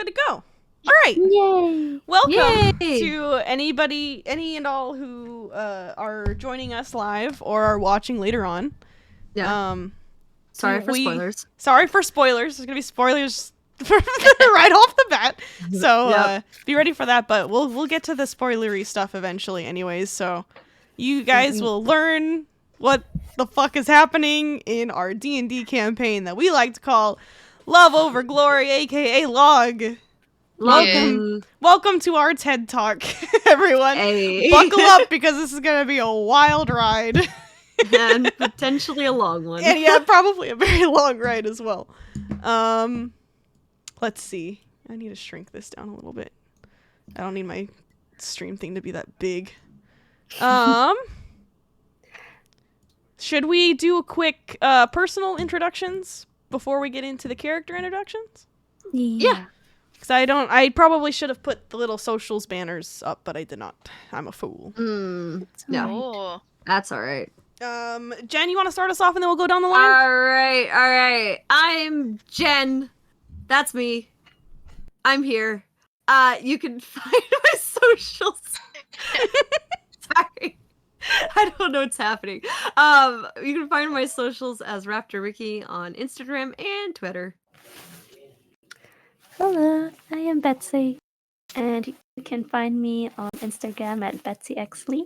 good to go. All right. Yay! Welcome Yay! to any and all who are joining us live or are watching later on. Yeah. Sorry for spoilers. Sorry for spoilers. There's gonna be spoilers right off the bat. So be ready for that. But we'll get to the spoilery stuff eventually, anyways. So you guys will learn what the fuck is happening in our D&D campaign that we like to call Love Over Glory, aka Log. Welcome to our TED Talk, everyone. Hey. Buckle up because this is gonna be a wild ride. And potentially a long one. And yeah, probably a very long ride as well. Let's see. I need to shrink this down a little bit. I don't need my stream thing to be that big. Should we do a quick personal introductions before we get into the character introductions? Yeah. Because I probably should have put the little socials banners up, but I did not. I'm a fool. No. Oh. That's alright. Jen, you want to start us off and then we'll go down the line? Alright. I'm Jen. That's me. I'm here. You can find my socials. Sorry. I don't know what's happening. You can find my socials as Raptor Ricky on Instagram and Twitter. Hello, I am Betsy, and you can find me on Instagram at BetsyXLee.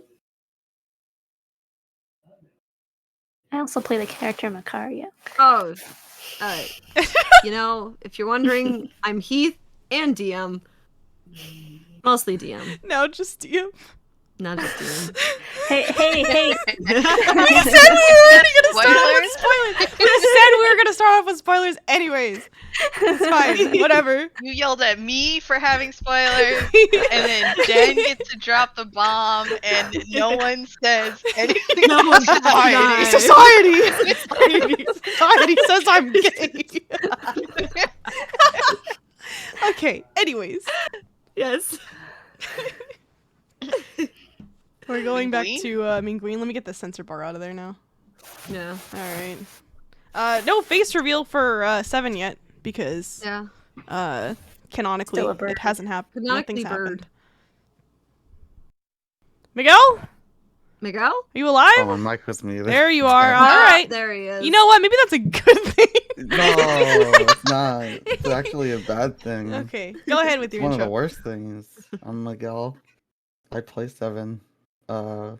I also play the character Macario. Oh, if you're wondering, I'm Heath and DM. Mostly DM. No, just DM. Not just DM. Hey! We said we were already gonna start off with spoilers. We said we were gonna start off with spoilers anyways. It's fine. Whatever. You yelled at me for having spoilers, and then Jen gets to drop the bomb, and no one says anything. No one says Society says I'm gay. Okay, anyways. Yes. We're going back Mean to Mean Green. Let me get the censor bar out of there now. Yeah. Alright. No face reveal for 7 yet, because canonically Still a bird. it hasn't happened. Canonically Nothing's bird. happened. Miguel? Miguel? Are you alive? Oh, my mic was muted. There you are. Yeah. Alright. There he is. You know what? Maybe that's a good thing. No, it's not. It's actually a bad thing. Okay, go ahead with It's your one of the intro. worst things. I'm Miguel. I play 7. And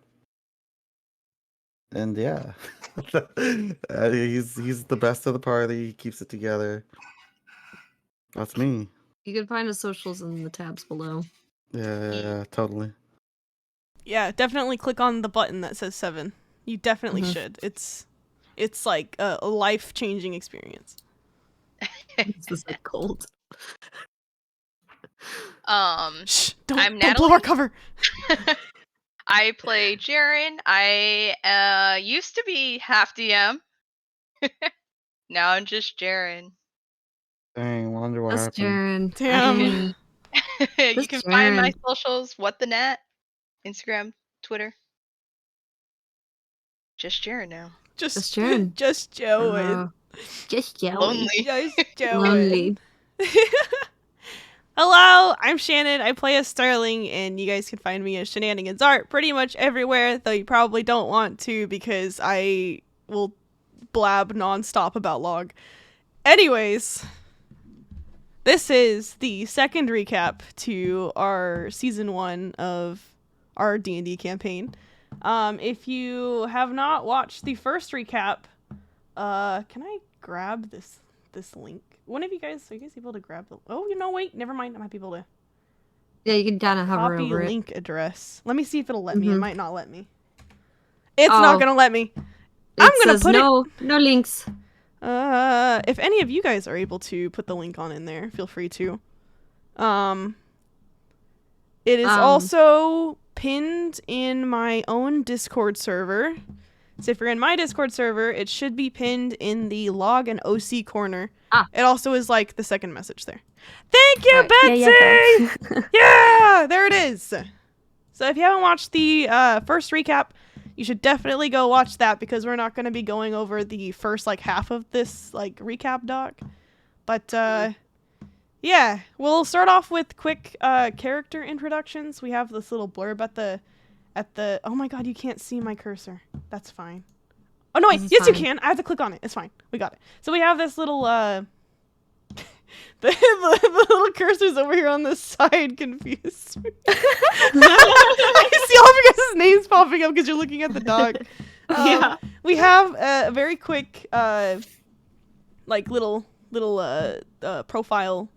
yeah. He's the best of the party. He keeps it together. That's me. You can find his socials in the tabs below. Yeah, totally. Yeah, definitely click on the button that says 7. You definitely should. It's like a life-changing experience. This is like cold. Shh! Don't blow Natalie. our cover. I play Jaren. I used to be half DM. Now I'm just Jaren. Dang, wonder what That's happened. Jaren. Damn. You can find my Jaren. socials. What the Nat? Instagram, Twitter. Just Jaren now. Just Jaren. Just Joe. Just Joey. Lonely. Just Joe. Lonely. Hello, I'm Shannon. I play as Sterling, and you guys can find me as Shenanigans Art pretty much everywhere, though you probably don't want to because I will blab nonstop about Log. Anyways, this is the second recap to our season 1 of our D&D campaign. If you have not watched the first recap, can I grab this link? Are you guys able to grab the... Oh, wait, never mind. I might be able to Yeah, you can kind of hover copy over it. link address. Let me see if it'll let me. It might not let me. It's not gonna let me. I'm gonna put no links. If any of you guys are able to put the link on in there, feel free to. It is also pinned in my own Discord server. So if you're in my Discord server, it should be pinned in the log and OC corner. It also is like the second message there. Thank you, Betsy! Yeah, there it is. So if you haven't watched the first recap, you should definitely go watch that because we're not going to be going over the first half of this recap doc. But Yeah, we'll start off with quick character introductions. We have this little blurb at the oh my god, you can't see my cursor. That's fine. Oh no, wait, This is yes you fine. can. I have to click on it. It's fine. We got it. So we have this little the little cursor's over here on the side confused. I see all of your guys' names popping up because you're looking at the dog. Yeah. We have a very quick like little profile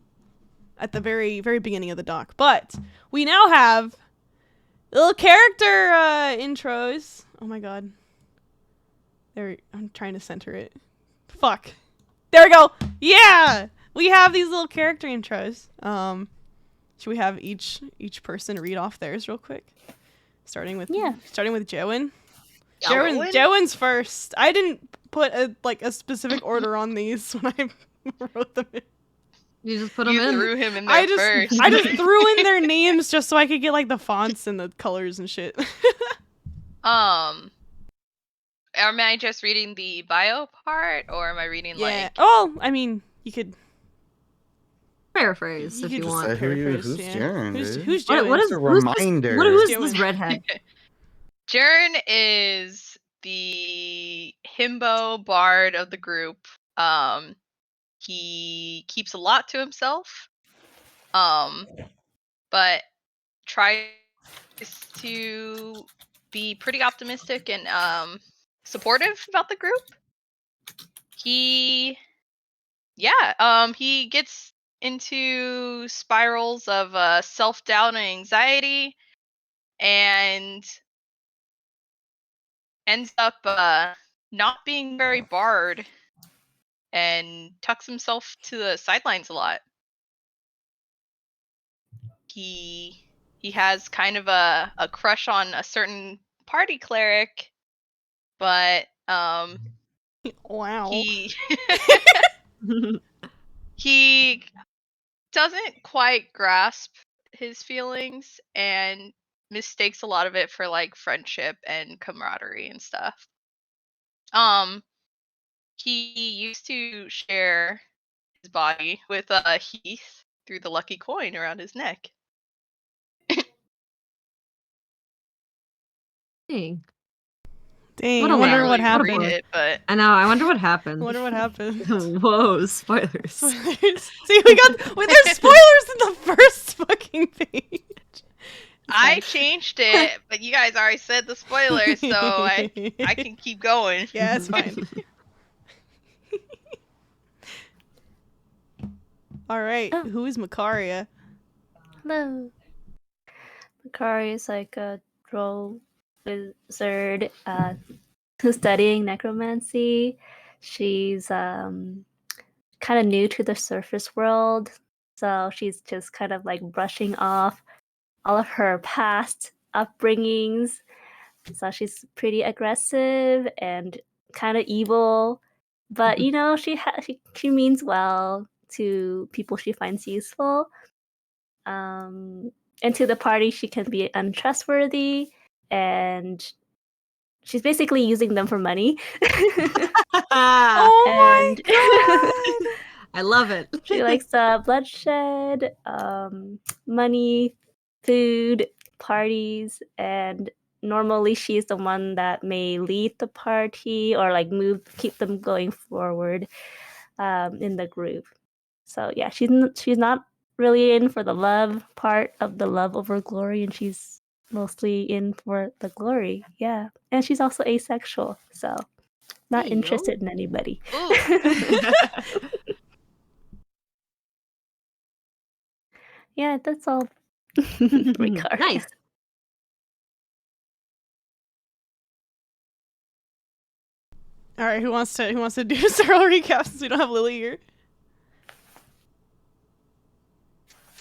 at the very beginning of the doc, but we now have little character intros. Oh my god, I'm trying to center it. Fuck, there we go. Yeah, we have these little character intros. Should we have each person read off theirs real quick, starting with Joan? Joan's first. I didn't put a specific order on these when I wrote them in. You just put them You in. threw him in there I just first. I just threw in their names just so I could get like the fonts and the colors and shit. Am I just reading the bio part, or am I reading Yeah. like? Oh, I mean, you could Paraphrase You if could you just want. say paraphrase, who's yeah. Jaren, Who's dude? who's What, Joan? what is Just a who's reminder. This, who's Joan. this redhead? Jaren is the himbo bard of the group. He keeps a lot to himself. But tries to be pretty optimistic and supportive about the group. He gets into spirals of self-doubt and anxiety, and ends up not being very bard and tucks himself to the sidelines a lot. He has kind of a crush on a certain party cleric, but Wow. he doesn't quite grasp his feelings and mistakes a lot of it for like friendship and camaraderie and stuff. He used to share his body with Heath through the lucky coin around his neck. Dang. Dang, What I a wonder wow. what What a happened. boy. Read it, but I know. I wonder what I happened. wonder what happened. Whoa, spoilers. Spoilers. See, there's spoilers in the first fucking page. I changed it, but you guys already said the spoilers, so I can keep going. Yeah, it's fine. All right, Oh. who is Makaria? Hello. Makari is like a troll wizard who's studying necromancy. She's kind of new to the surface world, so she's just kind of like brushing off all of her past upbringings. So she's pretty aggressive and kind of evil, but you know she means well to people she finds useful. And to the party, she can be untrustworthy, and she's basically using them for money. Oh and I love it. she likes bloodshed, money, food, parties, and normally she's the one that may lead the party or like keep them going forward in the group. So yeah, she's not really in for the love part of the love over glory, and she's mostly in for the glory. Yeah, and she's also asexual, so not There you go. interested in anybody. Ooh. Yeah, that's all. Ricard. Nice. All right, who wants to do a Cyril recap since we don't have Lily here?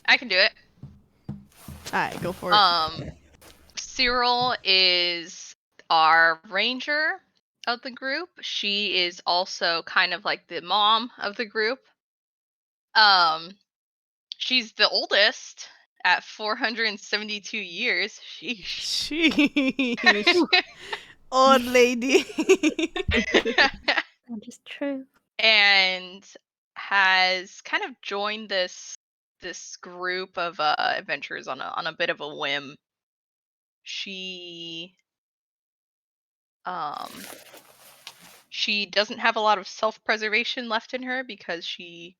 I can do it. All right, go for it. Cyril is our ranger of the group. She is also kind of like the mom of the group. She's the oldest at 472 years. Sheesh. Sheesh. Old lady. That is true. And has kind of joined this this group of adventurers on a bit of a whim. She um she doesn't have a lot of self-preservation left in her because she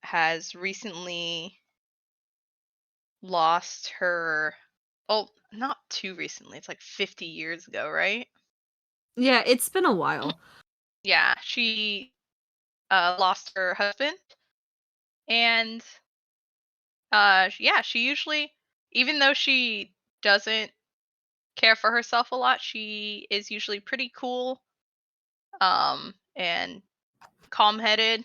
has recently lost her. Oh, not too recently. It's like 50 years ago, right? Yeah, it's been a while. Yeah, she lost her husband, and yeah, she usually, even though she doesn't care for herself a lot, she is usually pretty cool, and calm-headed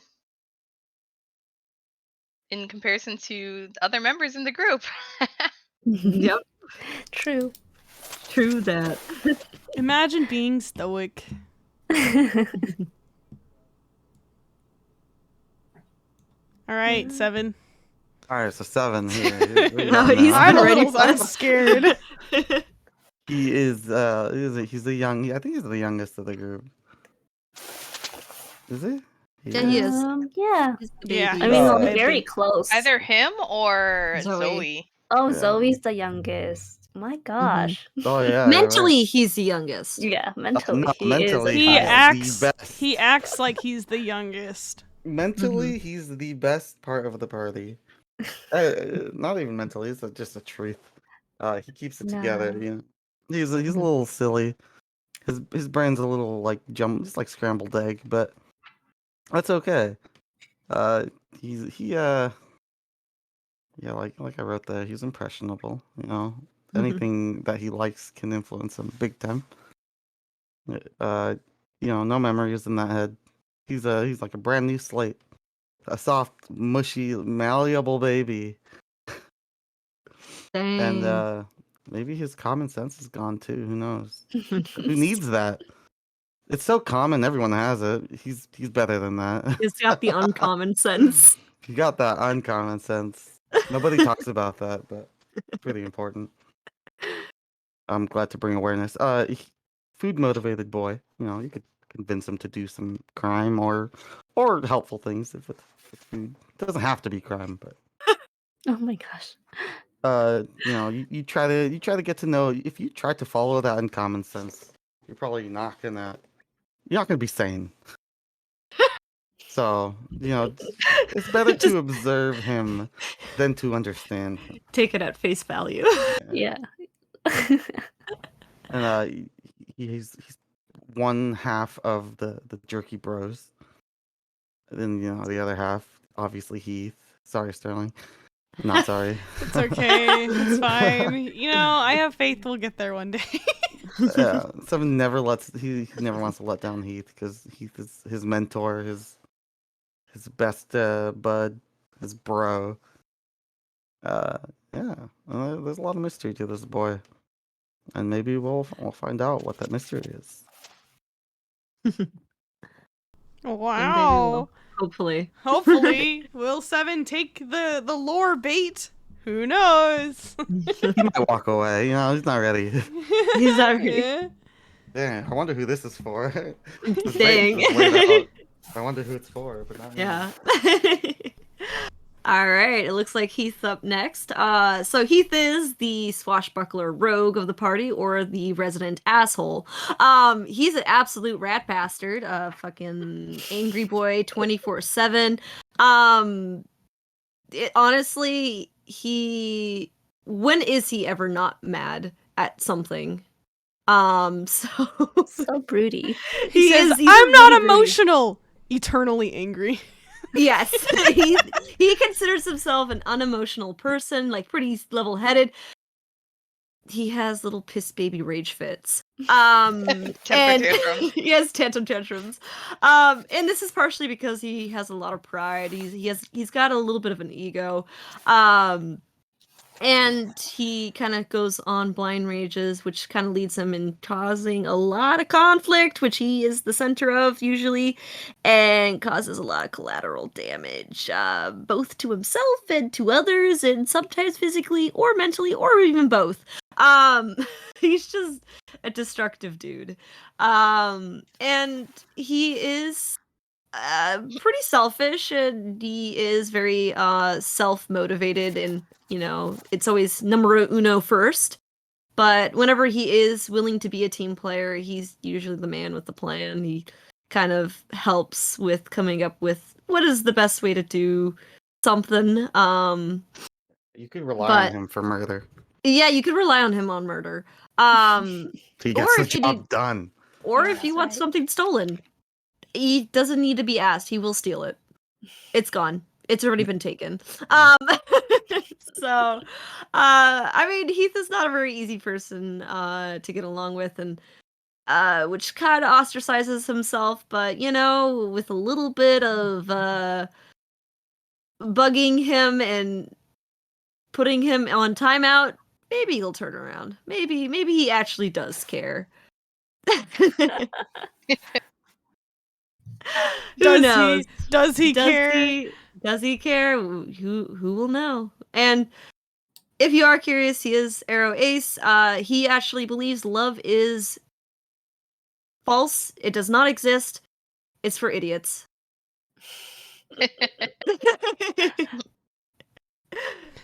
in comparison to the other members in the group. Yep, True. true that. Imagine being stoic. All right, 7. All right, so 7 here. You're No, young he's now. I'm a ready little for I'm it. scared. He is. He's the young. I think he's the youngest of the group. Is he? Yeah, he is. Yeah. He's the Yeah, baby. I mean, Oh, we're okay. very close. Either him or Zoe. Zoe. Oh, Yeah. Zoe's the youngest. My gosh. Oh yeah. Mentally, right. he's the youngest. Yeah, mentally no, he mentally, is. he he's the acts the best. he acts like he's the youngest. Mentally, he's the best part of the party. Not even mentally. It's just a truth. He keeps it together. No. You know, he's a little silly. His brain's a little like just like scrambled egg, but that's okay. Yeah, like I wrote there, he's impressionable. You know, anything that he likes can influence him big time. You know, no memories in that head. He's like a brand new slate, a soft, mushy, malleable baby, Dang. and maybe his common sense is gone too. Who knows? Who needs that? It's so common, everyone has it. He's better than that. He's got the uncommon sense. He got that uncommon sense. Nobody talks about that, but it's pretty important. I'm glad to bring awareness. Food motivated boy. You know, you could convince him to do some crime or helpful things if it's food. It doesn't have to be crime, but Oh my gosh. you know, you try to get to know. If you try to follow that uncommon sense, you're probably not gonna be sane. So, you know, it's better to observe him than to understand him. Take it at face value. Yeah. And he's one half of the jerky bros. And then, you know, the other half, obviously Heath. Sorry, Sterling. Not sorry. It's okay. It's fine. You know, I have faith we'll get there one day. Yeah, Seven never he never wants to let down Heath because Heath is his mentor, his best bud, his bro. Yeah, there's a lot of mystery to this boy, and maybe we'll find out what that mystery is. Wow. Hopefully. Hopefully, will 7 take the lore bait? Who knows? He might walk away. You know, he's not ready. He's not ready. Yeah. Dang, I wonder who this is for. This Dang. bait is laid out. I wonder who it's for, but not me. Yeah. All right. It looks like Heath's up next. So Heath is the swashbuckler rogue of the party, or the resident asshole. He's an absolute rat bastard. Fucking angry boy, 24/7. Honestly, when is he ever not mad at something? So broody. He says, he's I'm not really broody. emotional. Eternally angry. Yes, he considers himself an unemotional person, like pretty level-headed. He has little piss baby rage fits. Temper And tantrums. he has tantrums. And this is partially because he has a lot of pride. He's got a little bit of an ego. And he kind of goes on blind rages, which kind of leads him in causing a lot of conflict, which he is the center of usually, and causes a lot of collateral damage, both to himself and to others, and sometimes physically or mentally, or even both. He's just a destructive dude. And he is pretty selfish, and he is very self-motivated, and it's always numero uno first. But whenever he is willing to be a team player, he's usually the man with the plan. He kind of helps with coming up with what is the best way to do something. You could rely But- on him for murder. Yeah, you could rely on him on murder. He gets Or the if you job need- done. Or Yeah, if you that's want right. something stolen, he doesn't need to be asked. He will steal it. It's gone. It's already been taken. So, I mean, Heath is not a very easy person to get along with, and which kind of ostracizes himself. But with a little bit of bugging him and putting him on timeout, maybe he'll turn around. Maybe he actually does care. Who knows? Does he care? Does he care? Who will know? And if you are curious, he is Arrow Ace. He actually believes love is false. It does not exist. It's for idiots.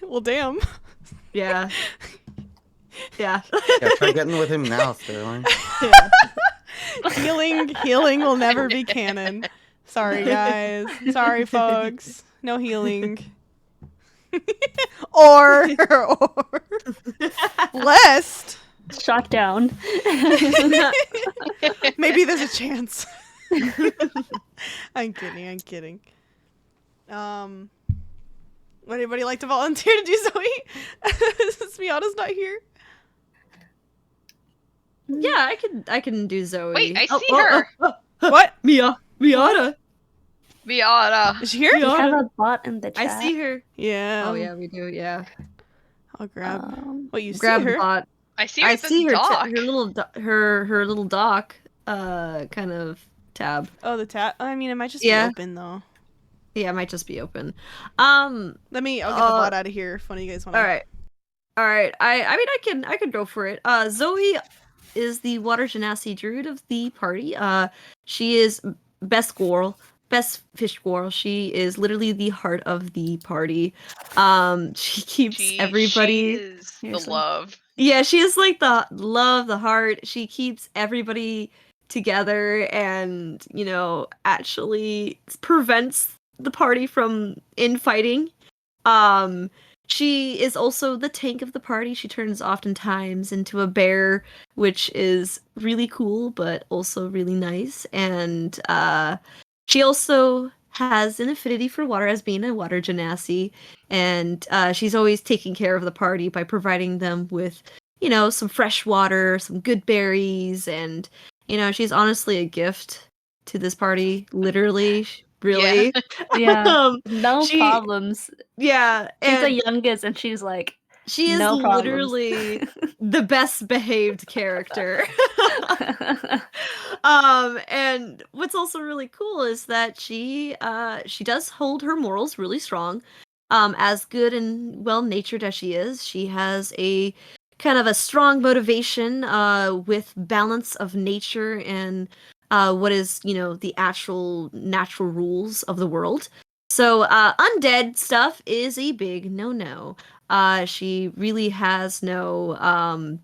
Well, damn. Yeah. Yeah. Yeah, try getting with him now, Sterling. Yeah. Healing will never be canon. Sorry, guys. Sorry, folks. No healing. or lest Shot down. maybe there's a chance. I'm kidding. Would anybody like to volunteer to do Zoe? Since Miata's not here. Yeah, I can do Zoe. Wait, I see her. What? Miata. Miata. Is she here? We Yeah. have a bot in the chat. I see her. Yeah. Oh yeah, we do. Yeah. I'll grab. What you Grab see her? bot. I see her I at the see her. dock. Her little her little dock. Kind of tab. Oh, the tab. I mean, it might just Yeah. be open though. Yeah, it might just be open. I'll get the Uh, bot out of here if one of you guys want. All right. I mean, I can go for it. Zoe is the water genasi druid of the party. She is best fish squirrel. She is literally the heart of the party. She keeps everybody. She is the Seriously. love. Yeah, she is like the love, the heart. She keeps everybody together, and actually prevents the party from infighting. She is also the tank of the party. She turns oftentimes into a bear, which is really cool, but also really nice. And she also has an affinity for water as being a water genasi. And she's always taking care of the party by providing them with, some fresh water, some good berries. And, she's honestly a gift to this party, literally. Really. Yeah. No she- problems. Yeah. She's And the youngest, and she's like, she is no problems. literally the best behaved character. And what's also really cool is that she does hold her morals really strong. As good and well natured as she is, she has a kind of a strong motivation with balance of nature and what is the actual natural rules of the world. So undead stuff is a big no. She really has no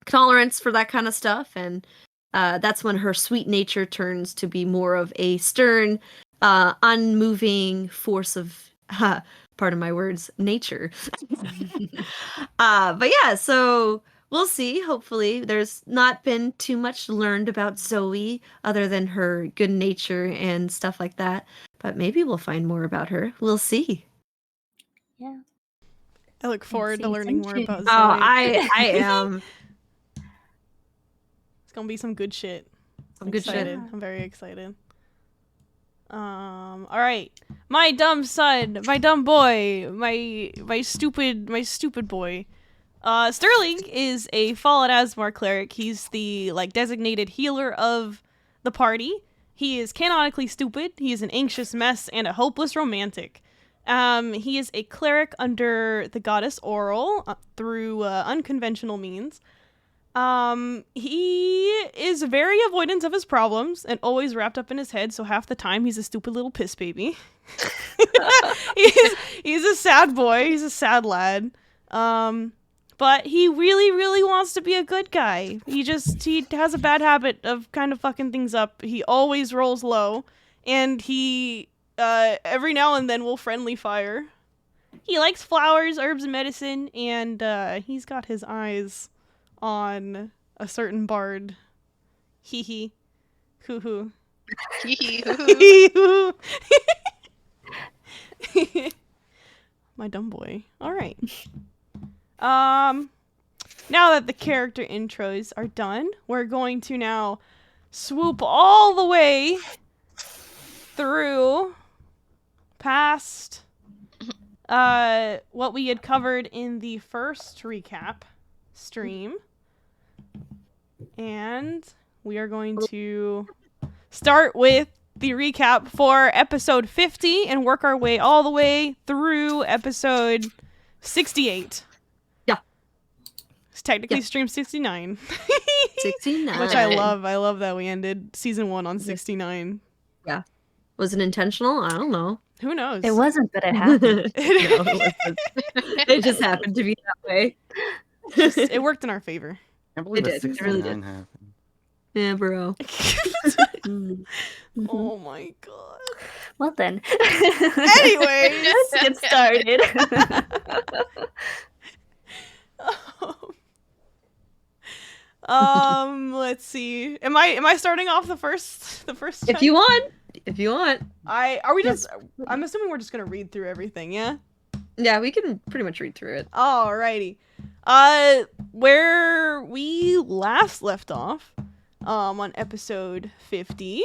tolerance for that kind of stuff, and that's when her sweet nature turns to be more of a stern, unmoving force of, pardon my words, nature. But yeah, so we'll see. Hopefully, there's not been too much learned about Zoe other than her good nature and stuff like that. But maybe we'll find more about her. We'll see. yeah. I look forward to season learning more 2. about Zoe. Oh, I am. It's gonna be some good shit. Some good shit. Excited. I'm very excited. All right, my dumb son, my dumb boy, my stupid boy. Sterling is a Fallen Asmar cleric. He's the designated healer of the party. He is canonically stupid. He is an anxious mess and a hopeless romantic. He is a cleric under the goddess Oral through unconventional means. He is very avoidant of his problems and always wrapped up in his head, so half the time he's a stupid little piss baby. he's a sad boy, he's a sad lad. But he really, really wants to be a good guy. He has a bad habit of kind of fucking things up. He always rolls low, and he every now and then will friendly fire. He likes flowers, herbs, and medicine, and he's got his eyes on a certain bard. Hee hee. Hoo hoo. Hee Hee hoo. My dumb boy. Alright. Now that the character intros are done, we're going to now swoop all the way through past what we had covered in the first recap stream. And we are going to start with the recap for episode 50 and work our way all the way through episode 68. Yeah. It's technically stream 69. 69. Which I love. I love that we ended season 1 on 69. Yeah. Was it intentional? I don't know. Who knows? It wasn't, but it happened. It just happened to be that way. It worked in our favor. I can't believe It that did. It really 69 did. happened. Yeah, bro. Mhm. Oh my god. Well then. Anyways. Let's get started. Let's see. Am I starting off the first If chunk? you want. If you want. I'm assuming we're just gonna read through everything, yeah? Yeah, we can pretty much read through it. Alrighty. Where we last left off, on episode 50,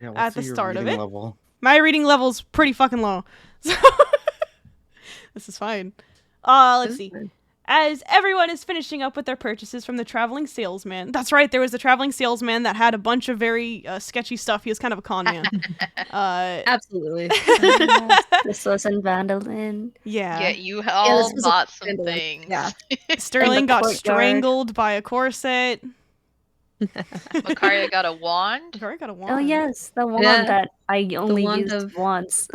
Yeah, At what's the your start of reading it? level? my reading level's pretty fucking low. So this is fine. Let's see. As everyone is finishing up with their purchases from the traveling salesman. That's right, there was the traveling salesman that had a bunch of very sketchy stuff. He was kind of a con man. Absolutely. This was in Vandalin. Yeah. you all this was a bought some Vandalin. things. Yeah. Sterling got courtyard. strangled by a corset. Makaria got a wand. Very got a wand. Oh yes, the one Yeah. that I only wand used of- once.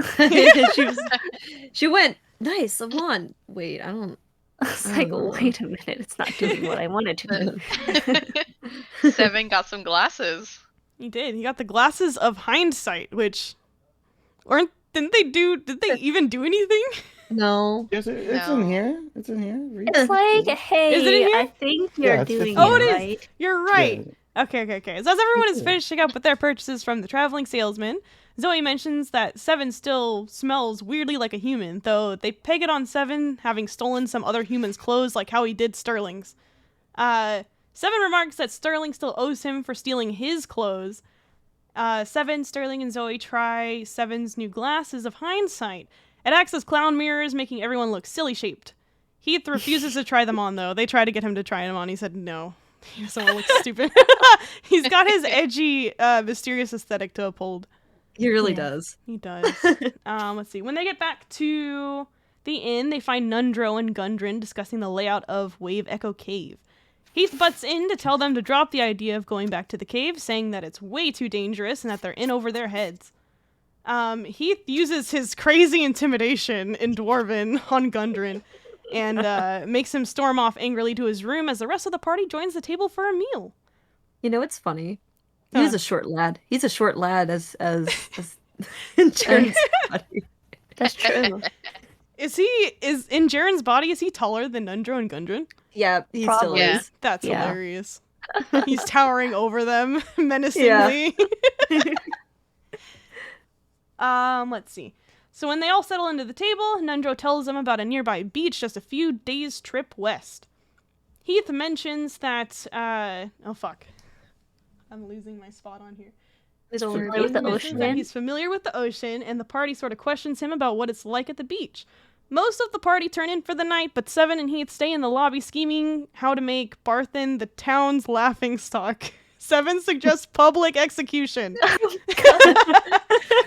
she went, nice, a wand. Wait, I don't. I was like, Oh. wait a minute, it's not doing what I wanted to do. Seven got some glasses. He did. He got the glasses of hindsight, which did they even do anything? No. Yes, it's No. in here. It's in here. Read It's like, hey, Is it in here? I think you're Yeah, it's doing 15. Oh, it it is. right. You're Yeah. right. Okay. So as everyone is Okay. finishing up with their purchases from the traveling salesman, Zoe mentions that Seven still smells weirdly like a human, though they peg it on Seven having stolen some other human's clothes like how he did Sterling's. Seven remarks that Sterling still owes him for stealing his clothes. Seven, Sterling, and Zoe try Seven's new glasses of hindsight. It acts as clown mirrors, making everyone look silly-shaped. Heath refuses to try them on, though. They try to get him to try them on. He said no. He doesn't want to look stupid. He's got his edgy, mysterious aesthetic to uphold. He really Yeah. does. He does. Let's see. When they get back to the inn, they find Nundro and Gundren discussing the layout of Wave Echo Cave. Heath butts in to tell them to drop the idea of going back to the cave, saying that it's way too dangerous and that they're in over their heads. Heath uses his crazy intimidation in Dwarven on Gundren and makes him storm off angrily to his room as the rest of the party joins the table for a meal. You know, it's funny. Huh. He's a short lad. He's a short lad as in Jaren's body. That's true. Is in Jaren's body, is he taller than Nundro and Gundren? Yeah, he still Probably. Yeah. is. That's Yeah. hilarious. He's towering over them menacingly. Let's see. So when they all settle into the table, Nundro tells them about a nearby beach just a few days' trip west. Heath mentions that, oh fuck. I'm losing my spot on here. Don't worry Familiar with about the it. Mentions that ocean? he's familiar with the ocean, and the party sort of questions him about what it's like at the beach. Most of the party turn in for the night, but Seven and Heath stay in the lobby scheming how to make Barthen the town's laughingstock. Seven suggests public execution,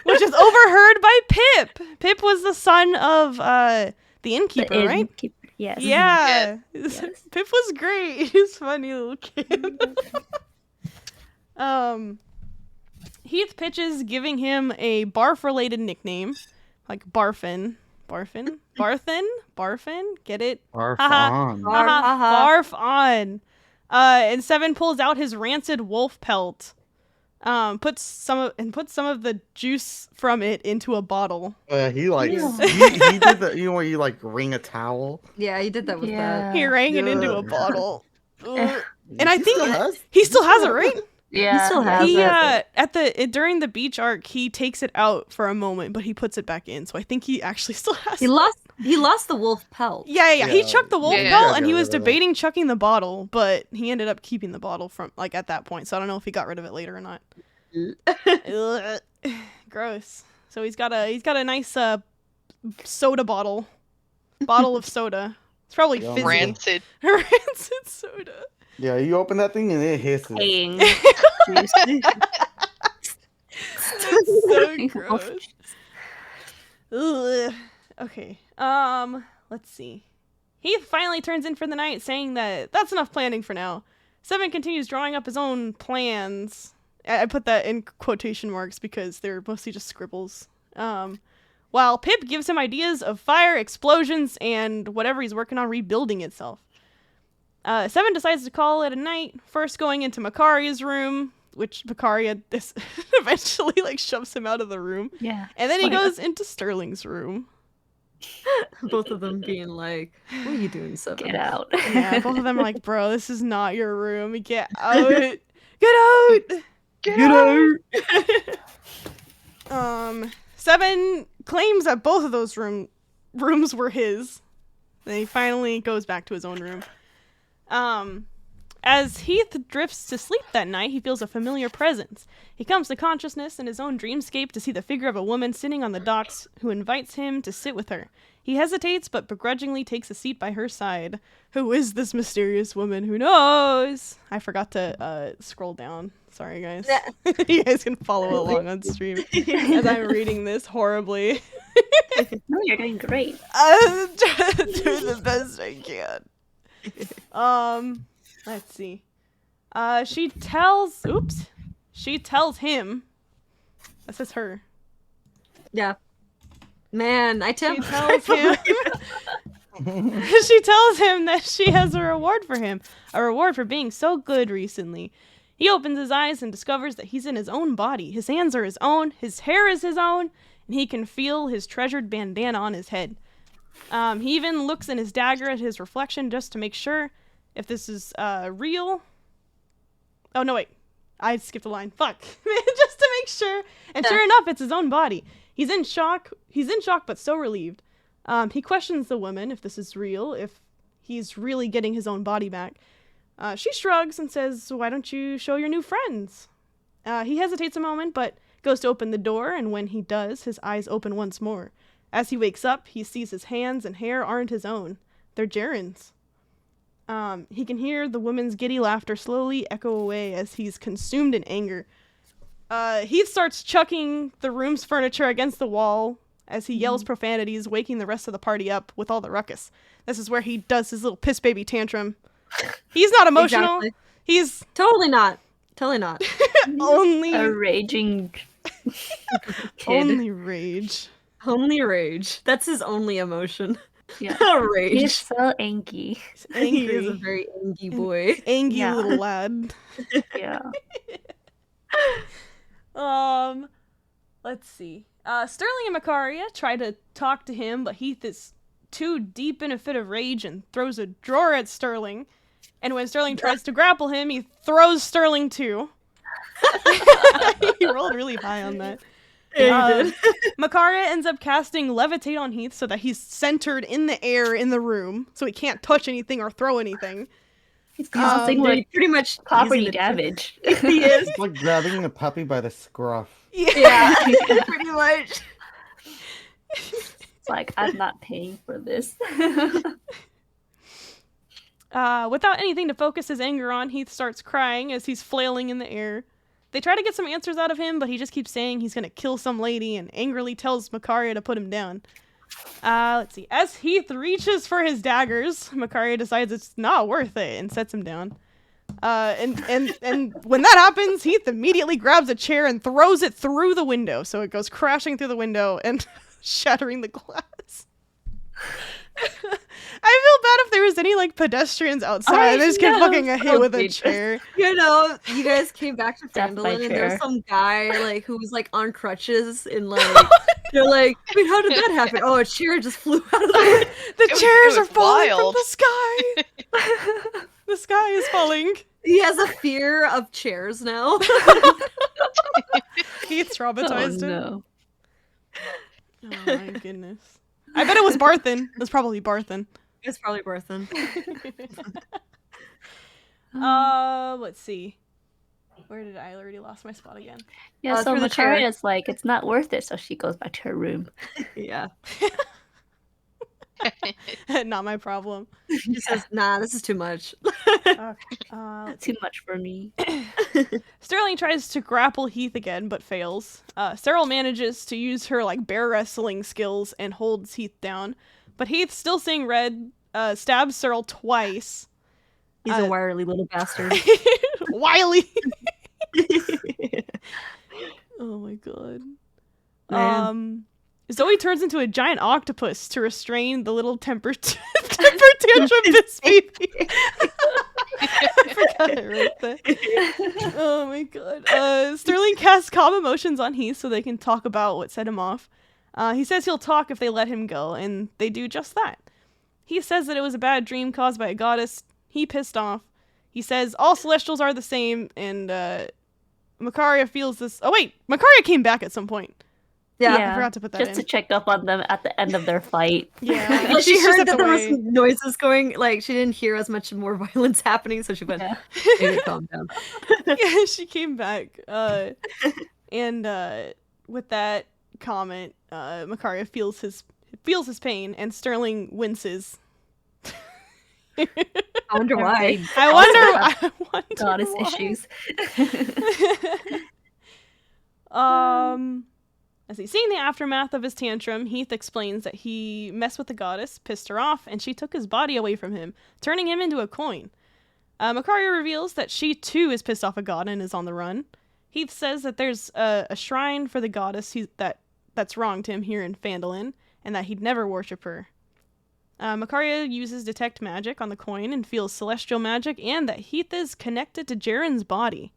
which is overheard by Pip. Pip was the son of the innkeeper, The right? innkeeper. Yes. Yeah. Yes. Pip was great. He's a funny little kid. Heath pitches giving him a barf-related nickname, like Barfin. Barfin? Barthin? Barfin? Get it? Barf Haha. on. Barf. Haha. Barf on. And Seven pulls out his rancid wolf pelt. Puts some of the juice from it into a bottle. He like Yeah. he did the where you like wring a towel. Yeah, he did that with Yeah. He rang it into a Yeah. bottle. Ugh. And And I think he still has it, right? Yeah. still has He it. during the beach arc, he takes it out for a moment, but he puts it back in. So I think he actually still has He it. lost the wolf pelt. Yeah. He Yeah. chucked the wolf Yeah. pelt, Yeah, and he got was rid of that. debating chucking the bottle, but he ended up keeping the bottle from like at that point. So I don't know if he got rid of it later or not. Ugh. Gross. So he's got a nice soda bottle of soda. It's probably Yum. fizzy. Rancid. Rancid soda. Yeah, you open that thing and it hisses. Paying. So gross. Ugh. Okay. Let's see. Heath finally turns in for the night, saying that that's enough planning for now. Seven continues drawing up his own plans. I put that in quotation marks because they're mostly just scribbles. While Pip gives him ideas of fire, explosions, and whatever he's working on rebuilding itself. Seven decides to call it a night, first going into Makaria's room, which Makaria eventually like shoves him out of the room. Yeah. And then he Like- goes into Sterling's room. Both of them being like, "What are you doing, Seven?" Get out. Yeah, both of them are like, bro, this is not your room. Get out. Get out. Get out! Seven claims that both of those rooms were his. Then he finally goes back to his own room. As Heath drifts to sleep that night, he feels a familiar presence. He comes to consciousness in his own dreamscape to see the figure of a woman sitting on the docks who invites him to sit with her. He hesitates, but begrudgingly takes a seat by her side. Who is this mysterious woman? Who knows? I forgot to scroll down. Sorry, guys. You guys can follow along on stream as I'm reading this horribly. No, you're doing great. I'm trying to do the best I can. Let's see. She tells him. That says her. Yeah. Man, I tell She tells him. She tells him that she has a reward for him. A reward for being so good recently. He opens his eyes and discovers that he's in his own body. His hands are his own, his hair is his own, and he can feel his treasured bandana on his head. He even looks in his dagger at his reflection just to make sure if this is real. Oh, no, wait. I skipped a line. Fuck. Just to make sure. And sure enough, it's his own body. He's in shock, but so relieved. He questions the woman if this is real, if he's really getting his own body back. She shrugs and says, "Why don't you show your new friends?" He hesitates a moment, but goes to open the door, and when he does, his eyes open once more. As he wakes up, he sees his hands and hair aren't his own. They're Jaren's. He can hear the woman's giddy laughter slowly echo away as he's consumed in anger. He starts chucking the room's furniture against the wall as he yells profanities, waking the rest of the party up with all the ruckus. This is where he does his little piss baby tantrum. He's not emotional. Exactly. He's Totally not. Totally not. only A raging kid. only rage. Only rage. That's his only emotion. Yeah. Rage. He's so angry. He's He is a angry. very angry boy. Angry Yeah. little lad. Yeah. Let's see. Sterling and Makaria try to talk to him, but Heath is too deep in a fit of rage and throws a drawer at Sterling. And when Sterling tries to grapple him, he throws Sterling too. He rolled really high on that. Yeah, he did. Makaria ends up casting Levitate on Heath so that he's centered in the air in the room, so he can't touch anything or throw anything. He's causing They like pretty much property using the- damage. He is. It's like grabbing a puppy by the scruff. Yeah, pretty much. It's like, I'm not paying for this. Without anything to focus his anger on, Heath starts crying as he's flailing in the air. They try to get some answers out of him, but he just keeps saying he's gonna kill some lady and angrily tells Makaria to put him down. Let's see. As Heath reaches for his daggers, Makaria decides it's not worth it and sets him down. And when that happens, Heath immediately grabs a chair and throws it through the window, so it goes crashing through the window and shattering the glass. I feel bad if there was any like pedestrians outside. They just get fucking a hit with a chair. You know, you guys came back to Death by Phandalin and there was chair. some guy like who was like on crutches and like they're like, wait, how did that happen? Oh, a chair just flew out of the way. The It chairs are was falling wild. from the sky. The sky is falling. He has a fear of chairs now. Heath Oh traumatized him. no. Oh my goodness. I bet it was Barthen. It was probably Barthen. It's probably Barthen. Let's see. Where did I already lost my spot again? Yeah, so through the chair. Makaria's like, it's not worth it, so she goes back to her room. Yeah. Not my problem. He says, nah, this is too much. Too much for me. Sterling tries to grapple Heath again, but fails. Cyril manages to use her like bear wrestling skills and holds Heath down. But Heath, still seeing red, stabs Cyril twice. He's a wily little bastard. Wily. Oh my god. Man. Zoe turns into a giant octopus to restrain the little temper tantrum this baby. I forgot it right there. Oh my god. Sterling casts calm emotions on Heath so they can talk about what set him off. He says he'll talk if they let him go, and they do just that. He says that it was a bad dream caused by a goddess. He pissed off. He says all celestials are the same, and Makaria feels this. Oh wait, Makaria came back at some point. Yeah. I forgot to put that just in. to check up on them at the end of their fight. Yeah, Well, she she's just heard that stepped there was away. some noises going, like, she didn't hear as much more violence happening, so she went, Yeah. maybe calm down. Yeah, she came back. And with that comment, Makaria feels his pain, and Sterling winces. I wonder why. I wonder Goddess why. issues. As he's seeing the aftermath of his tantrum, Heath explains that he messed with the goddess, pissed her off, and she took his body away from him, turning him into a coin. Makaria reveals that she too is pissed off a god and is on the run. Heath says that there's a shrine for the goddess that's wronged him here in Phandalin, and that he'd never worship her. Makaria uses detect magic on the coin and feels celestial magic, and that Heath is connected to Jaren's body.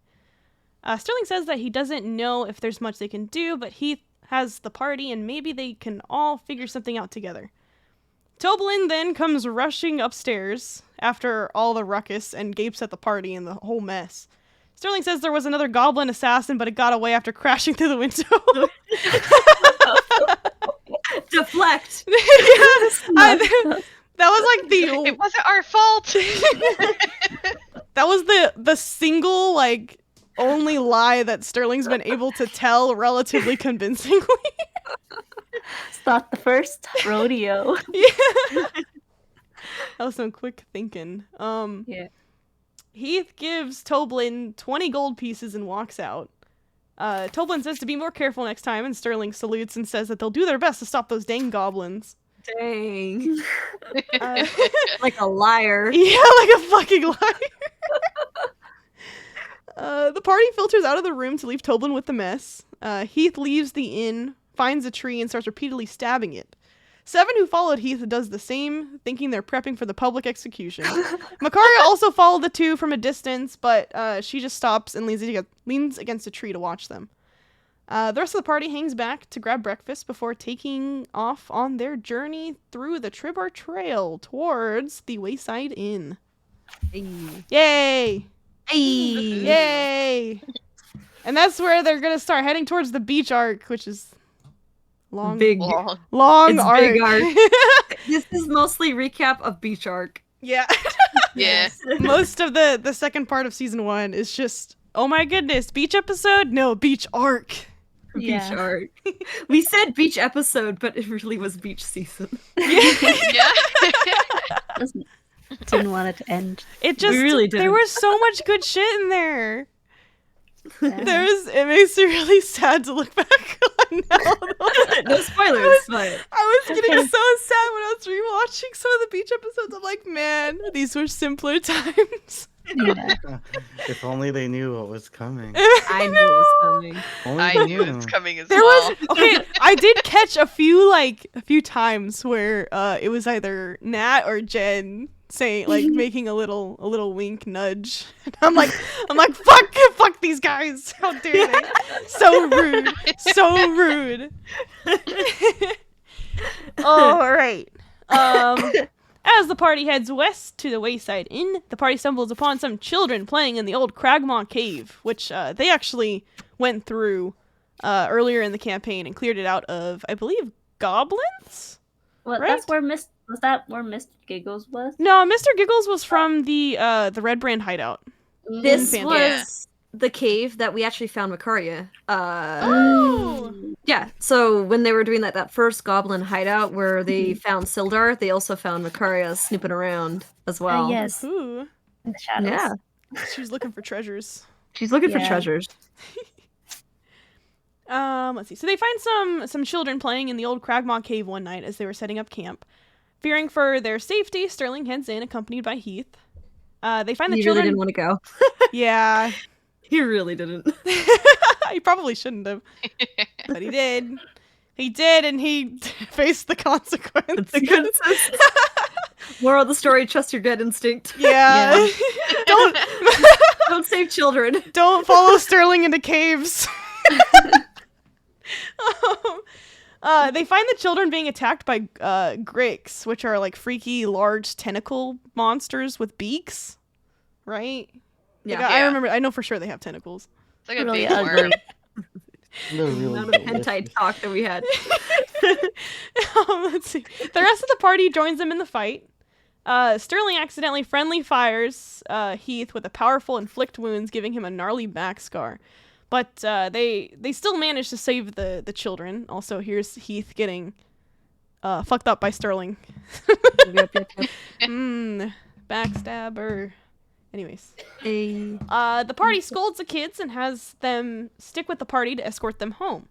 Sterling says that he doesn't know if there's much they can do, but Heath has the party, and maybe they can all figure something out together. Toblin then comes rushing upstairs after all the ruckus and gapes at the party and the whole mess. Sterling says there was another goblin assassin, but it got away after crashing through the window. Deflect! That was like the It wasn't our fault. that was the single like only lie that Sterling's been able to tell relatively convincingly. It's not the first rodeo. Yeah. That was some quick thinking. Yeah. Heath gives Toblin 20 gold pieces and walks out. Toblin says to be more careful next time, and Sterling salutes and says that they'll do their best to stop those dang goblins. Dang. Uh, Like a liar. yeah, like a fucking liar. The party filters out of the room to leave Toblin with the mess. Heath leaves the inn, finds a tree, and starts repeatedly stabbing it. Seven, who followed Heath, does the same, thinking they're prepping for the public execution. Makaria also followed the two from a distance, but she just stops and leans against a tree to watch them. The rest of the party hangs back to grab breakfast before taking off on their journey through the Tribar Trail towards the Wayside Inn. Hey. Yay! Hey. Yay! And that's where they're gonna start heading towards the beach arc, which is long, Big. long It's arc. big arc. This is mostly recap of Beach Arc. Yeah. Yeah. Most of the second part of season 1 is just, oh my goodness, beach episode? No, beach arc. Yeah. Beach Arc. We said beach episode, but it really was beach season. Yeah. Didn't want it to end. It just, really there didn't. was so much good shit in there. Yeah. It makes me really sad to look back on No spoilers, but I was getting so sad when I was rewatching some of the beach episodes. I'm like, man, these were simpler times. Yeah. If only they knew what was coming. I knew it was coming. Only I they knew knew. it's coming as There well. was okay. I did catch a few times where it was either Nat or Jen saying making a little wink nudge. I'm like fuck these guys. How dare they? So rude. So rude. All right. As the party heads west to the Wayside Inn, the party stumbles upon some children playing in the old Cragmaw Cave, which they actually went through earlier in the campaign and cleared it out of, I believe, goblins? Well, Right? that's where was that where Mr. Giggles was? No, Mr. Giggles was from the Red Brand hideout. This Fantastic. was the cave that we actually found Makaria. Oh! Yeah, so when they were doing that first goblin hideout where they found Sildar, they also found Makaria snooping around as well. Yes, Ooh. in the shadows. Yeah, She was looking for treasures. she's looking for Yeah. treasures. Let's see. So they find some children playing in the old Cragmaw Cave one night as they were setting up camp. Fearing for their safety, Sterling heads in, accompanied by Heath. They find the He children. really didn't want to go. Yeah, He really didn't. he probably shouldn't have, but he did. He did, and he faced the consequence. Moral of the story: trust your gut instinct. Yeah. don't Don't save children. don't follow Sterling into caves. They find the children being attacked by Gricks, which are like freaky large tentacle monsters with beaks, right? Yeah. Like, I remember. I know for sure they have tentacles. It's like a Really big ugly. worm. They're The really amount of delicious. hentai talk that we had. Let's see. The rest of the party joins them in the fight. Sterling accidentally friendly fires Heath with a powerful inflict wounds, giving him a gnarly back scar. But they still manage to save the children. Also, here's Heath getting fucked up by Sterling. Yep. Backstabber. Anyways. Hey. The party scolds the kids and has them stick with the party to escort them home.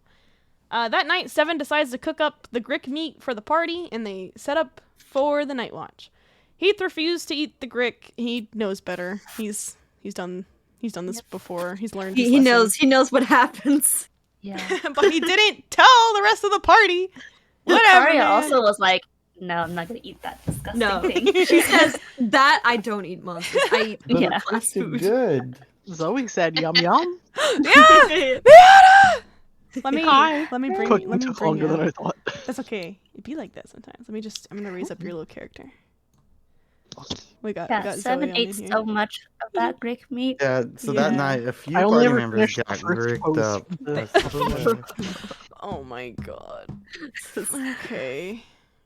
That night, Seven decides to cook up the Grick meat for the party, and they set up for the night watch. Heath refused to eat the Grick. He knows better. He's done this before. He's learned. His He lesson. knows what happens. Yeah. But he didn't tell the rest of the party. Whatever. Arya man. also was like, "No, I'm not gonna eat that disgusting No, thing." she says that I don't eat monsters. I eat But Yeah. it tasted food. good. Zoe said yum yum. Yeah, Leona! Let me Hi. bring. Cooking Let me took bring. longer than I thought. That's okay. It'd be like that sometimes. I'm gonna raise up your little character. We got Yeah, Zoe Seven on ate in here. so much of that Greek meat. Yeah, so Yeah. that night, a few I only party ever members finished the got first rigged post up. of the- That's- Oh my god. Okay.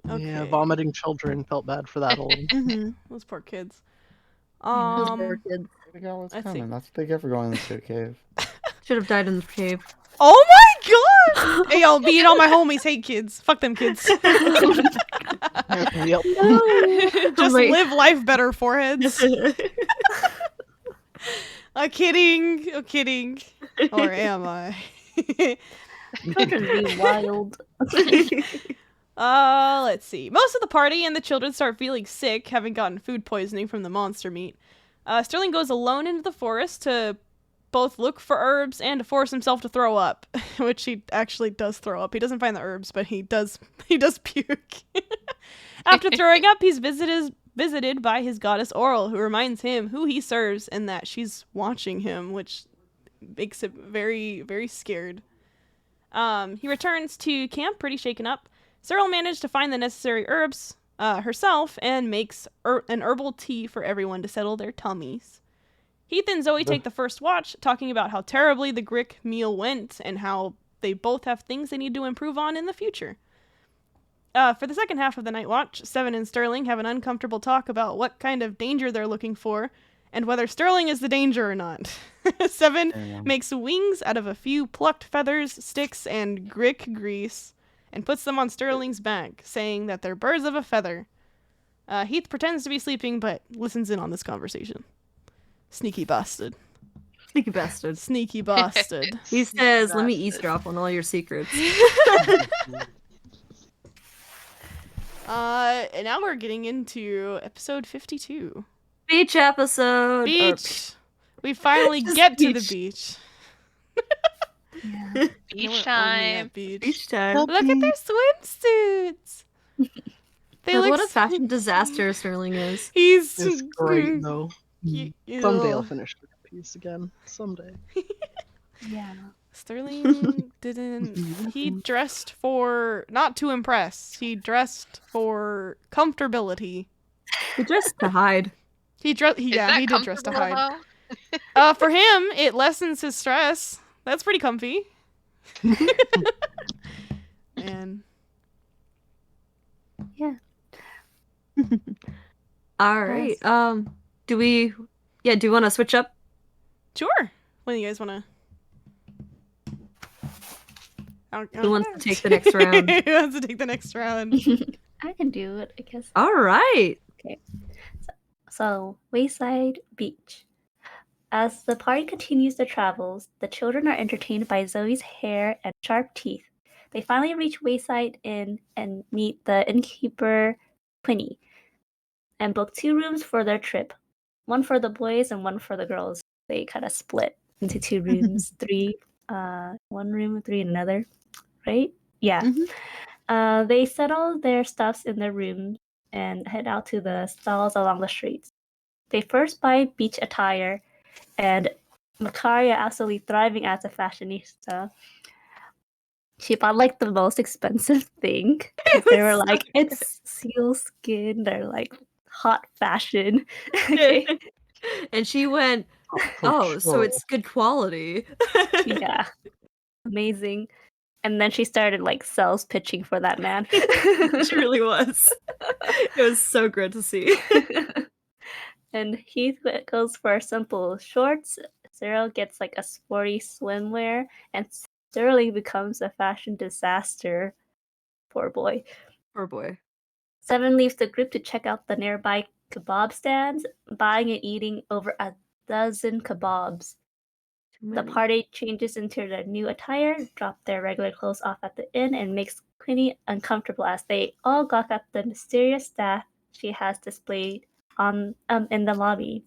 Yeah, vomiting children felt bad for that one. Mhm. Those poor kids. Those poor kids I got what's I coming. think- That's what they get for going into a cave. should have died in the cave. Oh my god! Hey, yo, me and all my homies hate kids. Fuck them kids. Yep. Just Wait. live life better, foreheads. I'm kidding. I'm kidding. Or am I? Children be wild. Let's see. Most of the party and the children start feeling sick, having gotten food poisoning from the monster meat. Sterling goes alone into the forest to both look for herbs and to force himself to throw up, which he actually does throw up. He doesn't find the herbs, but he does puke. After throwing up, he's visited by his goddess Oral, who reminds him who he serves and that she's watching him, which makes him very, very scared. He returns to camp pretty shaken up. Cyril managed to find the necessary herbs herself and makes an herbal tea for everyone to settle their tummies. Heath and Zoe take the first watch, talking about how terribly the Grick meal went and how they both have things they need to improve on in the future. For the second half of the night watch, Seven and Sterling have an uncomfortable talk about what kind of danger they're looking for and whether Sterling is the danger or not. Seven Yeah. makes wings out of a few plucked feathers, sticks, and Grick grease and puts them on Sterling's back, saying that they're birds of a feather. Heath pretends to be sleeping but listens in on this conversation. Sneaky bastard. Sneaky bastard. Sneaky bastard. He says, "Let me Bastard. eavesdrop on all your secrets." And now we're getting into episode 52. Beach episode. Beach. We finally Just get to the beach. beach. Yeah. And Beach we're only time. at beach. Beach time. Look at their swimsuits. They Like, look what a s- fashion disaster Sterling is. He's It's great though. Someday Someday I'll finish the piece again. Someday. Yeah. Sterling didn't. He dressed for not to impress. He dressed for comfortability. He dressed to hide. He dressed. Is Yeah, that he did dress to comfortable, hide. though? For him, it lessens his stress. That's pretty comfy. And All right. Do we want to switch up? sure, when do you guys want to? Who wants to take the next round? Who wants to take the next round? I can do it, I guess. All right. So, Wayside Beach. As the party continues their travels, the children are entertained by Zoe's hair and sharp teeth. They finally reach Wayside Inn and meet the innkeeper, Quinny, and book 2 rooms for their trip. One for the boys and one for the girls. They kind of split into 2 rooms, 3, one room, 3 in another, right? Yeah. Mhm. They settle their stuffs in their rooms and head out to the stalls along the streets. They first buy beach attire, and Makaria, absolutely thriving as a fashionista, she bought like the most expensive thing. 'Cause they were was so like, good. it's seal skin, they're like hot fashion. Okay. And she went, "Oh, so it's good quality." Yeah. Amazing. And then she started like sales pitching for that man. She really was. It was so good to see. And Heath goes for simple shorts. Cyril gets like a sporty swimwear, and Sterling becomes a fashion disaster. Poor boy. Poor boy. Seven leaves the group to check out the nearby kebab stands, buying and eating over a dozen kebabs. The party changes into their new attire, drop their regular clothes off at the inn, and makes Quinny uncomfortable as they all gawk at the mysterious staff she has displayed on in the lobby.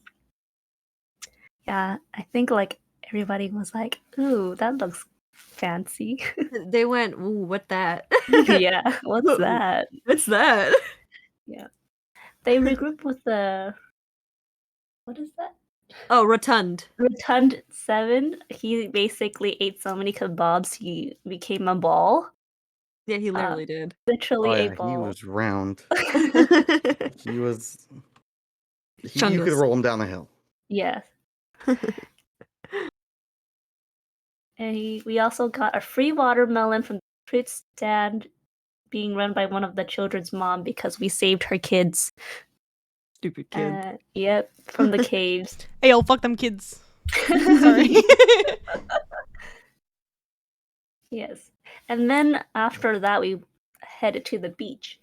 Yeah, I think like everybody was like, "Ooh, that looks fancy." They went, "Ooh, what that?" Yeah, what's that? What's that? They regroup with the what is that? Oh, Rotund. Rotund 7. He basically ate so many kebabs he became a ball. Yeah, he literally did. Literally Oh, a yeah, ball. he was round. He was. You could Chungus. roll him down a hill. Yes. And we also got a free watermelon from the fruit stand being run by one of the children's mom because we saved her kids. Stupid kid. Yep, from the caves. Hey, yo, fuck them kids. Sorry. Yes. And then after that, we headed to the beach.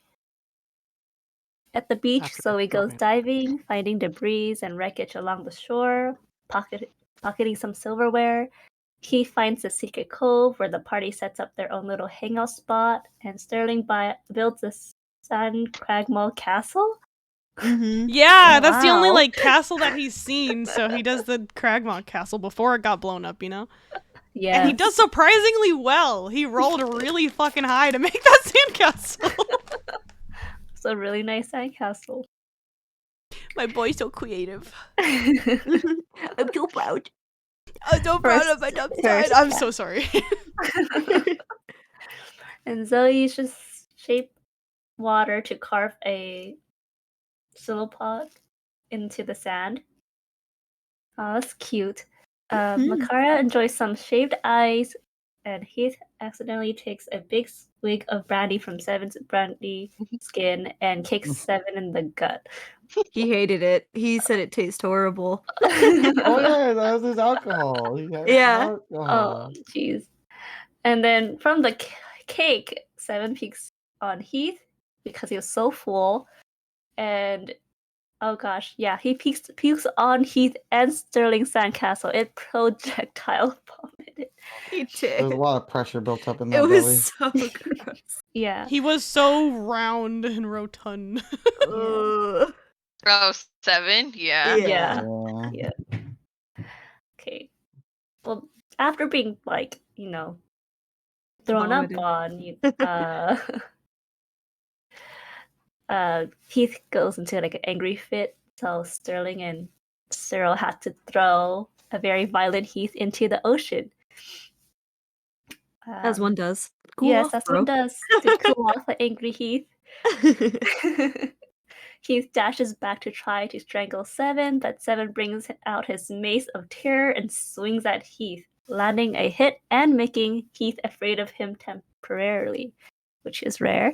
At the beach, After Zoe goes exploring. diving, finding debris and wreckage along the shore, pocketing some silverware. He finds a secret cove where the party sets up their own little hangout spot, and Sterling builds a San Cragmore castle. Mm-hmm. Yeah, that's the only Wow. like castle that he's seen. So he does the Cragmont castle before it got blown up, you know. Yeah. And he does surprisingly well. He rolled really fucking high to make that sandcastle. It's a really nice sandcastle. My boy's so creative. I'm so proud. I'm so proud of my First- dumb first I'm cat. so sorry. And Zoe just shaped water to carve a silopod into the sand. Oh, that's cute. Makara enjoys some shaved ice, and Heath accidentally takes a big swig of brandy from Seven's brandy skin and kicks Seven in the gut. He hated it. He said it tastes horrible. Oh yeah, that was his alcohol. He had Yeah. alcohol. Oh, jeez. And then from the cake, Seven peeks on Heath because he was so full, and Oh gosh, yeah, he pukes on Heath and Sterling's sandcastle. It projectile vomited. He There's a did. lot of pressure built up in It that belly. was so gross. Yeah. He was so round and rotund. Ugh. Oh, 7? Yeah. Yeah. Yeah. Okay. Well, after being thrown up Vomited. on, Heath goes into like an angry fit. So Sterling and Cyril had to throw a very violent Heath into the ocean. As one does. Cool yes, off, that's bro. one does to cool off the angry Heath. Heath dashes back to try to strangle Seven, but Seven brings out his mace of terror and swings at Heath, landing a hit and making Heath afraid of him temporarily, which is rare.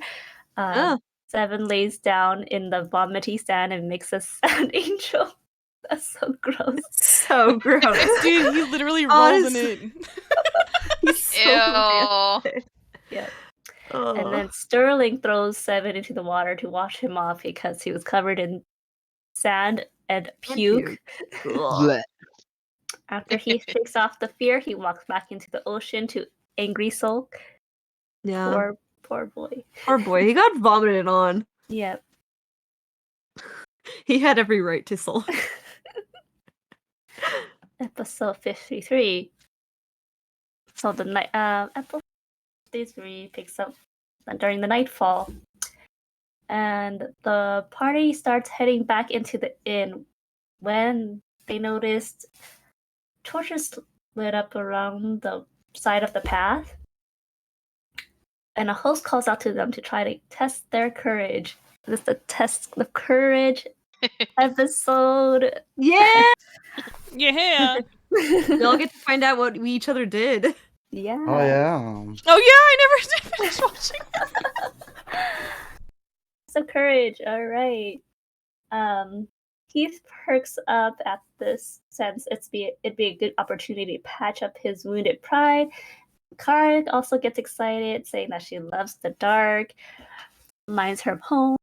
Oh. Seven lays down in the vomity sand and makes a sand angel. That's so gross. So gross. Dude, he literally rolled in it. He's so Ew. nasty. Yeah. Oh. And then Sterling throws Seven into the water to wash him off because he was covered in sand and puke. Ugh. Blech. After he shakes off the fear, he walks back into the ocean to angry sulk. Yeah. Poor boy. Poor boy. He got vomited on. Yep. He had every right to sulk. Episode 53. So the night episode 53 picks up during the nightfall. And the party starts heading back into the inn when they noticed torches lit up around the side of the path. And a host calls out to them to try to test their courage. This is the test of courage episode. Yeah! Yeah. We all get to find out what we each other did. Yeah. Oh yeah. Oh yeah, I never did finish watching. So courage, all right. Heath perks up at this since it'd be a good opportunity to patch up his wounded pride. Karik also gets excited, saying that she loves the dark, reminds her of home,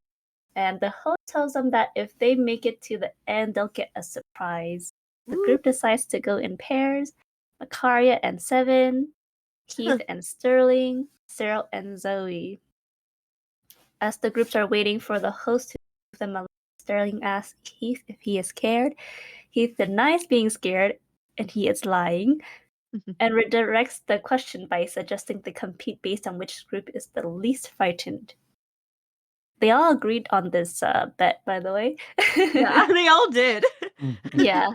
and the host tells them that if they make it to the end, they'll get a surprise. The group decides to go in pairs: Makaria and Seven, Heath and Sterling, Cyril and Zoe. As the groups are waiting for the host to move them along, Sterling asks Heath if he is scared. Heath denies being scared, and he is lying, and redirects the question by suggesting they compete based on which group is the least frightened. They all agreed on this bet, by the way. Yeah, they all did. Yeah.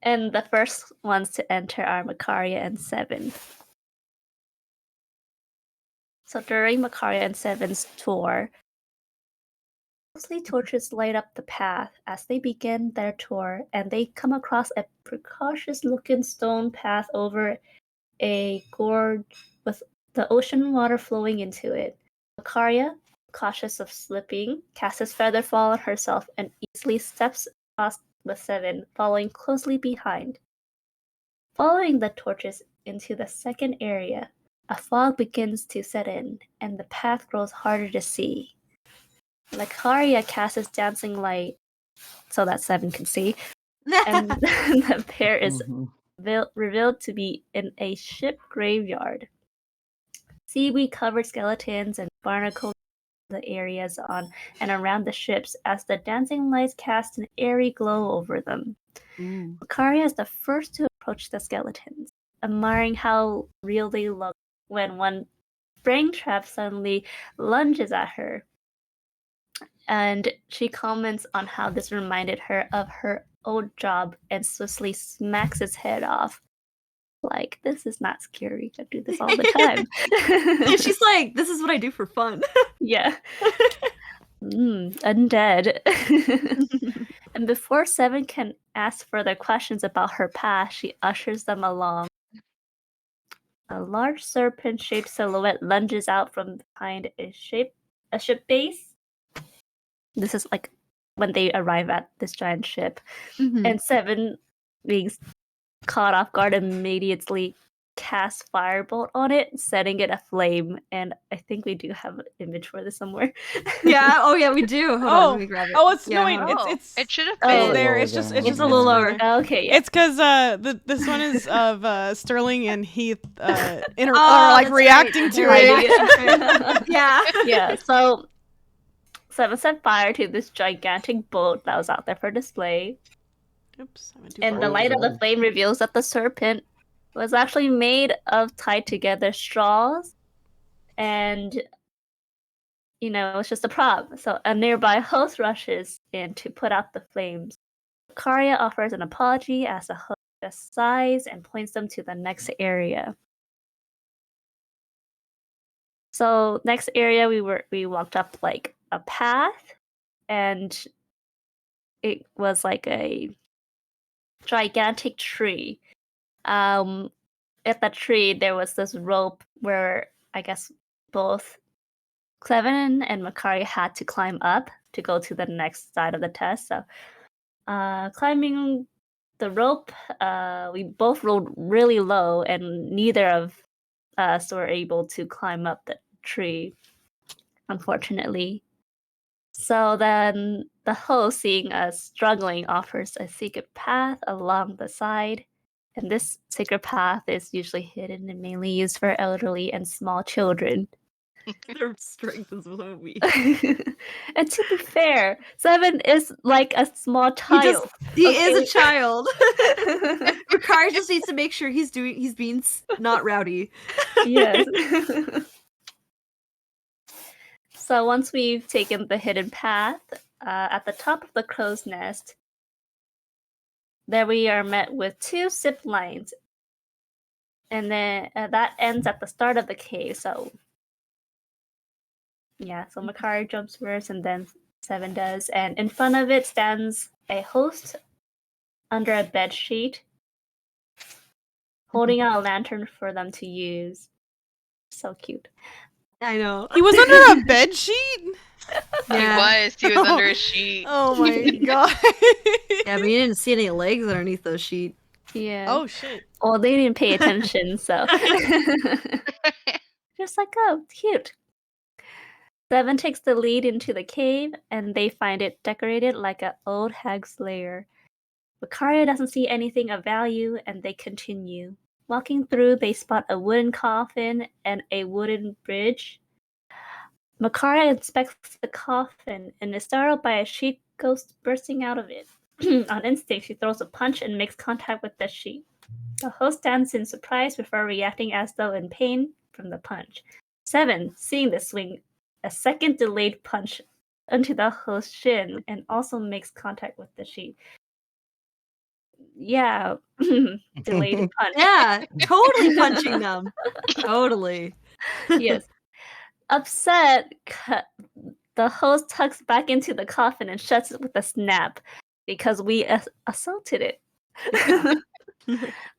And the first ones to enter are Makaria and Seven. So during Makaria and Seven's tour, mostly torches light up the path as they begin their tour, and they come across a precocious-looking stone path over a gorge with the ocean water flowing into it. Makaria, cautious of slipping, casts Featherfall on herself and easily steps across with Seven, following closely behind. Following the torches into the second area, a fog begins to set in, and the path grows harder to see. Makaria casts dancing light so that Seven can see, and the pair is revealed to be in a ship graveyard. Seaweed-covered skeletons and barnacles the areas on and around the ships as the dancing lights cast an airy glow over them. Makaria is the first to approach the skeletons, admiring how real they look when one springtrap suddenly lunges at her. And she comments on how this reminded her of her old job and swiftly smacks its head off. Like, this is not scary. I do this all the time. Yeah, she's like, this is what I do for fun. Yeah. Undead. And before Seven can ask further questions about her past, she ushers them along. A large serpent-shaped silhouette lunges out from behind a ship base. This is like when they arrive at this giant ship. And Seven, being caught off guard, immediately cast Firebolt on it, setting it aflame. And I think we do have an image for this somewhere. Yeah. Oh yeah, we do. Hold on, let me grab it. Oh, it's Yeah, no wait, hold on. Oh, it's it should have Oh, been. it's there. lower It's just down. it's It's just a little lower. further. Okay, yeah. It's because this one is of Sterling and Heath Oh, are like that's reacting right. to Right. it. Yeah. Yeah, so Seven set fire to this gigantic boat that was out there for display. Oops, I went too And far. the Oh, light of the God. flame reveals that the serpent was actually made of tied together straws. And, it's just a prop. So a nearby host rushes in to put out the flames. Karia offers an apology as the host just sighs and points them to the next area. So next area we walked up like a path, and it was like a gigantic tree. At the tree there was this rope where I guess both Clevin and Makari had to climb up to go to the next side of the test. So climbing the rope, we both rolled really low, and neither of us were able to climb up the tree, unfortunately. So then the host, seeing us struggling, offers a secret path along the side. And this secret path is usually hidden and mainly used for elderly and small children. Their strength is so weak. And to be fair, Seven is like a small child. He Okay. is a child. Ricard just needs to make sure he's being not rowdy. Yes. So once we've taken the hidden path, at the top of the crow's nest, there we are met with 2 zip lines. And then that ends at the start of the cave. So Makari jumps first, and then Seven does. And in front of it stands a host under a bed sheet, holding out a lantern for them to use. So cute. I know. He was under a bed sheet. Yeah. He was under a sheet. Oh my god. Yeah, but you didn't see any legs underneath those sheet. Yeah. Oh shit. Well, they didn't pay attention, so just like, oh, cute. Seven takes the lead into the cave, and they find it decorated like an old hag's lair. Makaria doesn't see anything of value, and they continue. Walking through, they spot a wooden coffin and a wooden bridge. Makaria inspects the coffin and is startled by a sheet ghost bursting out of it. On instinct, she throws a punch and makes contact with the sheet. The host stands in surprise before reacting as though in pain from the punch. Seven, seeing this, swing a second delayed punch onto the host's shin and also makes contact with the sheet. Yeah, delayed punch. Yeah, totally punching them. Totally. Yes. Upset, the host tucks back into the coffin and shuts it with a snap because we assaulted it.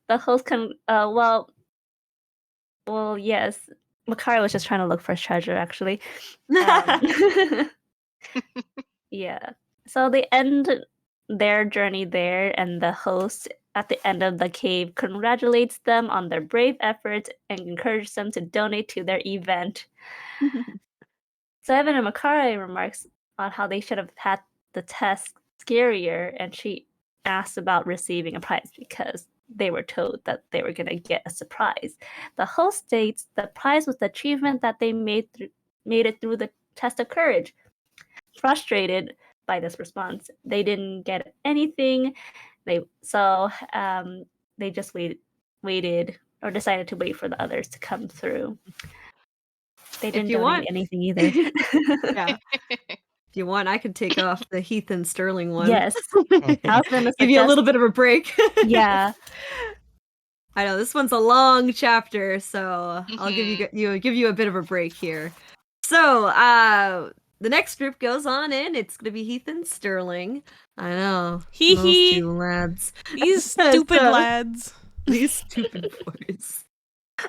The host can, well, yes. Makari was just trying to look for treasure, actually. Yeah. So they end their journey there, and the host at the end of the cave congratulates them on their brave efforts and encourages them to donate to their event. Seven and Makari remarks on how they should have had the test scarier, and she asks about receiving a prize because they were told that they were going to get a surprise. The host states the prize was the achievement that they made it through the test of courage. Frustrated by this response, they didn't get anything. They just waited or decided to wait for the others to come through. They didn't donate anything either. Yeah. If you want, I could take off the Heath and Sterling one. Yes. I was gonna Give you a little bit of a break. Yeah. I know this one's a long chapter, so I'll give you a bit of a break here. So, the next group goes on in. It's gonna be Heath and Sterling. I know. Hee those hee. two lads. These stupid So- lads. These stupid boys.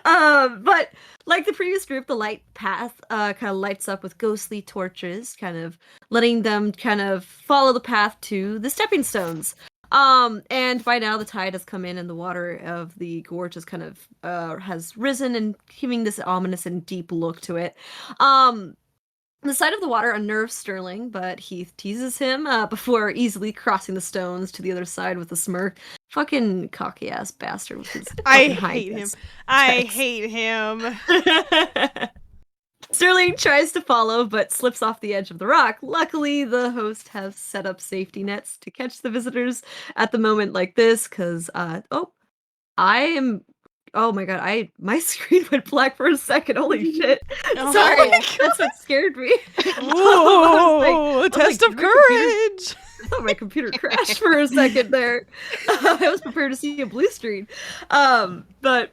But like the previous group, the light path kind of lights up with ghostly torches, kind of letting them kind of follow the path to the stepping stones. And by now the tide has come in and the water of the gorge is kind of has risen and giving this ominous and deep look to it. The sight of the water unnerves Sterling, but Heath teases him before easily crossing the stones to the other side with a smirk. Fucking cocky ass bastard with his I fucking high hate him. test I checks. hate him. Sterling tries to follow, but slips off the edge of the rock. Luckily, the host has set up safety nets to catch the visitors at the moment like this, because, oh my god, my screen went black for a second, holy shit. Oh Sorry, my that's what scared me. Ooh, a test of did my computer- courage. I thought my computer crashed for a second there. I was prepared to see a blue screen. But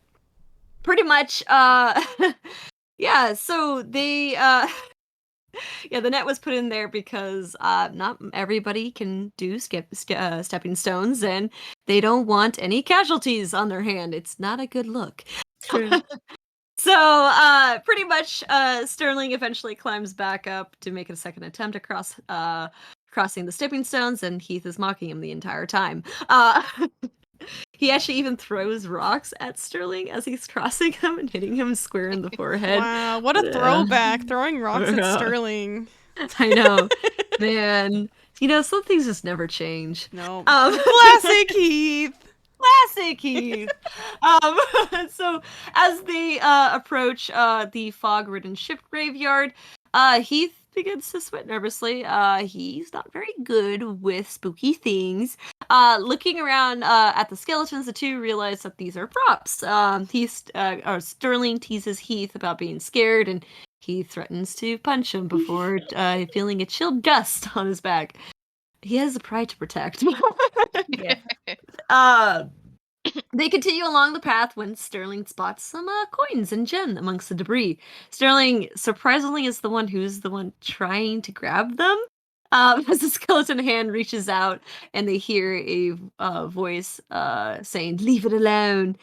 pretty much, yeah, so they, yeah, the net was put in there because not everybody can do stepping stones, and they don't want any casualties on their hand. It's not a good look. True. So, pretty much, Sterling eventually climbs back up to make a second attempt across, crossing the stepping stones, and Heath is mocking him the entire time. He actually even throws rocks at Sterling as he's crossing them and hitting him square in the forehead. Wow, what a Yeah. throwback! Throwing rocks at Yeah. Sterling. I know, man. You know, some things just never change. No, Classic Heath. Classic Heath. So as they approach the fog-ridden ship graveyard, Heath begins to sweat nervously. He's not very good with spooky things. Looking around at the skeletons, the two realize that these are props. Sterling teases Heath about being scared, and he threatens to punch him before feeling a chill gust on his back. He has a pride to protect. Yeah. They continue along the path when Sterling spots some coins and gem amongst the debris. Sterling, surprisingly, is the one trying to grab them. As the skeleton hand reaches out, and they hear a voice saying, "Leave it alone."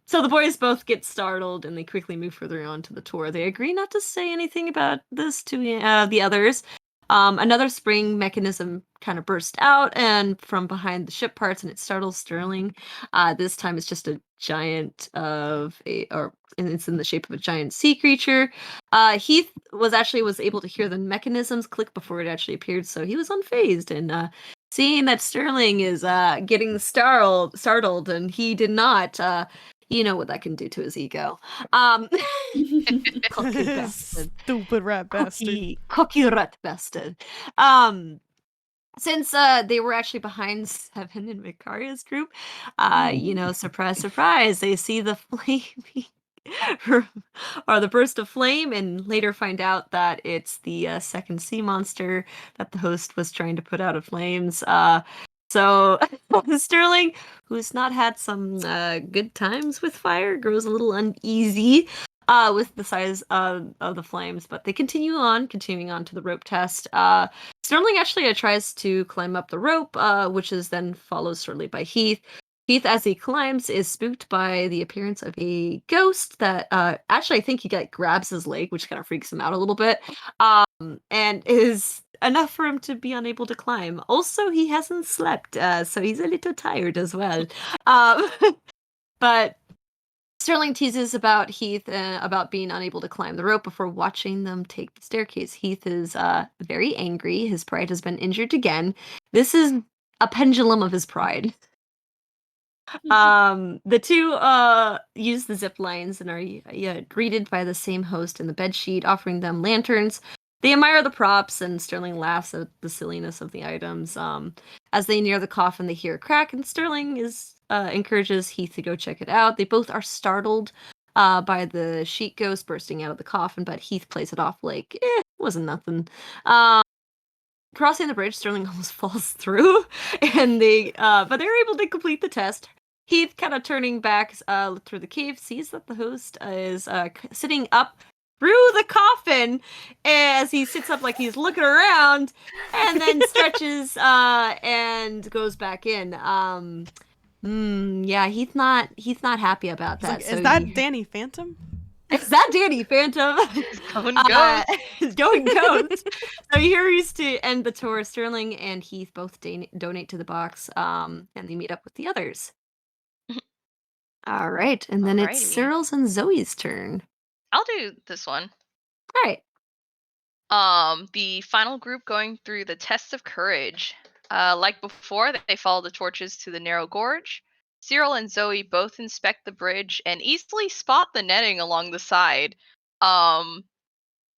So the boys both get startled, and they quickly move further on to the tour. They agree not to say anything about this to the others. Another spring mechanism kind of burst out and from behind the ship parts, and it startles Sterling. This time it's just a giant and it's in the shape of a giant sea creature. Heath was able to hear the mechanisms click before it actually appeared, so he was unfazed. And seeing that Sterling is getting startled, and he did not, you know what that can do to his ego. Cocky bastard. Stupid rat bastard. Cocky rat bastard. Since they were actually behind Seven and Vicaria's group, you know, surprise, surprise, they see the flaming or the burst of flame, and later find out that it's the second sea monster that the host was trying to put out of flames. So Sterling, who's not had some good times with fire, grows a little uneasy with the size of the flames, but they continuing on to the rope test. Sterling actually tries to climb up the rope, which is then followed shortly by Heath. Heath, as he climbs, is spooked by the appearance of a ghost that actually I think he grabs his leg, which kind of freaks him out a little bit, and is enough for him to be unable to climb. Also, he hasn't slept, so he's a little tired as well. But Sterling teases about Heath about being unable to climb the rope before watching them take the staircase. Heath is very angry. His pride has been injured again. This is a pendulum of his pride. The two use the zip lines and are greeted by the same host in the bedsheet, offering them lanterns. They admire the props, and Sterling laughs at the silliness of the items. As they near the coffin, they hear a crack, and Sterling encourages Heath to go check it out. They both are startled by the sheet ghost bursting out of the coffin, but Heath plays it off like, wasn't nothing. Crossing the bridge, Sterling almost falls through, and but they're able to complete the test. Heath, kind of turning back through the cave, sees that the host is sitting up through the coffin as he sits up like he's looking around, and then stretches and goes back in. Yeah, he's not happy about that. Like, is that Danny Phantom? Is that Danny Phantom? Going ghost. Going ghost. So here is to end the tour. Sterling and Heath both donate to the box, and they meet up with the others. All right, and then it's Alrighty. Cyril's and Zoe's turn. I'll do this one. All right. The final group going through the test of courage. Like before, they follow the torches to the narrow gorge. Cyril and Zoe both inspect the bridge and easily spot the netting along the side.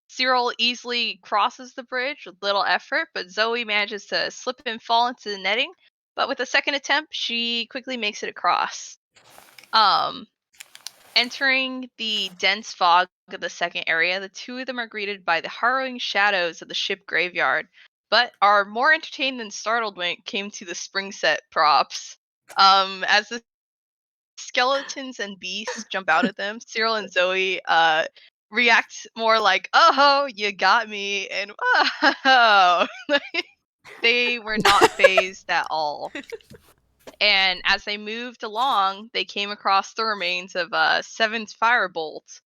Cyril easily crosses the bridge with little effort, but Zoe manages to slip and fall into the netting. But with a second attempt, she quickly makes it across. Entering the dense fog of the second area, the two of them are greeted by the harrowing shadows of the ship graveyard, but are more entertained than startled when it came to the spring set props. As the skeletons and beasts jump out at them, Cyril and Zoe react more like, "Oh, you got me," and "Whoa!" They were not phased at all. And as they moved along, they came across the remains of Seven's firebolt,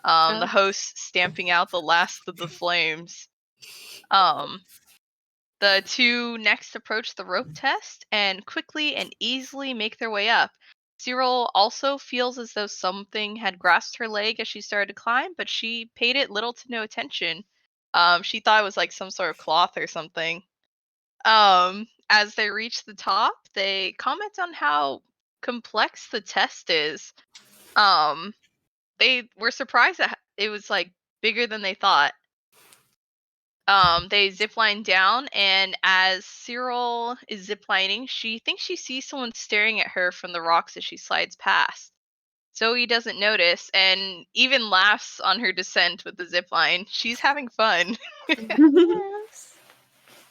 the host stamping out the last of the flames. The two next approach the rope test and quickly and easily make their way up. Cyril also feels as though something had grasped her leg as she started to climb, but she paid it little to no attention. She thought it was like some sort of cloth or something. As they reach the top, they comment on how complex the test is. They were surprised that it was like bigger than they thought. They zipline down, and as Cyril is ziplining, she thinks she sees someone staring at her from the rocks as she slides past. Zoe doesn't notice and even laughs on her descent with the zipline. She's having fun. Yes.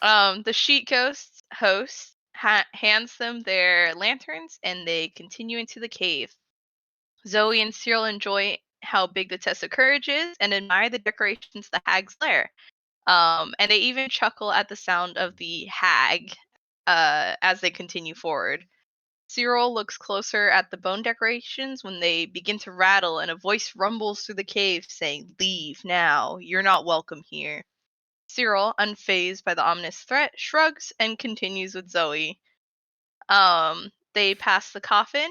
The sheet ghost host hands them their lanterns and they continue into the cave. Zoe and Cyril enjoy how big the test of courage is and admire the decorations of the hag's lair. And they even chuckle at the sound of the hag as they continue forward. Cyril looks closer at the bone decorations when they begin to rattle and a voice rumbles through the cave saying, "Leave now, you're not welcome here." Cyril, unfazed by the ominous threat, shrugs and continues with Zoe. They pass the coffin,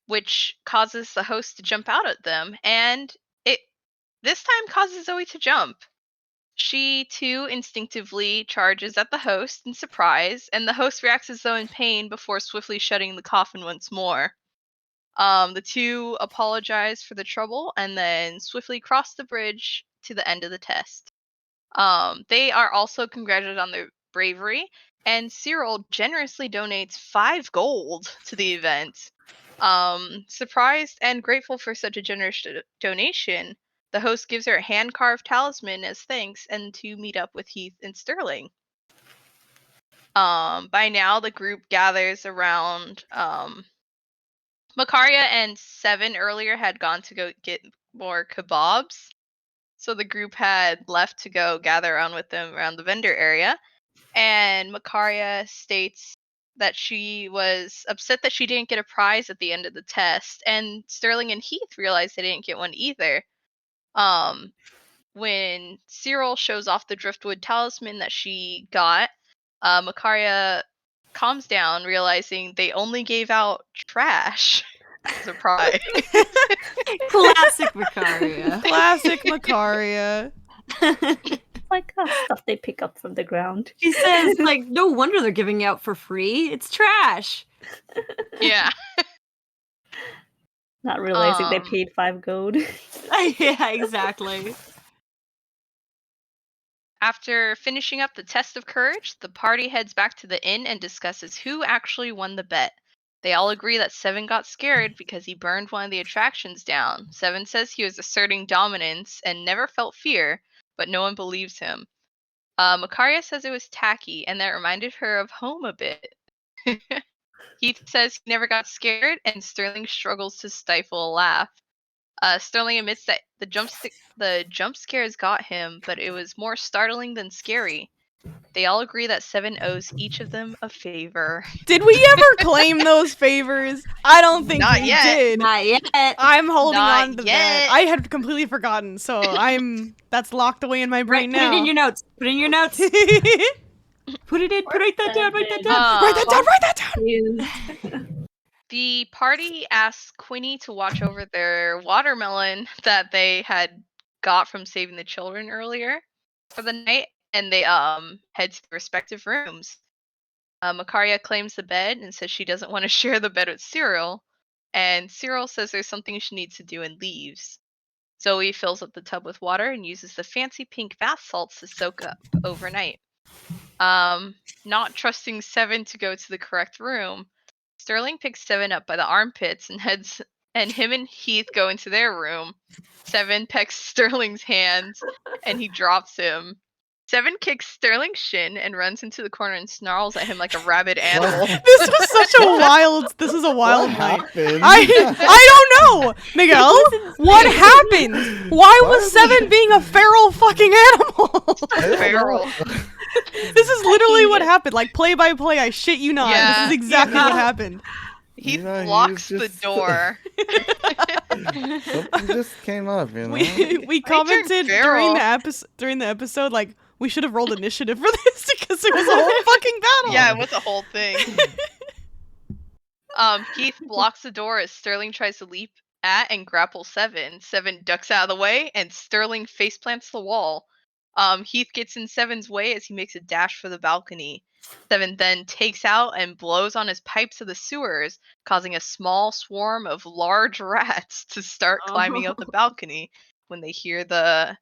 which causes the host to jump out at them, and it this time causes Zoe to jump. She too instinctively charges at the host in surprise, and the host reacts as though in pain before swiftly shutting the coffin once more. The two apologize for the trouble and then swiftly cross the bridge to the end of the test. They are also congratulated on their bravery, and Cyril generously donates 5 gold to the event. Surprised and grateful for such a generous donation, the host gives her a hand-carved talisman as thanks and to meet up with Heath and Sterling. By now, the group gathers around. Makaria and Seven earlier had gone to go get more kebabs. So the group had left to go gather around with them around the vendor area. And Makaria states that she was upset that she didn't get a prize at the end of the test. And Sterling and Heath realized they didn't get one either. When Cyril shows off the driftwood talisman that she got, Makaria calms down, realizing they only gave out trash as a prize. Classic Makaria. Classic Makaria. Like stuff they pick up from the ground. She says, like, no wonder they're giving out for free. It's trash. Yeah. Not realizing they paid 5 gold. Yeah, exactly. After finishing up the test of courage, the party heads back to the inn and discusses who actually won the bet. They all agree that Seven got scared because he burned one of the attractions down. Seven says he was asserting dominance and never felt fear, but no one believes him. Makaria says it was tacky and that reminded her of home a bit. Heath says he never got scared, and Sterling struggles to stifle a laugh. Sterling admits that the jump scares got him, but it was more startling than scary. They all agree that Seven owes each of them a favor. Did we ever claim those favors? I don't think Not we yet. did. Not yet. I'm holding Not on to yet. that. I had completely forgotten, so that's locked away in my brain Put now. it in your notes. Put it in your notes. Put it in. Write that down. Write that down. Write that down. Write that down. The party asks Quinny to watch over their watermelon that they had got from saving the children earlier for the night, and they head to their respective rooms. Makaria claims the bed and says she doesn't want to share the bed with Cyril, and Cyril says there's something she needs to do and leaves. Zoe fills up the tub with water and uses the fancy pink bath salts to soak up overnight. Not trusting Seven to go to the correct room, Sterling picks Seven up by the armpits and him and Heath go into their room. Seven pecks Sterling's hands and he drops him. Seven kicks Sterling's shin and runs into the corner and snarls at him like a rabid animal. This was such a wild. This is a wild What night. happened? I don't know, Miguel. What happened? Why was Seven being a feral fucking animal? Feral. This is literally what happened. Like play by play. I shit you not. Yeah. This is exactly what happened. He You know, he blocks was the just- door. Something just came up, you know. We commented feral. during the episode like we should have rolled initiative for this because it was a whole fucking battle. Yeah, it was a whole thing. Heath blocks the door as Sterling tries to leap at and grapple Seven. Seven ducks out of the way, and Sterling face plants the wall. Heath gets in Seven's way as he makes a dash for the balcony. Seven then takes out and blows on his pipes of the sewers, causing a small swarm of large rats to start climbing up the balcony. When they hear the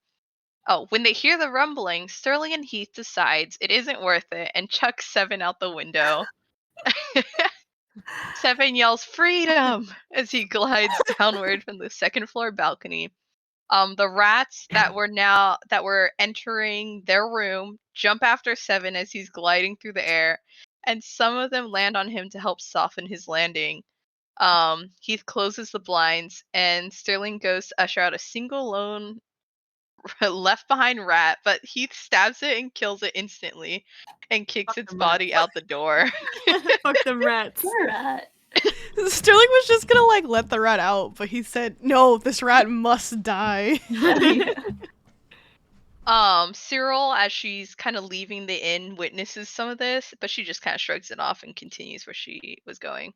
rumbling, Sterling and Heath decides it isn't worth it and chucks Seven out the window. Seven yells freedom as he glides downward from the second floor balcony. The rats that were entering their room jump after Seven as he's gliding through the air, and some of them land on him to help soften his landing. Heath closes the blinds, and Sterling goes to usher out a single lone left behind rat, but Heath stabs it and kills it instantly and kicks its them body out the door. Fuck them rats. Poor rat. Sterling was just gonna like let the rat out, but he said, "No, this rat must die." Cyril, as she's kind of leaving the inn, witnesses some of this, but she just kind of shrugs it off and continues where she was going.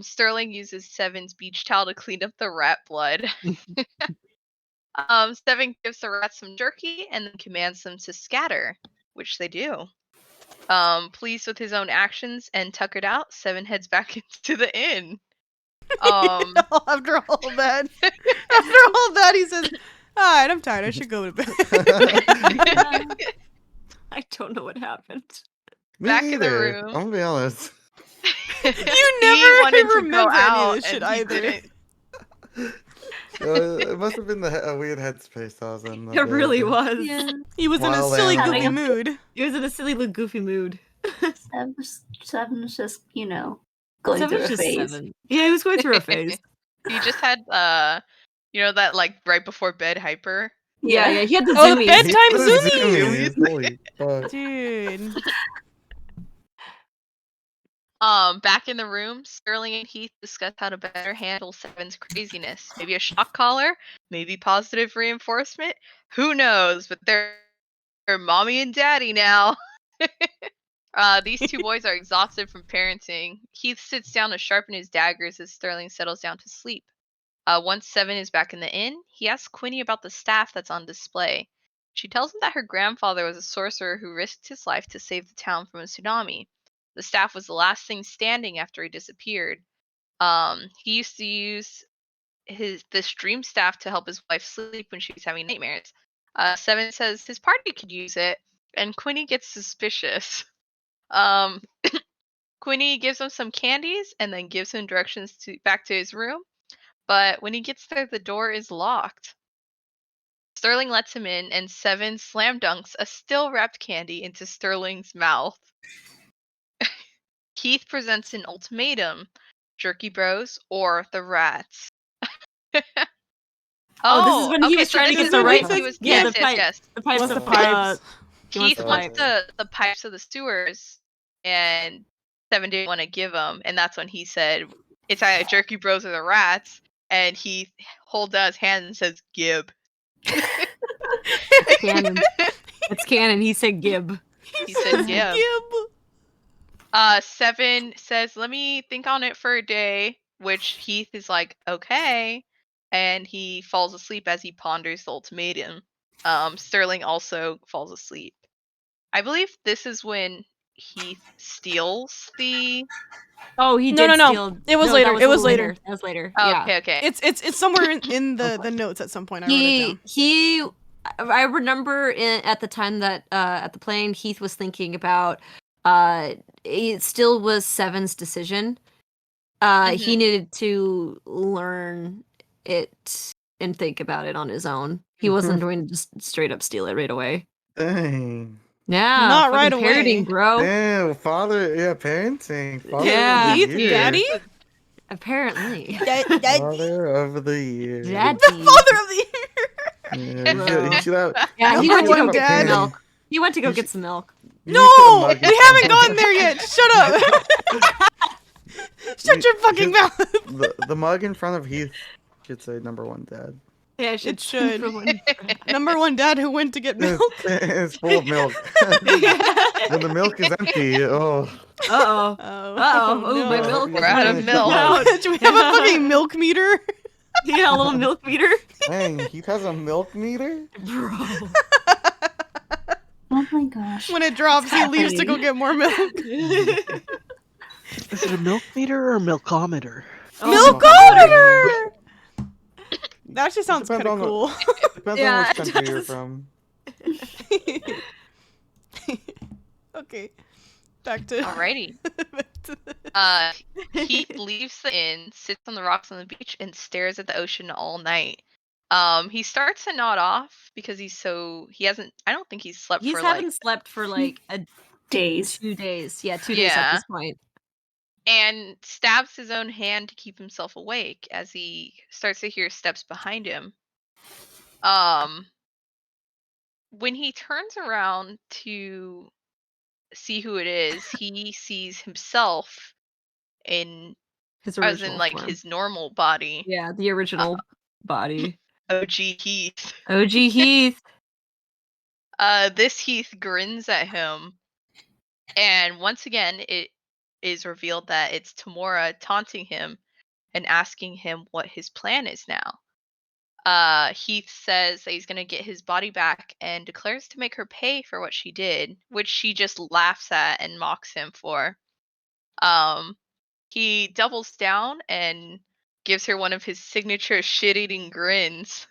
Sterling uses Seven's beach towel to clean up the rat blood. Seven gives the rats some jerky and then commands them to scatter, which they do. Pleased with his own actions and tuckered out, Seven heads back into the inn. After all that, he says, "Alright, I'm tired. I should go to bed." I don't know what happened. Me Back in the neither, room. I'm gonna be honest. You He never wanted to go remember any of out this shit and he either. didn't. It must have been a weird headspace I was in. It really was. Yeah. He was in a Wild silly, animal. goofy mood. He was in a silly little goofy mood. Seven's just, going through Seven's a just phase. Seven. Yeah, he was going through a phase. He just had that like right before bed hyper. Yeah, he had the Oh, the zoomies. bedtime zoomies! Holy fuck. Dude. Back in the room, Sterling and Heath discuss how to better handle Seven's craziness. Maybe a shock collar, maybe positive reinforcement. Who knows? But they're mommy and daddy now. These two boys are exhausted from parenting. Heath sits down to sharpen his daggers as Sterling settles down to sleep. Once Seven is back in the inn, he asks Quinny about the staff that's on display. She tells him that her grandfather was a sorcerer who risked his life to save the town from a tsunami. The staff was the last thing standing after he disappeared. He used to use this dream staff to help his wife sleep when she was having nightmares. Seven says his party could use it, and Quinny gets suspicious. Quinny gives him some candies and then gives him directions back to his room. But when he gets there, the door is locked. Sterling lets him in, and Seven slam dunks a still wrapped candy into Sterling's mouth. Keith presents an ultimatum: Jerky Bros or the rats. This is when he was trying to this get is the when right. he was- Yeah, yes, the pipe. yes. The pipes What's of the pipes? He wants Heath the wants pipe. the pipes of the sewers, and Seven didn't want to give them, and that's when he said, "It's either Jerky Bros or the rats." And he holds out his hand and says, "Gib." Canon. It's canon. He said Gib. He said, "Gib." Gib. Seven says, "Let me think on it for a day," which Heath is like, "Okay," and he falls asleep as he ponders the ultimatum. Sterling also falls asleep. I believe this is when Heath steals the. Oh, he No, did no. steal. It was No, later. that was It a was little later. That was later. Oh, Yeah. okay. It's somewhere in the notes at some point. I wrote it down. I remember at the time that at the plane, Heath was thinking about it still was Seven's decision. He needed to learn it and think about it on his own. He wasn't going to just straight up steal it right away. Dang. Yeah, Not right fucking away. parenting, bro. Damn, parenting. Father Yeah. of the Heath, year. daddy. Apparently. Father of the year. Daddy. Father of the year. Yeah, he should have. Yeah, he Number went to go one get dad. some milk. He went to go You get should- some milk. No, mug in we front haven't of gone him. there yet. Shut up. Shut your fucking mouth. The mug in front of Heath should say number one dad. Yeah, It should. for one- Number one dad who went to get milk. It's full of milk. When the milk is empty, oh. Uh-oh. Oh, Uh-oh. Ooh, my no. milk. We're out of Finish milk. the mug. Do we have a fucking milk meter? Yeah, a little milk meter. Dang, Heath has a milk meter? Bro. Oh my gosh. When it drops, he leaves to go happening? get more milk. Is it a milk meter or a milkometer? Milkometer! That actually sounds kind Depends of on cool. Depends Yeah, on it which country you're does. from. Okay. Back to. Alrighty. back to Heath leaves the inn, sits on the rocks on the beach, and stares at the ocean all night. He starts to nod off because he hasn't. I don't think he's slept He's for haven't like. slept for like Days. 2 days. Yeah, 2 days at Yeah. this point. And stabs his own hand to keep himself awake as he starts to hear steps behind him. When he turns around to see who it is, he sees himself in His as in original like form. his normal body. Yeah, the original body. OG Heath. OG Heath. This Heath grins at him, and once again it is revealed that it's Tamora taunting him and asking him what his plan is now. Heath says that he's gonna get his body back and declares to make her pay for what she did, which she just laughs at and mocks him for. He doubles down and gives her one of his signature shit-eating grins,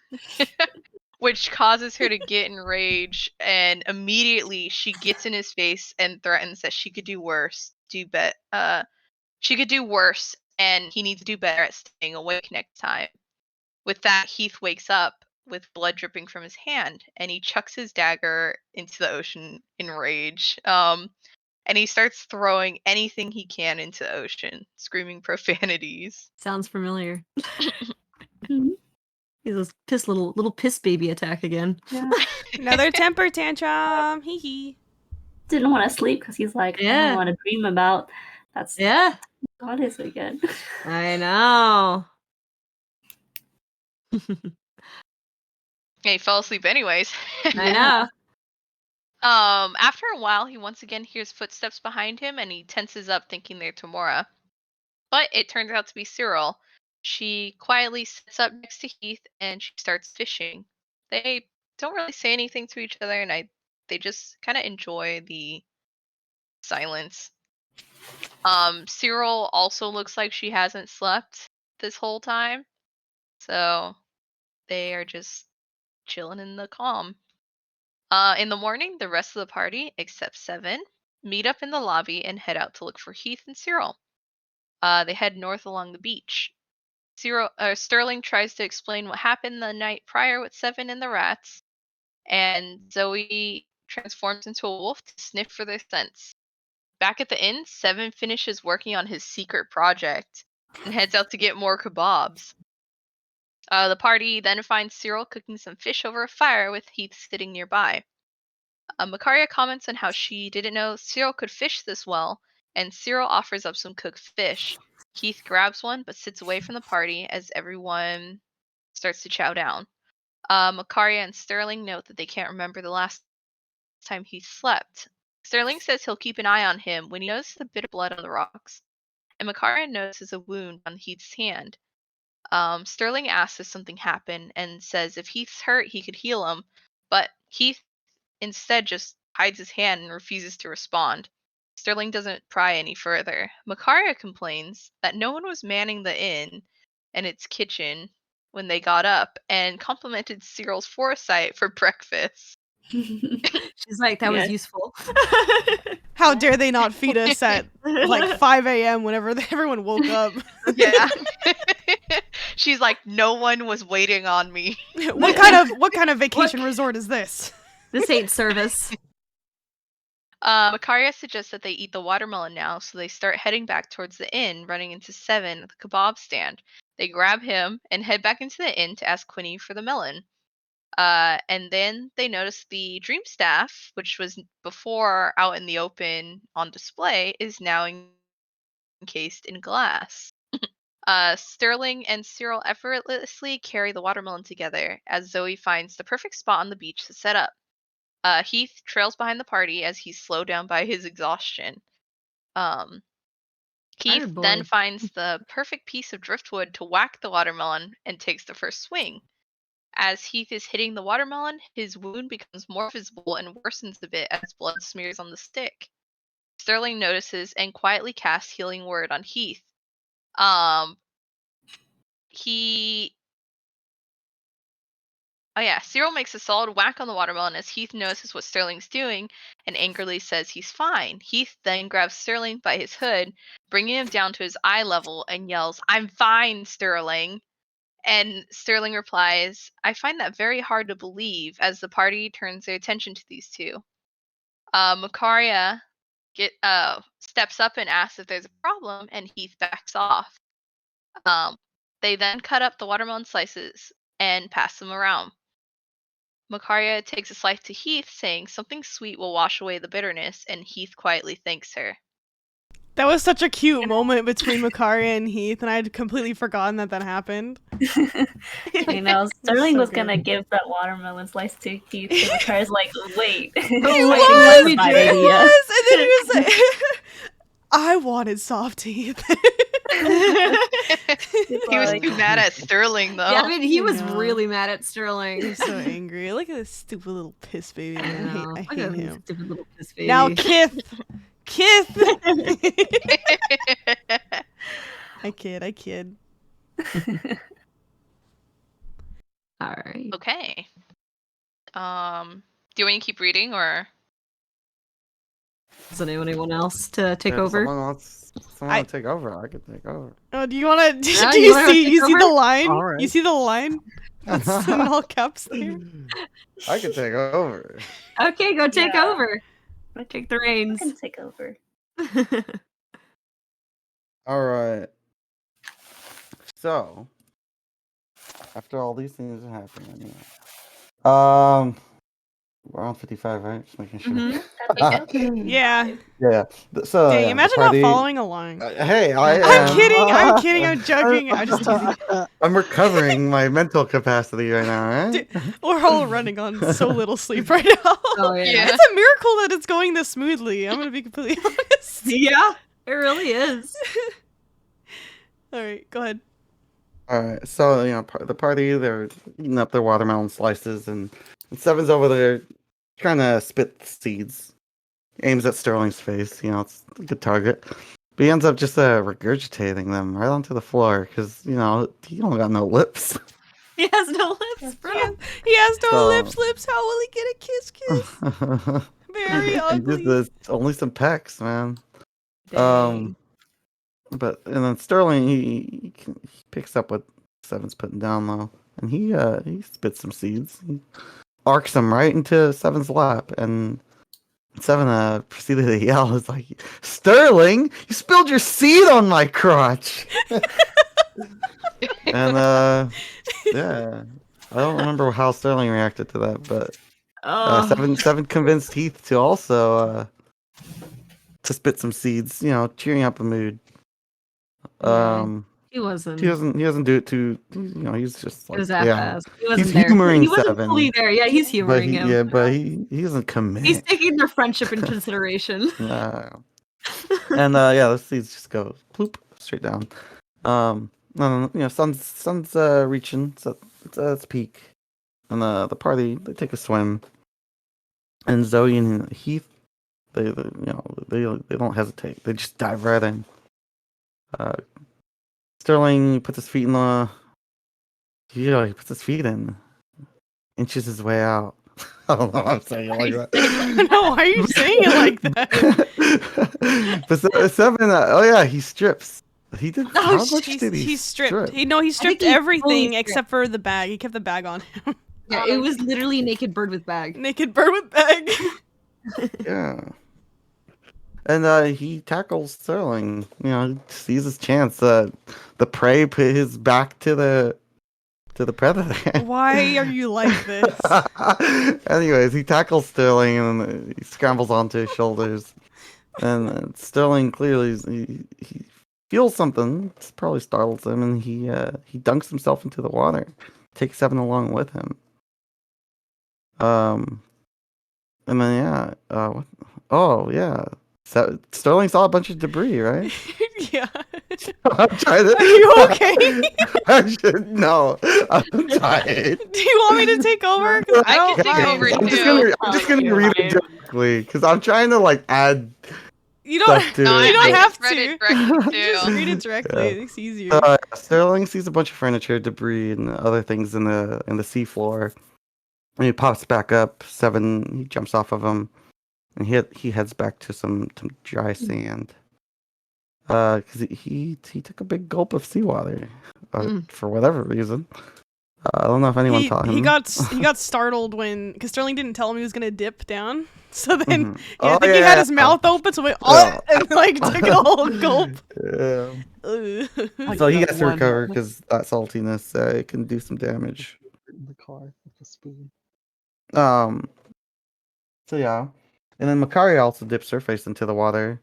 which causes her to get enraged, and immediately she gets in his face and threatens that she could do worse, she could do worse, and he needs to do better at staying awake next time. With that, Heath wakes up with blood dripping from his hand, and he chucks his dagger into the ocean in rage. And he starts throwing anything he can into the ocean, screaming profanities. Sounds familiar. Mhm. He's this piss little piss baby attack again. Yeah. Another temper tantrum. Hee hee. Didn't want to sleep because he's like, I Yeah. don't want to dream about. That's Yeah, goddess again. I know. Yeah, he fell asleep anyways. I know. After a while, he once again hears footsteps behind him, and he tenses up, thinking they're Tamora. But it turns out to be Cyril. She quietly sits up next to Heath, and she starts fishing. They don't really say anything to each other, and they just kind of enjoy the silence. Cyril also looks like she hasn't slept this whole time, so they are just chilling in the calm. In the morning, the rest of the party, except Seven, meet up in the lobby and head out to look for Heath and Cyril. They head north along the beach. Sterling tries to explain what happened the night prior with Seven and the rats, and Zoe transforms into a wolf to sniff for their scents. Back at the inn, Seven finishes working on his secret project and heads out to get more kebabs. The party then finds Cyril cooking some fish over a fire with Heath sitting nearby. Makaria comments on how she didn't know Cyril could fish this well, and Cyril offers up some cooked fish. Keith grabs one but sits away from the party as everyone starts to chow down. Makaria and Sterling note that they can't remember the last time he slept. Sterling says he'll keep an eye on him when he notices a bit of blood on the rocks, and Makaria notices a wound on Heath's hand. Sterling asks if something happened and says if Heath's hurt, he could heal him, but Heath instead just hides his hand and refuses to respond. Sterling doesn't pry any further. Makaria complains that no one was manning the inn and its kitchen when they got up, and complimented Cyril's foresight for breakfast. She's like, that Yeah. was useful. How dare they not feed us at like 5 a.m. whenever everyone woke up? Yeah. She's like, no one was waiting on me. what kind of vacation resort is this? This ain't service. Makaria suggests that they eat the watermelon now, so they start heading back towards the inn, running into Seven at the kebab stand. They grab him and head back into the inn to ask Quinny for the melon. And then they notice the dream staff, which was before out in the open on display, is now encased in glass. Sterling and Cyril effortlessly carry the watermelon together as Zoe finds the perfect spot on the beach to set up. Heath trails behind the party as he's slowed down by his exhaustion. Heath Tired boy. then finds the perfect piece of driftwood to whack the watermelon and takes the first swing. As Heath is hitting the watermelon, his wound becomes more visible and worsens a bit as blood smears on the stick. Sterling notices and quietly casts Healing Word on Heath. Cyril makes a solid whack on the watermelon as Heath notices what Sterling's doing and angrily says he's fine. Heath then grabs Sterling by his hood, bringing him down to his eye level, and yells, "I'm fine, Sterling." And Sterling replies, "I find that very hard to believe," as the party turns their attention to these two. Makaria steps up and asks if there's a problem, and Heath backs off. They then cut up the watermelon slices and pass them around. Makaria takes a slice to Heath, saying something sweet will wash away the bitterness, and Heath quietly thanks her. That was such a cute moment between Makaria and Heath, and I had completely forgotten that happened. I know. Sterling So was good. gonna give that watermelon slice to Keith. And Makaria's like, wait. He Wait, was! that's He my was! idea. And then he was like, I wanted soft teeth. He was too mad at Sterling, though. Yeah, I mean, he was No. really mad at Sterling. He's so angry. Look at this stupid little piss baby. Man. I Look hate at this him. stupid little piss baby. Now Kith! I kid. All right. Okay. Do you want me to keep reading, or? Does anyone else to take If over? Someone wants to take over. I could take over. Oh, do you wanna do Yeah, you you wanna see take the over? line? All right. You see the line? That's in all caps there. I could take over. Okay, go take Yeah. over. Take the I reins. can take over. All right. So, after all these things have happened, anyway. We're on 55, right? Just making sure. Mhm. Yeah. Yeah. So, Dang, yeah, imagine the party, not following a line. Hey, I I'm am. kidding, I'm joking. I'm just teasing. I'm recovering my mental capacity right now, right? Dude, We're all running on so little sleep right now. Oh yeah. Yeah. It's a miracle that it's going this smoothly. I'm gonna be completely honest. Yeah, it really is. Alright, go ahead. All right. So, the party, they're eating up their watermelon slices, and Seven's over there trying to spit the seeds. Aims at Sterling's face. It's a good target. But he ends up just regurgitating them right onto the floor because, he don't got no lips. He has no lips, bro. He has no So- lips. How will he get a kiss? Very He ugly. just only some pecks, man. Dang. And then Sterling, he picks up what Seven's putting down though, and he spits some seeds. He arcs them right into Seven's lap, and Seven proceeded to yell, "It's like, Sterling, you spilled your seed on my crotch!" And yeah, I don't remember how Sterling reacted to that, but Oh. Seven convinced Heath to also to spit some seeds, cheering up the mood. Yeah, he wasn't. He doesn't do it too. He's just He like was yeah. half-assed. He wasn't He's there. humoring He wasn't Seven, fully there. Yeah, he's humoring him. but he doesn't commit. He's taking their friendship in consideration. And the seeds just go ploop straight down. Sun's reaching so it's peak, and the party they take a swim, and Zoe and Heath they don't hesitate. They just dive right in. Sterling puts his feet in he puts his feet in, inches his way out. I don't know why I'm saying it like that. No, why are you saying it like that? But Seven, he strips. He did. Oh, How much He did he stripped. strip? He stripped he fully everything stripped. except for the bag. He kept the bag on him. Yeah, it was literally naked bird with bag. Naked bird with bag. Yeah. And he tackles Sterling. Sees his chance. The prey put his back to the predator. Why are you like this? Anyways, he tackles Sterling and he scrambles onto his shoulders. And Sterling clearly he feels something. It's probably startles him, and he dunks himself into the water. Takes Seven along with him. And then what? Oh yeah. So Sterling saw a bunch of debris, right? Yeah. I'm trying to. Are you okay? No, I'm tired. Do you want me to take over? 'Cause I don't can take mind. over I'm too. just gonna read it directly because I'm trying to add You don't. stuff to No, it. You don't I have just read to. it directly Just too. read it directly. Yeah. It's easier. Sterling sees a bunch of furniture, debris, and other things in the seafloor. And he pops back up. Seven, he jumps off of him, and he heads back to some dry sand. Because he took a big gulp of seawater for whatever reason. I don't know if anyone taught him. He got startled because Sterling didn't tell him he was gonna dip down. So then Oh, I think he had his mouth open, so went Yeah. and like took a whole gulp. Yeah. Ugh. So he got gets to one. recover because that saltiness it can do some damage. In the car with the spoon. So yeah, and then Makari also dips her face into the water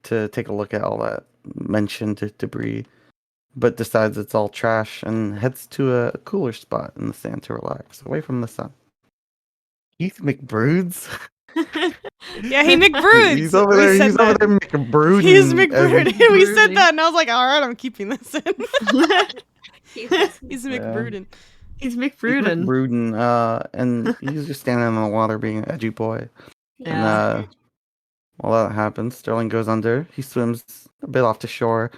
to take a look at all that mentioned debris, but decides it's all trash and heads to a cooler spot in the sand to relax, away from the sun. Heath McBroods. Yeah, he McBroods. He's over We there. said He's over that. there McBrooding. He's McBrooding. We said McBrooding. that, and I was like, all right, I'm keeping this in. He's Yeah. McBrooding. He's He's McBruden. McBrooding, and he's just standing in the water being an edgy boy. Yeah. And while that happens, Sterling goes under. He swims a bit off to shore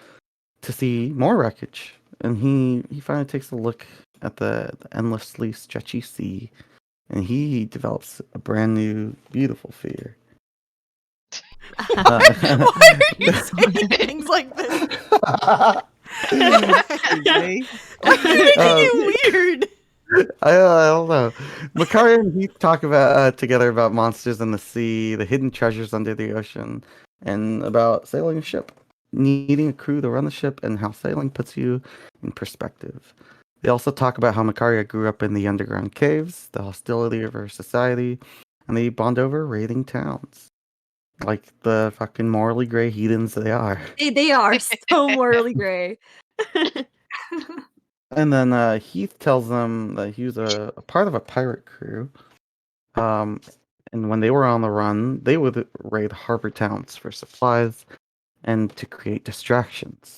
to see more wreckage, and he finally takes a look at the endlessly stretchy sea, and he develops a brand new, beautiful fear. Why are you saying things like this? Okay. Why are you making it weird? I don't know. Makari and Heath talk about together about monsters in the sea, the hidden treasures under the ocean, and about sailing a ship, needing a crew to run the ship, and how sailing puts you in perspective. They also talk about how Makaria grew up in the underground caves, the hostility of her society, and they bond over raiding towns. Like the fucking morally gray heathens they are. They are so morally gray. And then Heath tells them that he was a part of a pirate crew. And when they were on the run, they would raid harbor towns for supplies and to create distractions.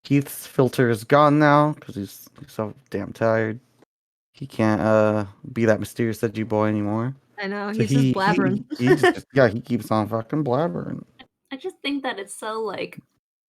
Heath's filter is gone now because he's so damn tired. He can't be that mysterious edgy boy anymore. I know, So he's just blabbering. He keeps on fucking blabbering. I just think that it's so like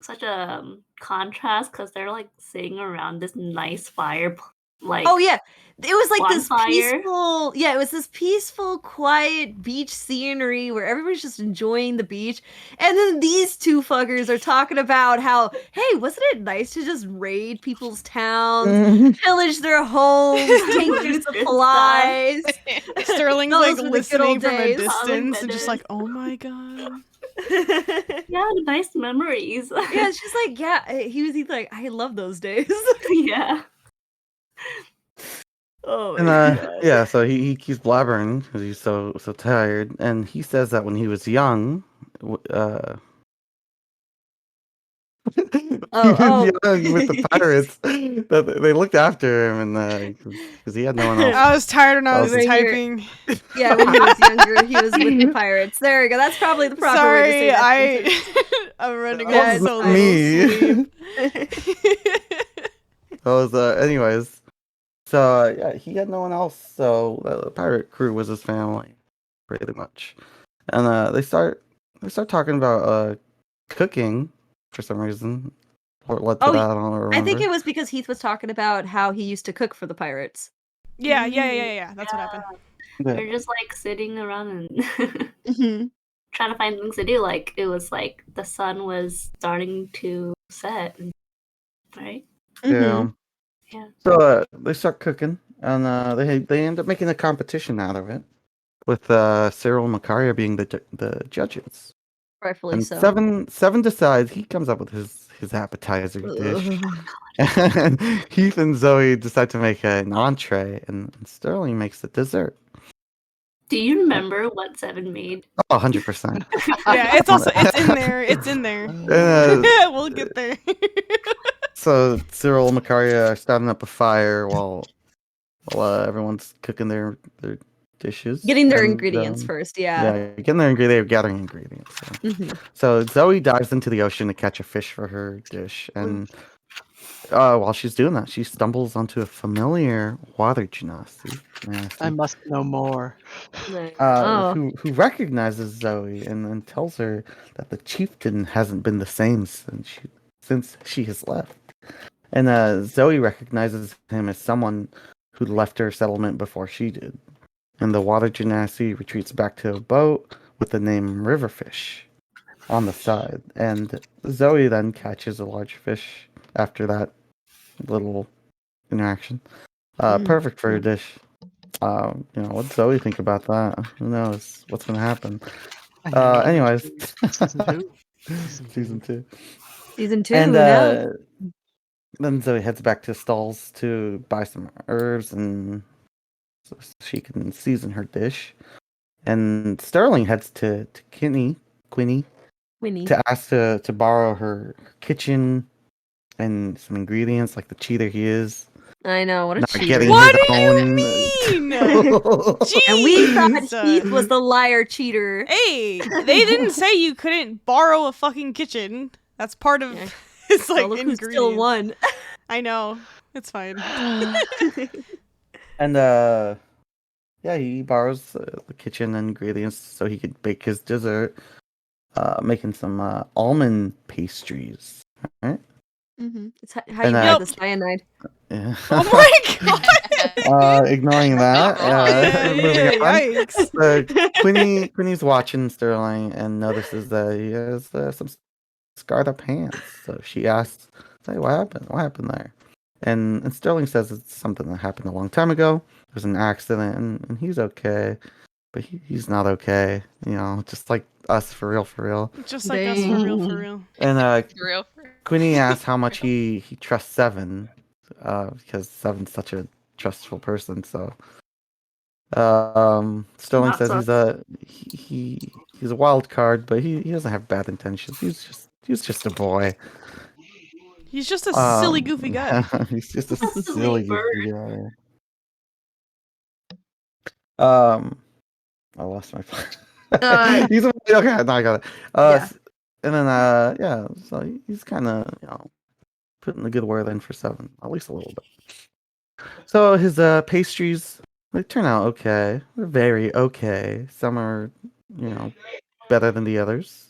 such a contrast because they're like sitting around this nice fire, like Oh yeah, it was like this bonfire. peaceful. Yeah, it was this peaceful, quiet beach scenery where everybody's just enjoying the beach, and then these two fuckers are talking about how, hey, wasn't it nice to just raid people's towns, pillage their homes, take their Good stuff. supplies? Sterling's Those like were the good old listening from a days. distance and just goodness. like, oh my god. Yeah, nice memories. Yeah, it's just like, yeah, he's like, I love those days. Yeah. Oh And my god. yeah, so he keeps blabbering because he's so tired, and he says that when he was young, he was young with the pirates, that they looked after him, and because he had no one else. I was tired when I was When you're- typing. Yeah, when he was younger, he was with the pirates. There we go. That's probably the proper way to say Sorry, that. I'm running That on is so fine. little Me. sleep. That was anyways. So yeah, he had no one else. So the pirate crew was his family, pretty much. And they start talking about cooking for some reason. What led to Oh, that? I don't remember. I think it was because Heath was talking about how he used to cook for the pirates. Yeah. That's what happened. Yeah. They're just like sitting around and Mm-hmm. trying to find things to do. Like it was like the sun was starting to set, right? Yeah. Yeah. So they start cooking, and they end up making a competition out of it, with Cyril and Macaria being the judges. Rightfully And so. seven decides he comes up with his appetizer dish, and Heath and Zoe decide to make an entree, and Sterling makes the dessert. Do you remember what Seven made? Oh, 100%. Yeah, it's in there. It's in there. We'll get there. So Cyril and Macaria are starting up a fire while everyone's cooking their dishes. Getting their and, ingredients first, yeah. Yeah, getting their ingredients, gathering ingredients. So. Mhm. So Zoe dives into the ocean to catch a fish for her dish, and while she's doing that, she stumbles onto a familiar water genasi, I must know more. Oh. who recognizes Zoe and then tells her that the chieftain hasn't been the same since she has left. And Zoe recognizes him as someone who left her settlement before she did. And the water genasi retreats back to a boat with the name Riverfish on the side. And Zoe then catches a large fish after that little interaction. Perfect for a dish. What's Zoe think about that? Who knows what's gonna happen? Anyways, Season 2. Season 2. Season 2, And no. then Zoe heads back to Stalls to buy some herbs and so she can season her dish. And Sterling heads to Quinny Winnie. to ask to borrow her kitchen and some ingredients, like the cheater he is. I know, what a Not cheater. getting What his do you own. mean? And we thought Jeez. Heath was the liar cheater. Hey, they didn't say you couldn't borrow a fucking kitchen. That's part of Yeah. it's like Well, look who ingredients. still won. I know. It's fine. And yeah, he borrows the kitchen ingredients so he could bake his dessert, making some almond pastries. Right? It's how you And, make Yep. the cyanide. Yeah. Oh my god. Ignoring that, moving on. Yikes. Quinny's watching Sterling and notices that he has some scarred up hands. So she asks, "Hey, what happened? What happened there?" And Sterling says it's something that happened a long time ago. It was an accident, and he's okay, but he's not okay. Just like us, for real. Just like us, for real, for real. And For real. Quinny asks how much he trusts Seven, because Seven's such a trustful person. So Sterling Not says so. he's a wild card, but he doesn't have bad intentions. He's just a boy. He's just a silly, goofy guy. He's just a Silly silly bird. goofy guy. I lost my place. He's okay. No, I got it. Yeah. And then yeah, so he's kind of putting the good word in for Seven, at least a little bit. So his pastries, they turn out okay. They're very okay. Some are better than the others.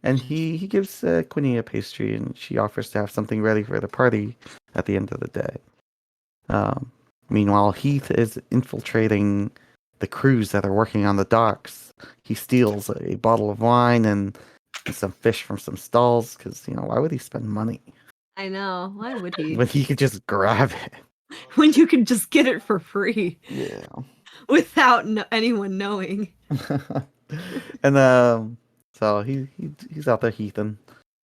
And he gives Quinny a pastry, and she offers to have something ready for the party at the end of the day. Meanwhile, Heath is infiltrating the crews that are working on the docks. He steals a bottle of wine and some fish from some stalls, because why would he spend money I know. Why would he? when he could just grab it? When you can just get it for free Yeah. without anyone knowing. And so he's out there heathen,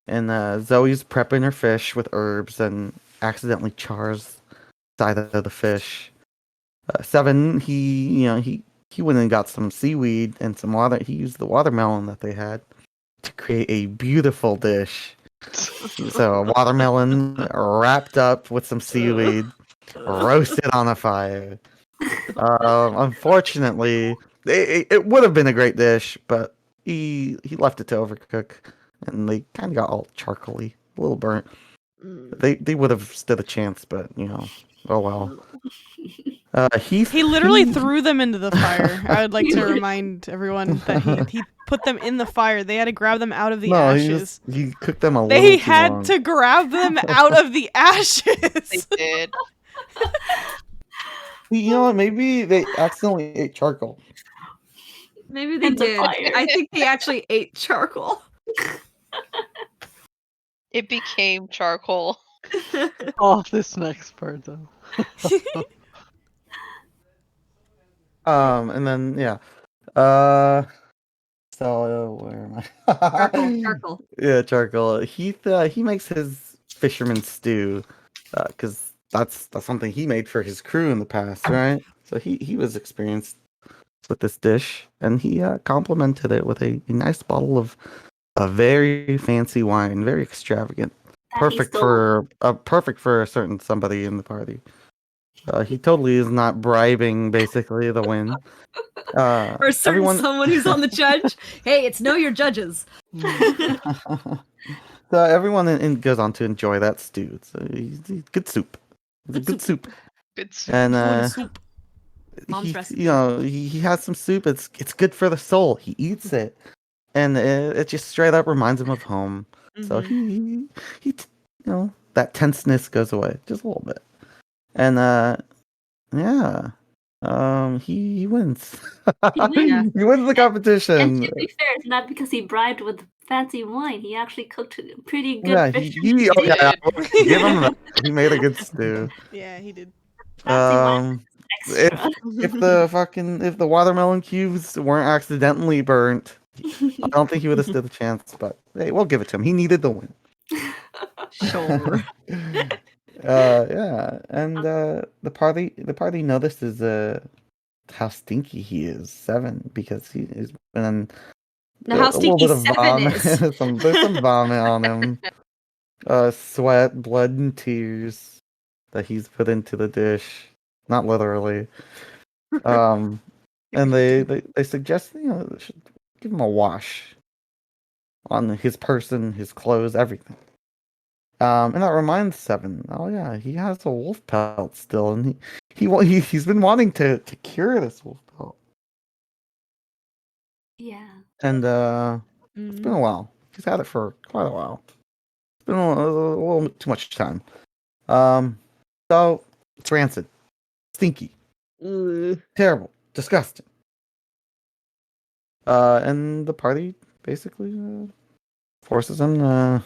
and Zoe's prepping her fish with herbs and accidentally chars side of the fish. Seven, he went and got some seaweed and some water. He used the watermelon that they had to create a beautiful dish. So a watermelon wrapped up with some seaweed, roasted on a fire. Unfortunately, it would have been a great dish, but he left it to overcook, and they kind of got all charcoaly, a little burnt. They would have stood a chance, but oh well. He literally threw them into the fire. I would like to remind everyone that he put them in the fire. They had to grab them out of the ashes. He cooked them a little They too had long. to grab them out of the ashes. They did. You know what? Maybe they accidentally ate charcoal. Maybe they And the did. fire. I think they actually ate charcoal. It became charcoal. Oh, this next part though. And then so where am I? Charcoal. Yeah, charcoal. He makes his fisherman stew, because that's something he made for his crew in the past, right? So he was experienced with this dish, and he complemented it with a nice bottle of a very fancy wine, very extravagant, perfect for a certain somebody in the party. He totally is not bribing, basically, the win. Or a certain someone who's on the judge. Hey, it's know your judges. So everyone goes on to enjoy that stew. It's a good soup. It's a good soup. Good soup. And Soup. Mom's recipe. he has some soup. It's good for the soul. He eats it, and it just straight up reminds him of home. So he that tenseness goes away just a little bit, and he wins. He wins the competition. And to be fair, it's not because he bribed with fancy wine. He actually cooked pretty good Yeah, fish. give him that. He made a good stew. Yeah, he did. Fancy wine extra. If the watermelon cubes weren't accidentally burnt, I don't think he would have stood a chance. But hey, we'll give it to him. He needed the win. Sure. Yeah, and the party notices how stinky he is, 7, because he has been Now, how a little stinky bit of 7 vomit. is. There's some vomit on him. Sweat, blood, and tears that he's put into the dish. Not literally. And they suggest should give him a wash on his person, his clothes, everything. And that reminds 7. Oh yeah, he has a wolf pelt still, and he's been wanting to cure this wolf pelt. Yeah. And it's been a while. He's had it for quite a while. It's been a little too much time. So it's rancid, stinky, terrible, disgusting. And the party basically forces him to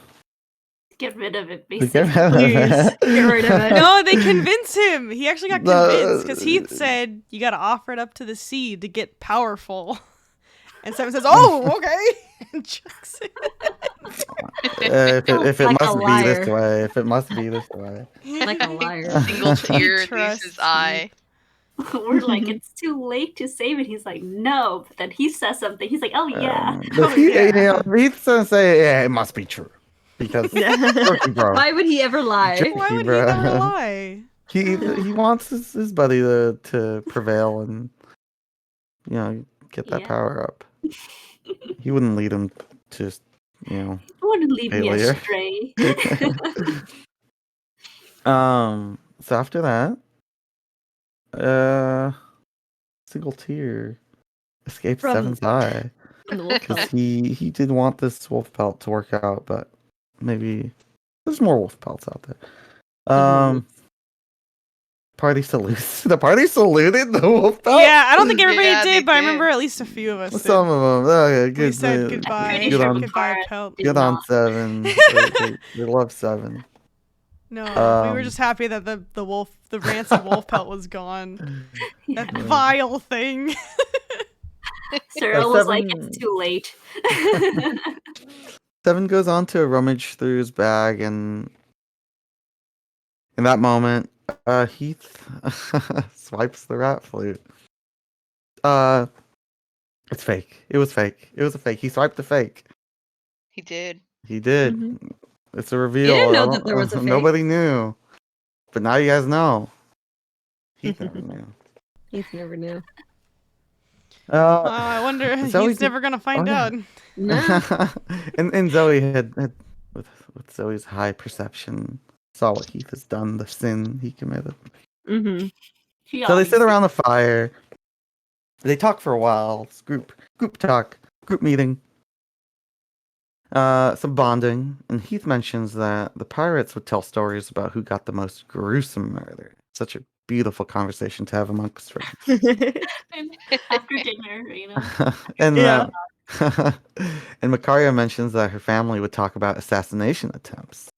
Get rid of it, get basically. rid of it. No, they convince him. He actually got convinced because Heath said you got to offer it up to the sea to get powerful. And Seven says, "Oh, okay," and chucks it. If it Like a must be this liar. way, if it must be this way. Like a liar. Single tear leaves Trusts his me. eye. We're like, it's too late to save it. He's like, no. But then he says something. He's like, oh yeah. But He's gonna say, yeah, it must be true because rookie bro. Why would he ever lie? Why would he Bruh. never lie? He wants his buddy to prevail and get that Yeah. power up. He wouldn't lead him to You wouldn't leave failure. me astray. So after that, single tear escapes From- Seven's eye From the wolf because pelt. he did want this wolf pelt to work out, but maybe there's more wolf pelts out there. Party salutes. The party saluted the wolf pelt. Yeah, I don't think everybody Yeah, they did, but I did. remember at least a few of us did. Some of them. Okay, We good. said goodbye. pretty Good sure on, Goodbye, pelt. good on 7. They love 7. No, we were Um, just happy that the rancid wolf pelt was gone. Yeah. That vile thing. Cyril was like, 7 it's too late. 7 goes on to rummage through his bag, and in that moment, Heath swipes the rat flute. It's fake. It was fake. It was a fake. He swiped the fake. He did. He did. Mhm. It's a reveal. didn't know I that don't- there was a fake. Nobody knew. But now you guys know. Heath never knew. Heath never knew. I wonder. Zoe He's did- never gonna find yeah. out. No. and Zoe had with Zoe's high perception saw what Heath has done, the sin he committed. Mm-hmm. So they sit around the fire. They talk for a while. It's group talk, group meeting. Some bonding, and Heath mentions that the pirates would tell stories about who got the most gruesome murder. Such a beautiful conversation to have amongst friends. After dinner, you know. and Yeah. and Makaria mentions that her family would talk about assassination attempts.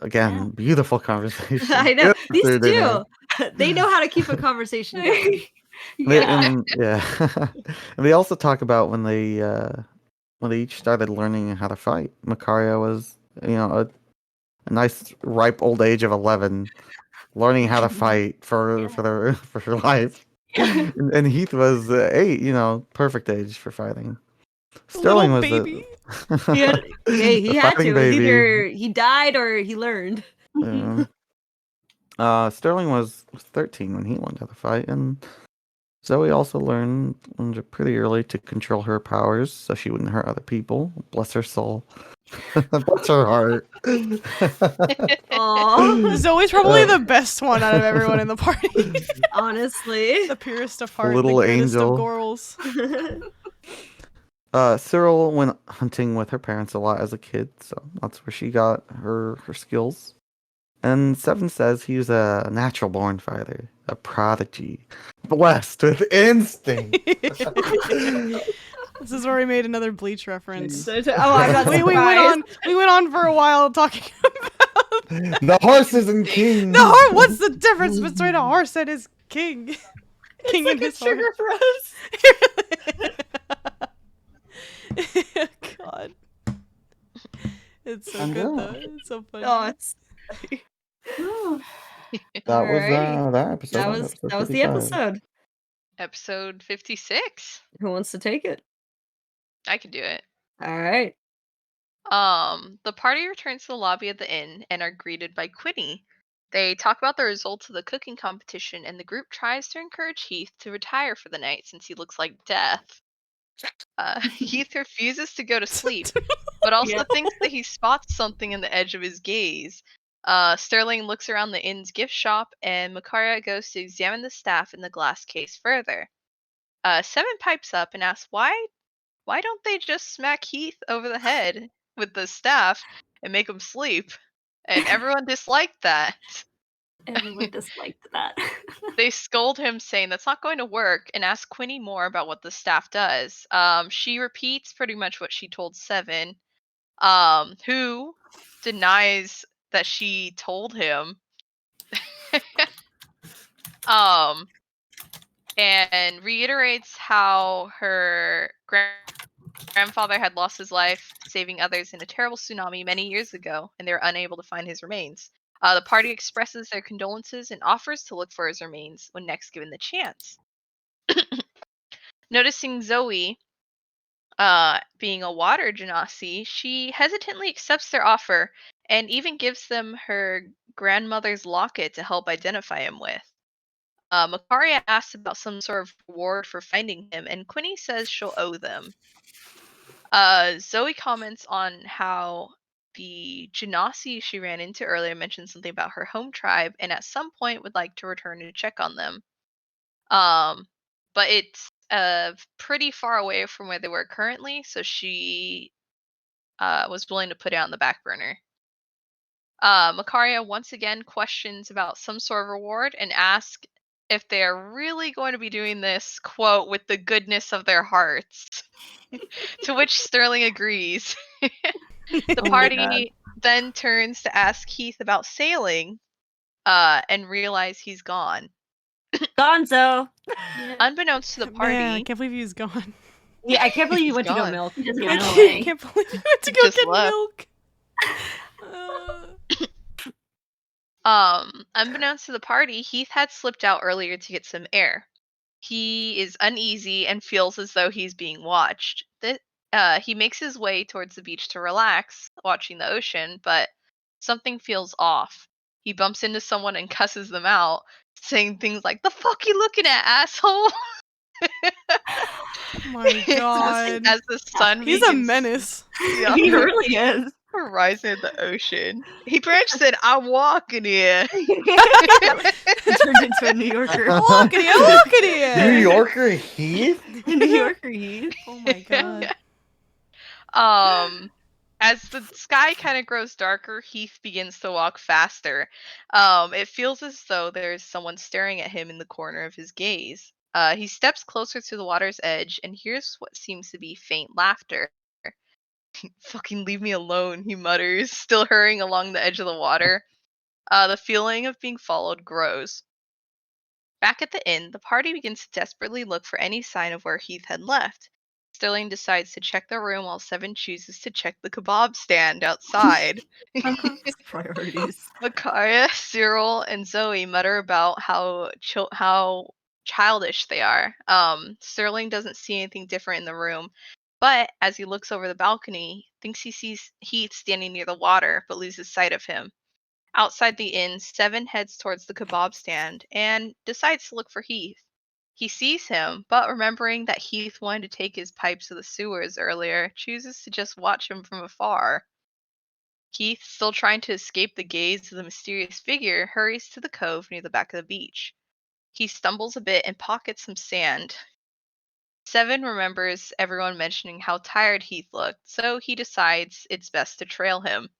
Again, Yeah. beautiful conversation. I know. Good These after dinner. two. They know how to keep a conversation going. Yeah. And they also talk about when they each started learning how to fight. Makaria was, a nice ripe old age of 11, learning how to fight for her life. And Heath was 8, perfect age for fighting. Sterling was baby. He had, he a had fighting to. It was baby. either he died or he learned. Yeah. Sterling was 13 when he learned how to fight, and Zoe also learned pretty early to control her powers so she wouldn't hurt other people. Bless her soul. Bless her heart. Aw. Zoe's probably the best one out of everyone in the party. Honestly. The purest of heart, Little the greatest angel. of girls. Cyril went hunting with her parents a lot as a kid, so that's where she got her skills. And Seven says he's a natural born fighter, a prodigy, blessed with instinct. This is where we made another Bleach reference. Oh, I'm not we went on for a while talking about The horses and king. the horse. What's the difference between a horse and his king? King It's and like a his sugar horse. God, it's so I good know. though. It's so funny. Oh, it's That was Alright. that episode. that was the 55. episode. Episode 56. Who wants to take it? I can do it. All right. The party returns to the lobby of the inn and are greeted by Quinny. They talk about the results of the cooking competition, and the group tries to encourage Heath to retire for the night since he looks like death. Heath refuses to go to sleep, but also thinks that he spots something in the edge of his gaze. Sterling looks around the inn's gift shop, and Makaria goes to examine the staff in the glass case further. Seven pipes up and asks why don't they just smack Heath over the head with the staff and make him sleep? And everyone disliked that. Everyone disliked that. They scold him, saying that's not going to work, and ask Quinny more about what the staff does. She repeats pretty much what she told Seven, who denies that she told him. And reiterates how her grandfather had lost his life saving others in a terrible tsunami many years ago, and they were unable to find his remains. The party expresses their condolences and offers to look for his remains when next given the chance. Noticing Zoe being a water genasi, she hesitantly accepts their offer and even gives them her grandmother's locket to help identify him with. Makaria asks about some sort of reward for finding him, and Quinny says she'll owe them. Zoe comments on how the genasi she ran into earlier mentioned something about her home tribe, and at some point would like to return to check on them. But it's pretty far away from where they were currently, so she was willing to put it on the back burner. Makaria once again questions about some sort of reward and asks if they are really going to be doing this, quote, with the goodness of their hearts. To which Sterling agrees. The party then turns to ask Heath about sailing, and realize he's gone. Gonzo. Unbeknownst to the party, Man, I can't believe he's gone. Yeah, I can't believe you went to go gone. milk. He just I ran can't, away. can't believe you went to go Just get left. milk. Unbeknownst to the party, Heath had slipped out earlier to get some air. He is uneasy and feels as though he's being watched. He makes his way towards the beach to relax, watching the ocean, but something feels off. He bumps into someone and cusses them out, saying things like, "The fuck you looking at, asshole?" My God. As the sun He's a begins menace. Yeah. He really is. rising in the ocean. He pretty much said, "I'm walking here." Turned into a New Yorker. Look at you! Look at you! New Yorker Heath? New Yorker Heath. Oh my God. As the sky kind of grows darker, Heath begins to walk faster. It feels as though there's someone staring at him in the corner of his gaze. He steps closer to the water's edge and hears what seems to be faint laughter. "Fucking leave me alone," he mutters, still hurrying along the edge of the water. The feeling of being followed grows. Back at the inn, the party begins to desperately look for any sign of where Heath had left. Sterling decides to check the room while Seven chooses to check the kebab stand outside. Priorities. Makaria, Cyril, and Zoe mutter about how childish they are. Sterling doesn't see anything different in the room, but as he looks over the balcony, thinks he sees Heath standing near the water, but loses sight of him. Outside the inn, Seven heads towards the kebab stand and decides to look for Heath. He sees him, but remembering that Heath wanted to take his pipes to the sewers earlier, chooses to just watch him from afar. Heath, still trying to escape the gaze of the mysterious figure, hurries to the cove near the back of the beach. He stumbles a bit and pockets some sand. Seven remembers everyone mentioning how tired Heath looked, so he decides it's best to trail him.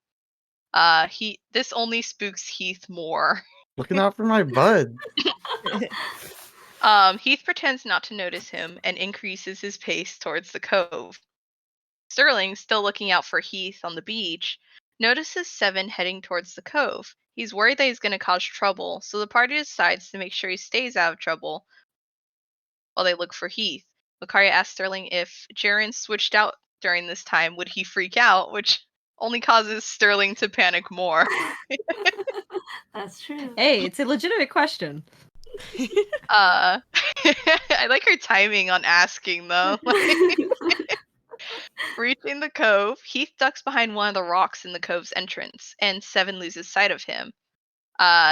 This only spooks Heath more. Looking out for my bud. Heath pretends not to notice him and increases his pace towards the cove. Sterling, still looking out for Heath on the beach, notices Seven heading towards the cove. He's worried that he's going to cause trouble, so the party decides to make sure he stays out of trouble while they look for Heath. Makaria asks Sterling if Jaren switched out during this time, would he freak out, which only causes Sterling to panic more. That's true. Hey, it's a legitimate question. I like her timing on asking, though. Reaching the cove, Heath ducks behind one of the rocks in the cove's entrance, and Seven loses sight of him.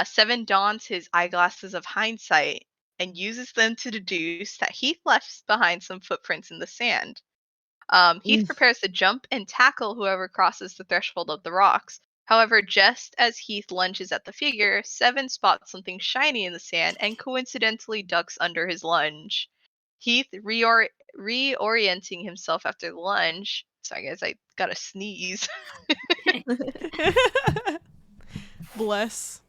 Seven dons his eyeglasses of hindsight and uses them to deduce that Heath left behind some footprints in the sand. Heath prepares to jump and tackle whoever crosses the threshold of the rocks. However, just as Heath lunges at the figure, Seven spots something shiny in the sand and coincidentally ducks under his lunge. Heath, reorienting himself after the lunge. Sorry, guys, I gotta sneeze. Bless.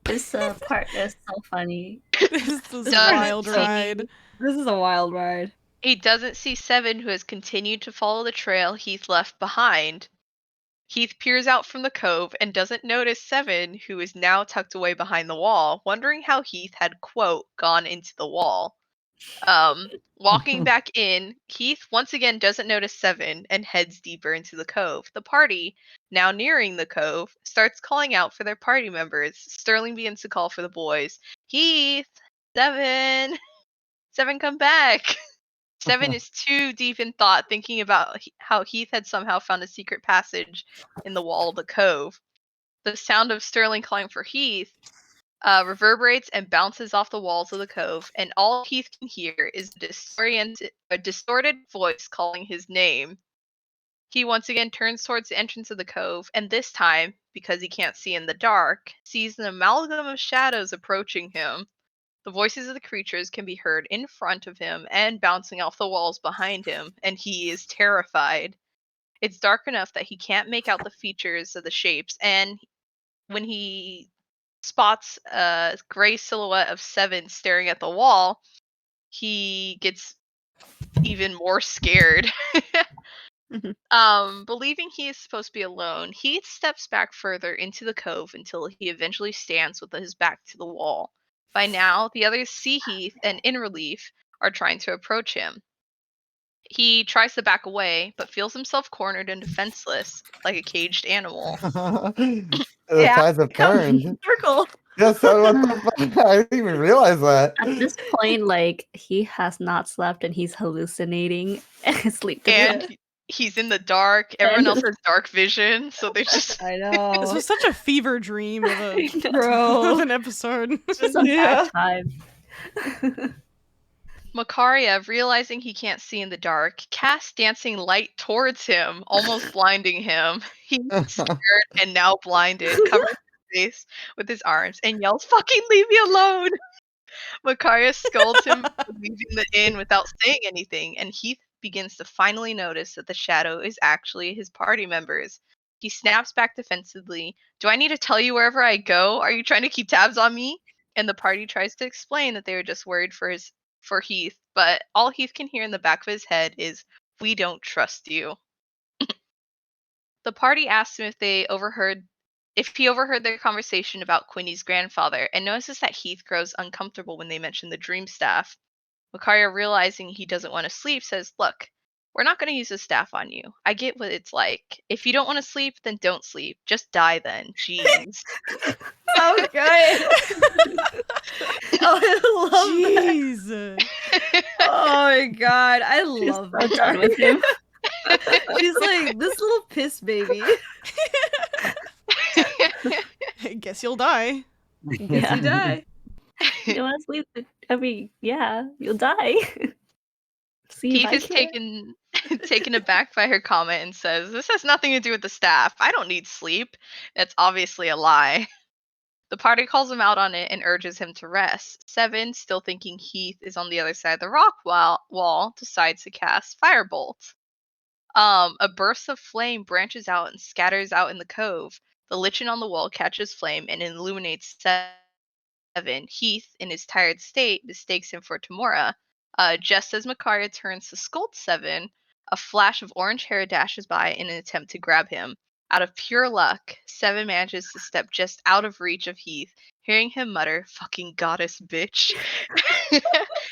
This part is so funny. This is a Done. wild ride. This is a wild ride. He doesn't see Seven, who has continued to follow the trail Heath left behind. Heath peers out from the cove and doesn't notice Seven, who is now tucked away behind the wall, wondering how Heath had, quote, gone into the wall. Walking back in, Heath once again doesn't notice Seven and heads deeper into the cove. The party, now nearing the cove, starts calling out for their party members. Sterling begins to call for the boys. "Heath! Seven! Seven, come back!" Seven is too deep in thought, thinking about how Heath had somehow found a secret passage in the wall of the cove. The sound of Sterling calling for Heath reverberates and bounces off the walls of the cove, and all Heath can hear is a distorted voice calling his name. He once again turns towards the entrance of the cove, and this time, because he can't see in the dark, sees an amalgam of shadows approaching him. The voices of the creatures can be heard in front of him and bouncing off the walls behind him, and he is terrified. It's dark enough that he can't make out the features of the shapes, and when he spots a gray silhouette of Seven staring at the wall, he gets even more scared. Believing he is supposed to be alone, he steps back further into the cove until he eventually stands with his back to the wall. By now, the others see Heath and, in relief, are trying to approach him. He tries to back away, but feels himself cornered and defenseless, like a caged animal. The Yeah, tides have turned. Circle. Yeah, so what the fuck? I didn't even realize that. At this point, like he has not slept and he's hallucinating sleep And deprived. he's in the dark. Everyone And- else has dark vision, so they just I This know. was such a fever dream of, Bro. of an episode. It's a Yeah. bad time. Makaria, realizing he can't see in the dark, casts dancing light towards him, almost blinding him. He's scared and now blinded, covers his face with his arms, and yells, "Fucking leave me alone!" Makaria scolds him for leaving the inn without saying anything, and Heath begins to finally notice that the shadow is actually his party members. He snaps back defensively. "Do I need to tell you wherever I go? Are you trying to keep tabs on me?" And the party tries to explain that they were just worried for Heath, but all Heath can hear in the back of his head is, "We don't trust you." The party asks him if he overheard their conversation about Quinny's grandfather, and notices that Heath grows uncomfortable when they mention the dream staff. Makaria, realizing he doesn't want to sleep, says, "Look, we're not going to use the staff on you. I get what it's like. If you don't want to sleep, then don't sleep. Just die then. Jeez." So good. Oh, I love that. Jeez. Oh my god, I love so done with him. She's like this little piss baby. I guess you'll die. Guess you die. You want to sleep? I mean, yeah, you'll die. See, if Heath I is can. taken aback by her comment and says, "This has nothing to do with the staff. I don't need sleep." It's obviously a lie. The party calls him out on it and urges him to rest. Seven, still thinking Heath is on the other side of the rock wall, decides to cast Firebolt. A burst of flame branches out and scatters out in the cove. The lichen on the wall catches flame and illuminates Seven. Heath, in his tired state, mistakes him for Tamora. Just as Makaria turns to scold Seven, a flash of orange hair dashes by in an attempt to grab him. Out of pure luck, Seven manages to step just out of reach of Heath. Hearing him mutter, "Fucking goddess bitch,"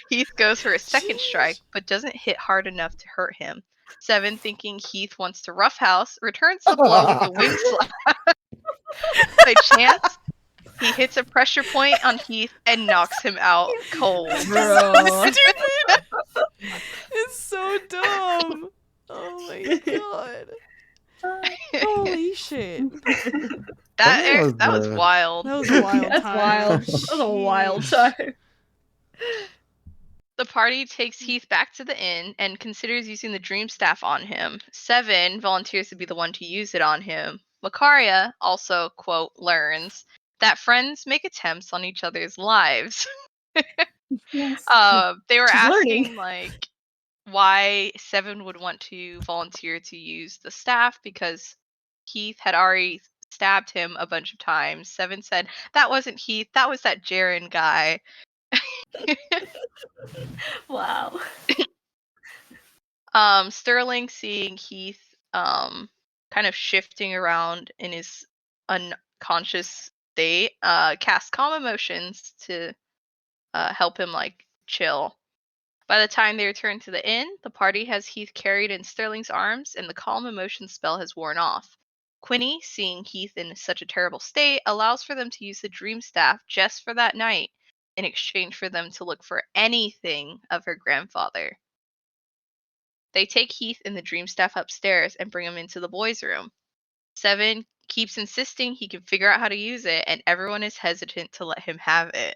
Heath goes for a second strike, but doesn't hit hard enough to hurt him. Seven, thinking Heath wants to roughhouse, returns the blow with a wing slap. By chance, he hits a pressure point on Heath and knocks him out cold. Bro. Stupid. It's so dumb. Oh my god. Holy shit. That That was was, wild. That was a wild That's time. wild. That was a wild Sheesh. time. The party takes Heath back to the inn and considers using the dream staff on him. Seven volunteers to be the one to use it on him. Makaria also, quote, learns that friends make attempts on each other's lives. Yes. They were She's asking learning. like why Seven would want to volunteer to use the staff because Heath had already stabbed him a bunch of times. Seven said, "That wasn't Heath, that was that Jaren guy." Wow. Sterling, seeing Heath kind of shifting around in his unconscious state, casts calm emotions to help him like chill. By the time they return to the inn, the party has Heath carried in Sterling's arms, and the calm emotion spell has worn off. Quinny, seeing Heath in such a terrible state, allows for them to use the dream staff just for that night, in exchange for them to look for anything of her grandfather. They take Heath and the dream staff upstairs and bring him into the boys' room. Seven keeps insisting he can figure out how to use it, and everyone is hesitant to let him have it.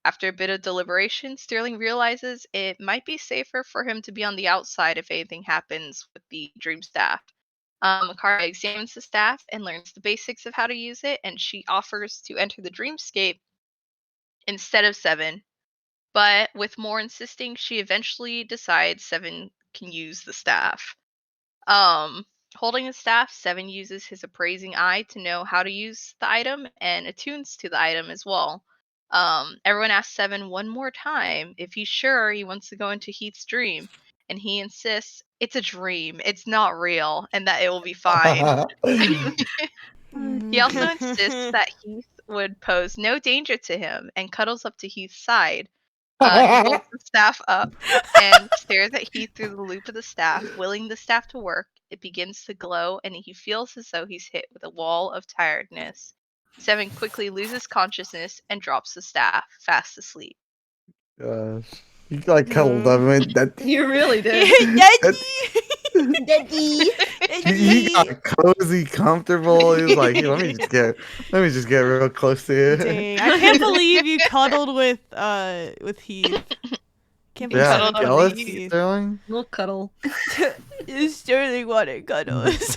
After a bit of deliberation, Sterling realizes it might be safer for him to be on the outside if anything happens with the dream staff. Makaria examines the staff and learns the basics of how to use it, and she offers to enter the dreamscape instead of Seven. But with more insisting, she eventually decides Seven can use the staff. Holding the staff, Seven uses his appraising eye to know how to use the item and attunes to the item as well. Everyone asks Seven one more time if he's sure he wants to go into Heath's dream, and he insists it's a dream, it's not real, and that it will be fine. He also insists that Heath would pose no danger to him and cuddles up to Heath's side. He holds the staff up and stares at Heath through the loop of the staff, willing the staff to work. It begins to glow, and he feels as though he's hit with a wall of tiredness. Seven quickly loses consciousness and drops the staff, fast asleep. Gosh. You like cuddled up and that You really did. he got cozy, comfortable. He was like, "Hey, let me just get real close to you." Dang, I can't believe you cuddled with Heath. Can't believe Yeah, cuddled with jealous, Heath. Sterling. We'll cuddle. You Sterling wanted cuddles.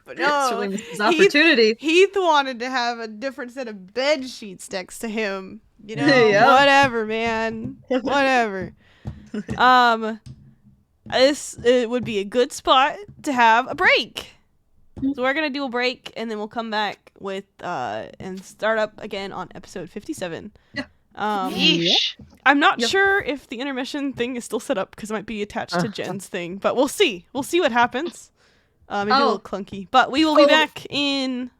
But no, Sterling missed his opportunity. Heath wanted to have a different set of bed sheets next to him. You know, Yeah. whatever, man, whatever. It would be a good spot to have a break. So we're gonna do a break, and then we'll come back with and start up again on episode 57. Yeah. Yeesh. I'm not Yep. sure if the intermission thing is still set up because it might be attached to Jen's thing, but we'll see. We'll see what happens. Maybe a little clunky, but we will be back in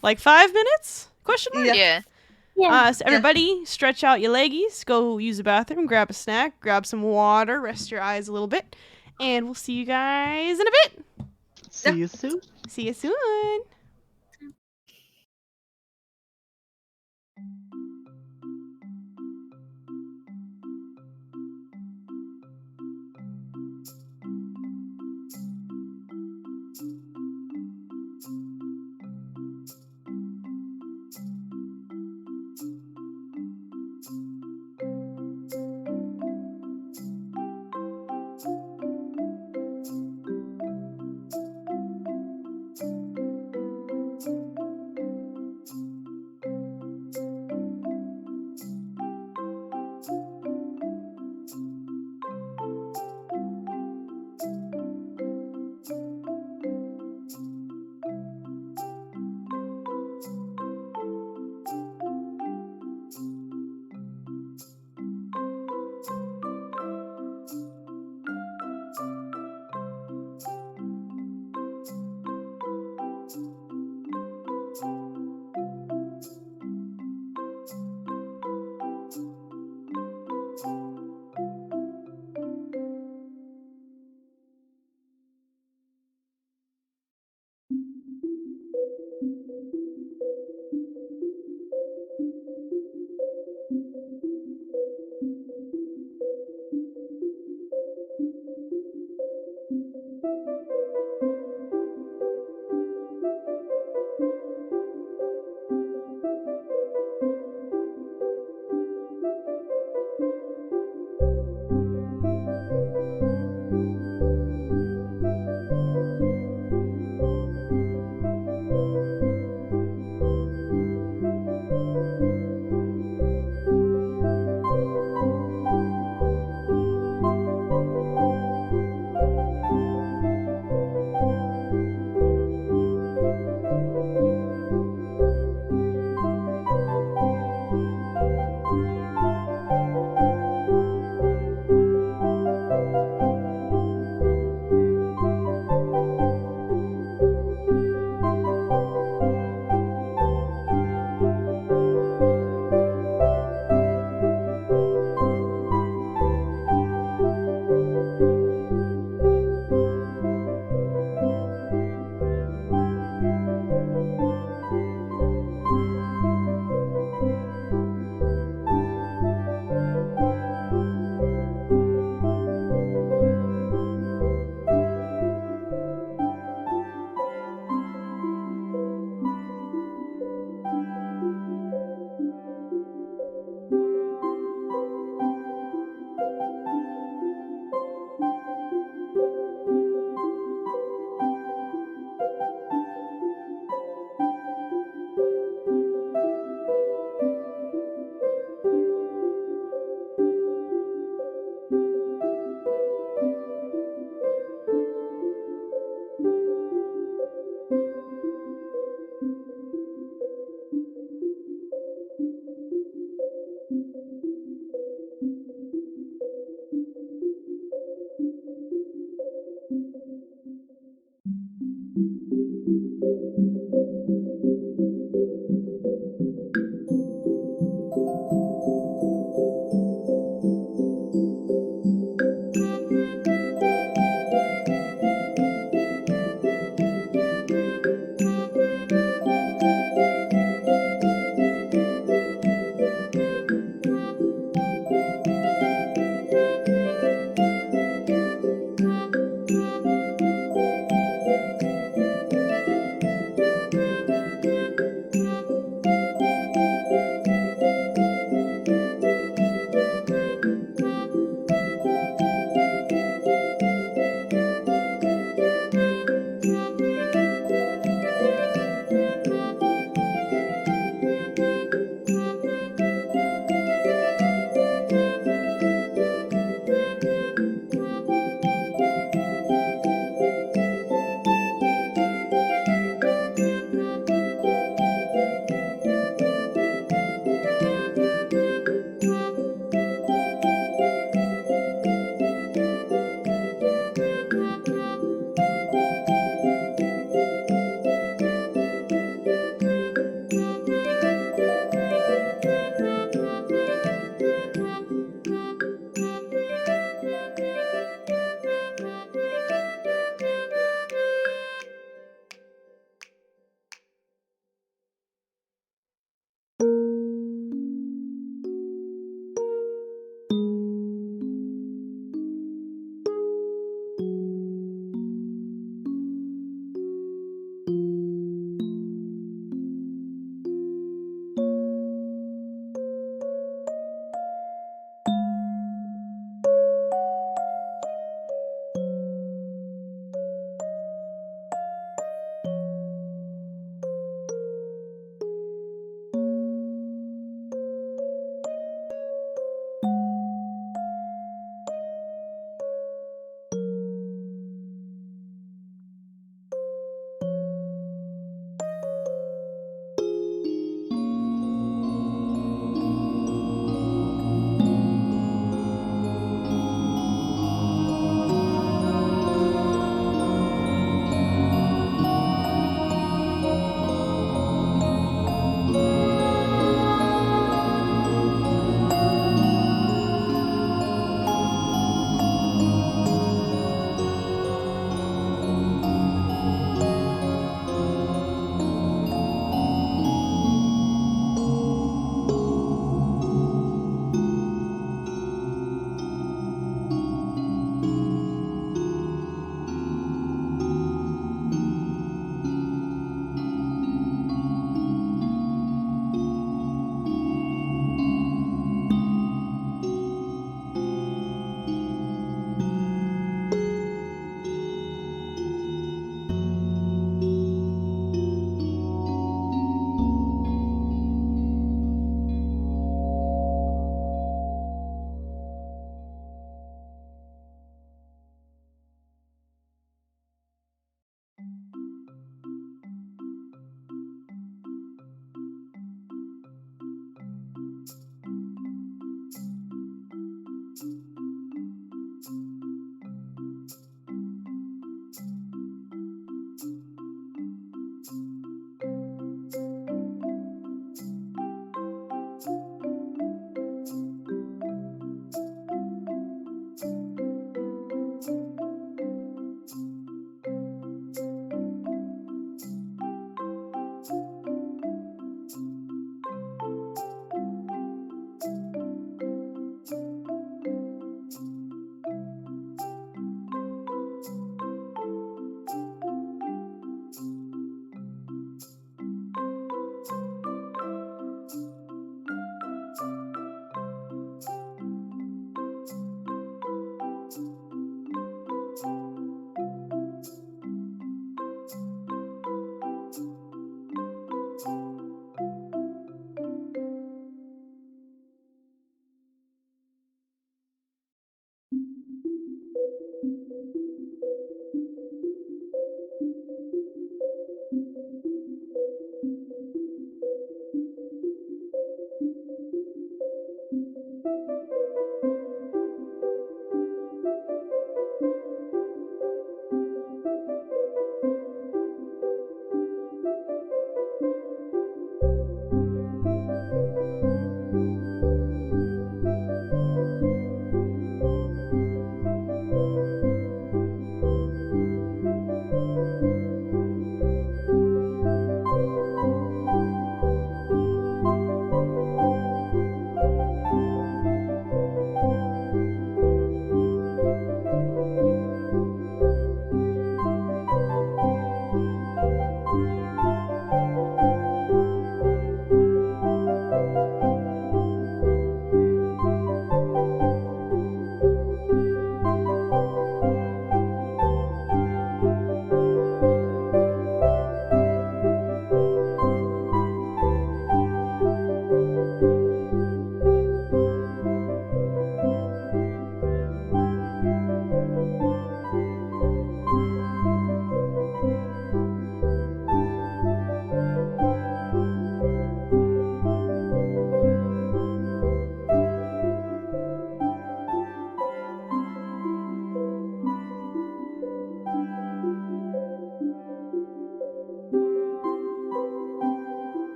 like 5 minutes? Question mark? Yeah. Yeah. So everybody, stretch out your leggies, go use the bathroom, grab a snack, grab some water, rest your eyes a little bit, and we'll see you guys in a bit. See you soon. See you soon.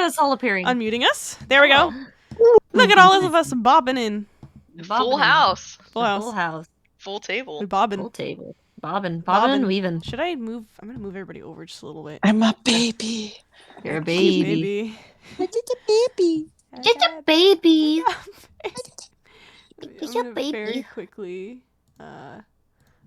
us all appearing. unmuting us. There we go. Look at all of us bobbing in. Full house. Full house. Full house. Full table. We bobbing. Full table. Bobbing Bobbing. and weaving. Should I move? I'm gonna move everybody over just a little bit. I'm a baby. You're a Cute baby. I did a baby. Just a baby. I'm gonna very quickly. I'm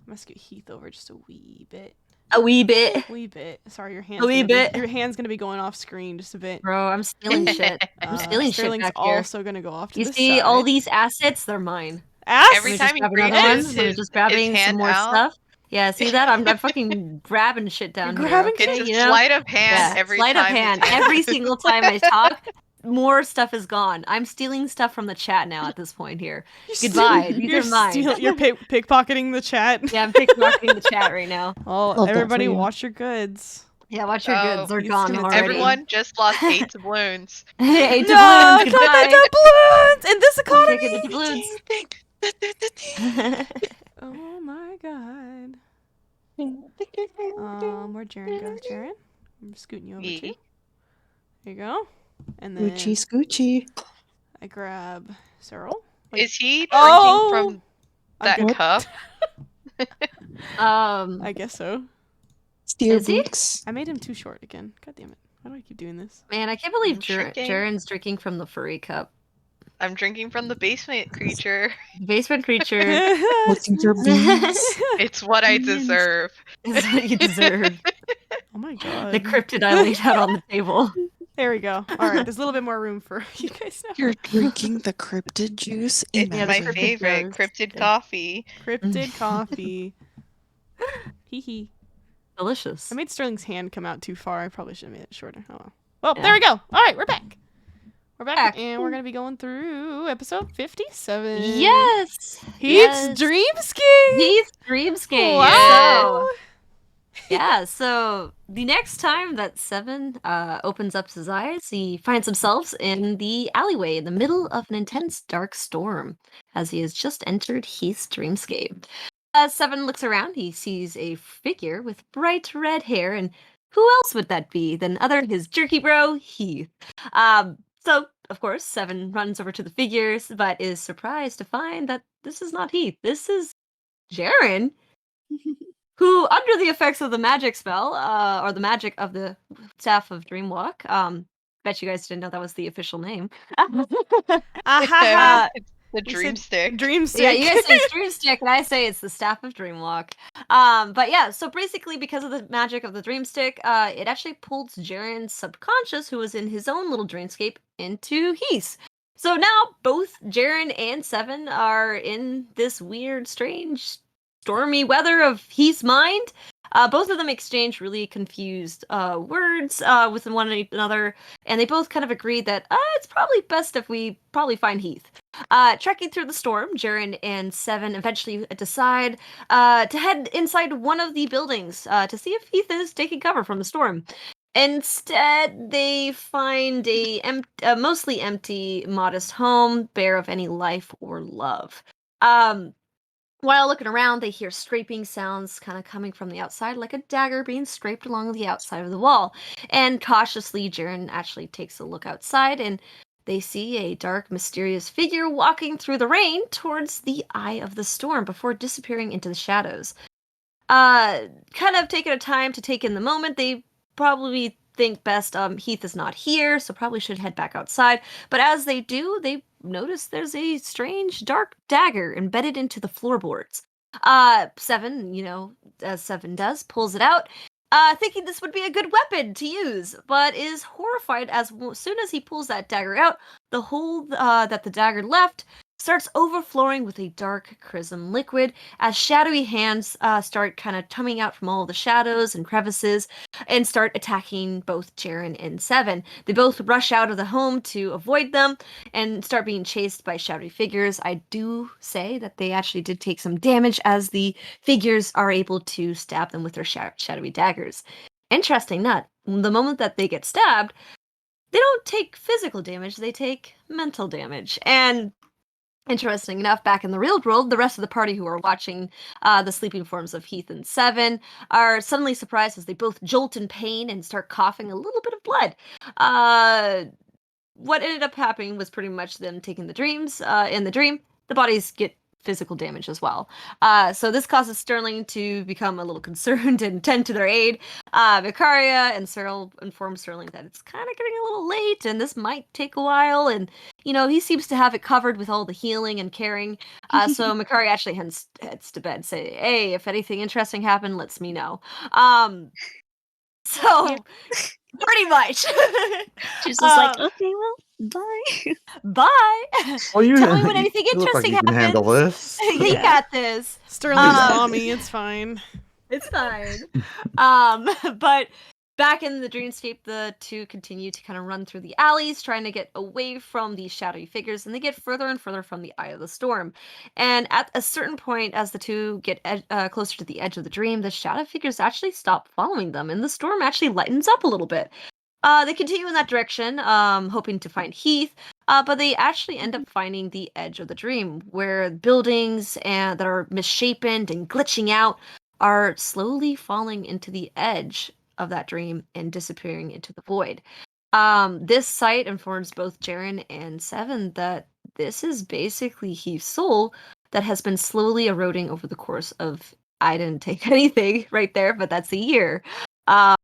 gonna scoot Heath over just a wee bit. A wee bit. Wee bit. Sorry, your hand's A wee gonna bit. Your hand's gonna be going off screen just a bit. Bro, I'm stealing shit. I'm stealing shit Sterling's back here. also gonna go off to You the see side. all these assets? They're mine. Ass? Every Let me time just he grab another one. reaches Let me his- just grabbing his some more hand out. stuff. Yeah, see that? I'm fucking grabbing shit down You're here. grabbing okay, It's a you know? sleight of hand Yeah, every sleight time. of hand. it's- Every single time I talk, more stuff is gone. I'm stealing stuff from the chat now at this point here. Goodbye. These You're are mine. You're pickpocketing the chat. Yeah, I'm pickpocketing the chat right now. Oh, Love that for everybody, you. watch your goods. Yeah, watch your Oh, goods. They're he's gone gonna- already. Everyone just lost 8 doubloons. Hey, No, doubloons, cut goodbye. the doubloons in this I'm taking economy. the doubloons. Oh my god. Where'd Jaren go? Jaren? I'm scooting you over Yee. too. There you go. And then Scoochie, scoochie. I grab Cyril. Wait, Is he drinking Oh! from that I'm good. cup? I guess so. Steer Is he? books. I made him too short again. God damn it. Why do I keep doing this? Man, I can't believe I'm drinking. Jaren's drinking from the furry cup. I'm drinking from the basement creature. Basement creature What's in your beans? It's what I Minions. deserve. is what you deserve. Oh my god. The cryptid I laid out on the table. There we go. Alright, there's a little bit more room for you guys now. You're drinking the cryptid juice. It's Yeah, my the cryptid favorite does. cryptid Yeah. coffee. Cryptid coffee. Hee hee. Delicious. I made Sterling's hand come out too far. I probably should have made it shorter. Oh well. Well, Yeah. there we go. Alright, we're back. We're back, Back. and we're gonna be going through episode 57. Yes! Heath's yes. Dreamscape! Heath's Dreamscape. Wow! Yeah, so the next time that Seven opens up his eyes, he finds himself in the alleyway in the middle of an intense dark storm as he has just entered Heath's Dreamscape. As Seven looks around, he sees a figure with bright red hair, and who else would that be than other his jerky bro, Heath? So, of course, Seven runs over to the figures, but is surprised to find that this is not Heath. This is Jaren, who, under the effects of the magic spell, or the magic of the Staff of Dreamwalk, bet you guys didn't know that was the official name. Ahaha! It's the You dream said stick. Dreamstick. Yeah, you guys say it's Dreamstick, and I say it's the Staff of Dreamwalk. But yeah, so basically, because of the magic of the Dreamstick, it actually pulls Jaren's subconscious, who was in his own little dreamscape, into Heath's. So now both Jaren and Seven are in this weird, strange, stormy weather of Heath's mind. Both of them exchange really confused words with one another, and they both kind of agree that it's probably best if we probably find Heath. Trekking through the storm, Jaren and Seven eventually decide to head inside one of the buildings to see if Heath is taking cover from the storm. Instead, they find a mostly empty, modest home, bare of any life or love. While looking around, they hear scraping sounds kind of coming from the outside, like a dagger being scraped along the outside of the wall. And cautiously, Jaren actually takes a look outside, and they see a dark, mysterious figure walking through the rain towards the eye of the storm before disappearing into the shadows. Kind of taking a time to take in the moment, they probably think best Heath is not here, so probably should head back outside. But as they do, they notice there's a strange dark dagger embedded into the floorboards. Seven, as Seven does, pulls it out, thinking this would be a good weapon to use, but is horrified as soon as he pulls that dagger out, the hole that the dagger left starts overflowing with a dark chrism liquid as shadowy hands start kind of coming out from all the shadows and crevices and start attacking both Jaren and Seven. They both rush out of the home to avoid them and start being chased by shadowy figures. I do say that they actually did take some damage as the figures are able to stab them with their shadowy daggers. Interesting nut. The moment that they get stabbed, they don't take physical damage, they take mental damage. And Interesting enough, back in the real world, the rest of the party who are watching the sleeping forms of Heath and Seven are suddenly surprised as they both jolt in pain and start coughing a little bit of blood. What ended up happening was pretty much them taking the dreams. In the dream, the bodies get physical damage as well. So this causes Sterling to become a little concerned and tend to their aid. Vicaria and Cyril inform Sterling that it's kind of getting a little late and this might take a while. And, he seems to have it covered with all the healing and caring. So Vicaria actually heads to bed, say, hey, if anything interesting happened, let me know. So pretty much. She's just like, okay, well, bye. Bye. Well, Tell me when anything you look like interesting you can handle happens. this. You got this. Sterling's mommy, it's fine. It's fine. But back in the dreamscape, the two continue to kind of run through the alleys, trying to get away from these shadowy figures, and they get further and further from the eye of the storm. And at a certain point, as the two get closer to the edge of the dream, the shadow figures actually stop following them, and the storm actually lightens up a little bit. They continue in that direction, hoping to find Heath, but they actually end up finding the edge of the dream, where buildings that are misshapen and glitching out are slowly falling into the edge of that dream and disappearing into the void. This sight informs both Jaren and Seven that this is basically Heath's soul that has been slowly eroding over the course of, I didn't take anything right there, but that's a year. And,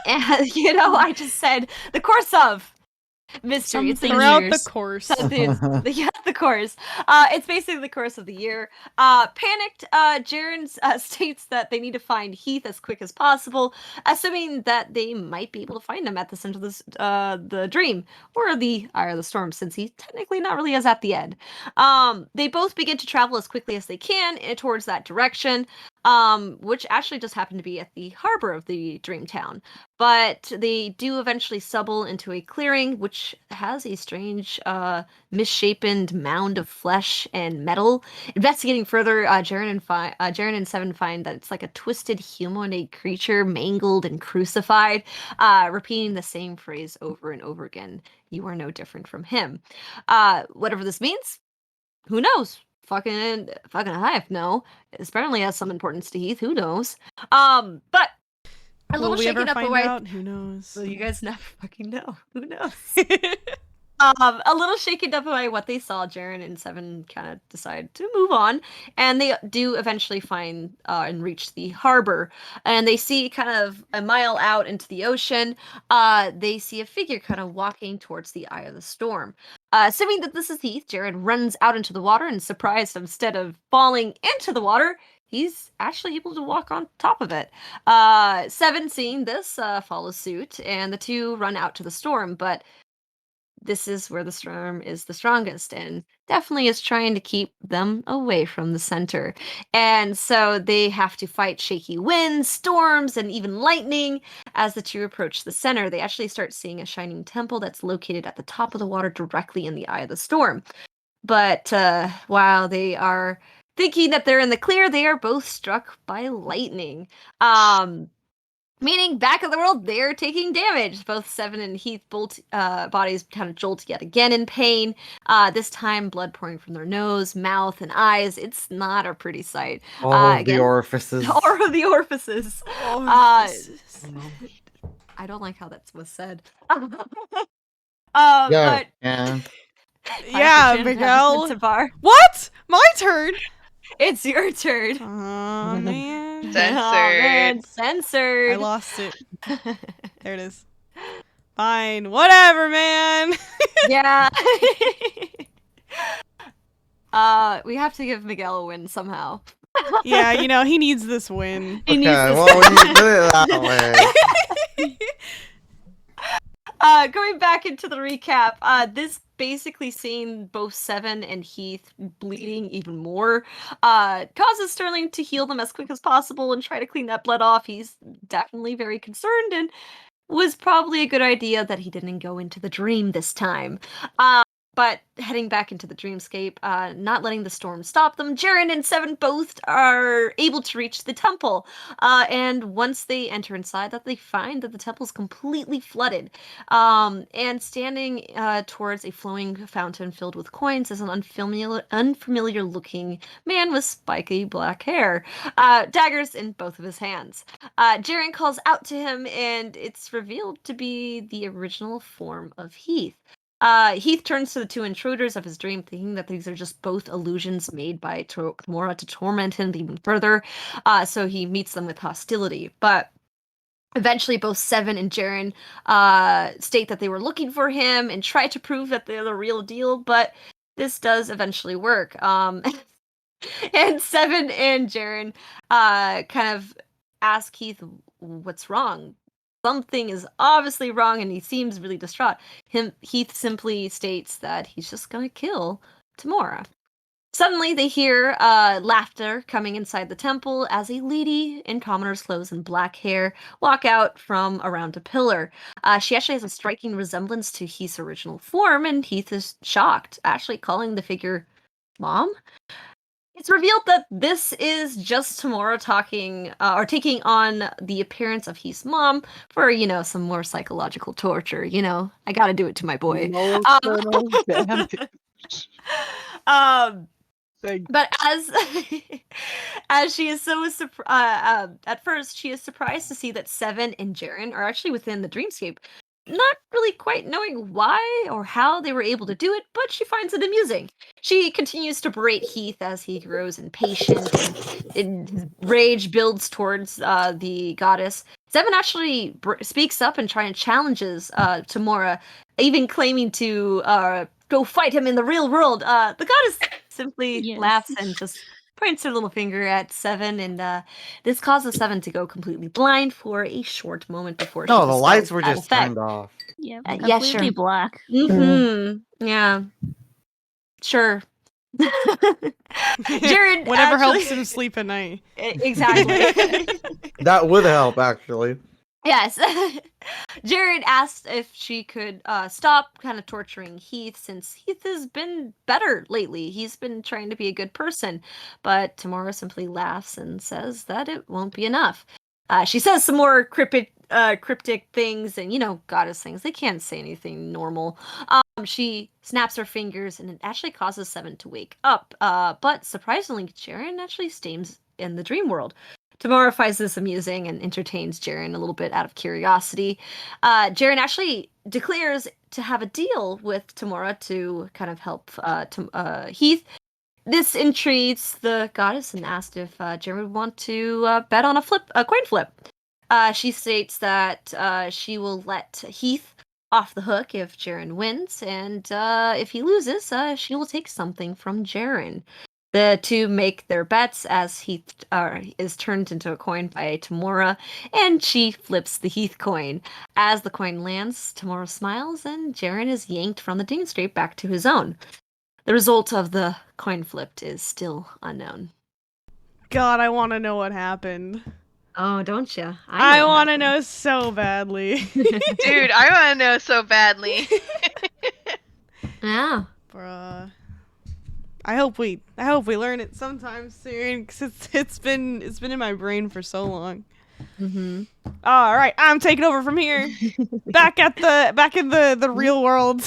I just said the course of mystery. It's Throughout years. the course. The course. It's basically the course of the year. Panicked, Jaren states that they need to find Heath as quick as possible, assuming that they might be able to find him at the center of the dream, or the Eye of the Storm, since he technically not really is at the end. They both begin to travel as quickly as they can towards that direction, which actually just happened to be at the harbor of the dream town. But they do eventually stumble into a clearing, which has a strange, misshapen mound of flesh and metal. Investigating further, Jaren and Seven find that it's like a twisted humanoid creature, mangled and crucified, repeating the same phrase over and over again. You are no different from him. Whatever this means, who knows? Fucking I no. It apparently has some importance to Heath. Who knows? But a Will little we ever shaken up find away. out? Who knows? Well, you guys never fucking know. Who knows? A little shaken up by what they saw, Jaren and Seven kind of decide to move on, and they do eventually find and reach the harbor, and they see kind of a mile out into the ocean. They see a figure kind of walking towards the Eye of the Storm. Assuming that this is Heath, Jaren runs out into the water, and surprised, instead of falling into the water, he's actually able to walk on top of it. Seven, seeing this, follows suit, and the two run out to the storm, but this is where the storm is the strongest and definitely is trying to keep them away from the center. And so they have to fight shaky winds, storms, and even lightning as the two approach the center. They actually start seeing a shining temple that's located at the top of the water directly in the eye of the storm. But while they are thinking that they're in the clear, they are both struck by lightning. Meaning, back in the world, they're taking damage. Both Seven and Heath bodies kind of jolt yet again in pain. This time, blood pouring from their nose, mouth, and eyes. It's not a pretty sight. All of the orifices. All of the orifices. Orifices. I don't like how that was said. Yeah, But and Yeah, Miguel. Bar. What? My turn? It's your turn. Aw, man. Censored. Oh, man, censored. I lost it. There it is. Fine. Whatever, man. Yeah. We have to give Miguel a win somehow. Yeah, he needs this win. He okay, needs this. well, when you did it that way. Going back into the recap, this basically seeing both Seven and Heath bleeding even more causes Sterling to heal them as quick as possible and try to clean that blood off. He's definitely very concerned and was probably a good idea that he didn't go into the dream this time. But heading back into the dreamscape, not letting the storm stop them, Jaren and Seven both are able to reach the temple. And once they enter inside, that they find that the temple is completely flooded. And standing towards a flowing fountain filled with coins is an unfamiliar looking man with spiky black hair, daggers in both of his hands. Jaren calls out to him, and it's revealed to be the original form of Heath. Heath turns to the two intruders of his dream, thinking that these are just both illusions made by Tamora to torment him even further. So he meets them with hostility. But eventually, both Seven and Jaren state that they were looking for him and try to prove that they're the real deal. But this does eventually work. And Seven and Jaren kind of ask Heath what's wrong. Something is obviously wrong, and he seems really distraught. Heath simply states that he's just gonna kill Tamora. Suddenly, they hear laughter coming inside the temple as a lady in commoner's clothes and black hair walk out from around a pillar. She actually has a striking resemblance to Heath's original form, and Heath is shocked, actually calling the figure Mom. It's revealed that this is just Tamora talking or taking on the appearance of Heath's mom for, some more psychological torture. I gotta do it to my boy. But as she is so at first she is surprised to see that Seven and Jaren are actually within the dreamscape, not really quite knowing why or how they were able to do it, but she finds it amusing. She continues to berate Heath as he grows impatient, and his rage builds towards the goddess. Seven actually speaks up and challenges Tamora, even claiming to go fight him in the real world. The goddess simply laughs and just points her little finger at Seven, and this causes Seven to go completely blind for a short moment before No, she the dispels lights were that just effect. turned off. Yeah, Yeah, completely sure. black. Yeah. Sure. Jared Whatever actually- helps him sleep at night. Exactly. That would help, actually. Yes. Jared asked if she could stop kind of torturing Heath, since Heath has been better lately. He's been trying to be a good person. But Tamora simply laughs and says that it won't be enough. She says some more cryptic things and, goddess things. They can't say anything normal. She snaps her fingers, and it actually causes Seven to wake up. But surprisingly, Jaren actually stays in the dream world. Tamora finds this amusing and entertains Jaren a little bit out of curiosity. Jaren actually declares to have a deal with Tamora to kind of help Heath. This intrigues the goddess and asked if Jaren would want to bet on a coin flip. She states that she will let Heath off the hook if Jaren wins, and if he loses, she will take something from Jaren. The two make their bets as Heath is turned into a coin by Tamora, and she flips the Heath coin. As the coin lands, Tamora smiles, and Jaren is yanked from the dreamscape back to his own. The result of the coin flipped is still unknown. God, I want to know what happened. Oh, don't you? I want to know so badly. Dude, I want to know so badly. Yeah. Bruh. I hope we learn it sometime soon, because it's been in my brain for so long. Mm-hmm. All right, I'm taking over from here. back in the real world.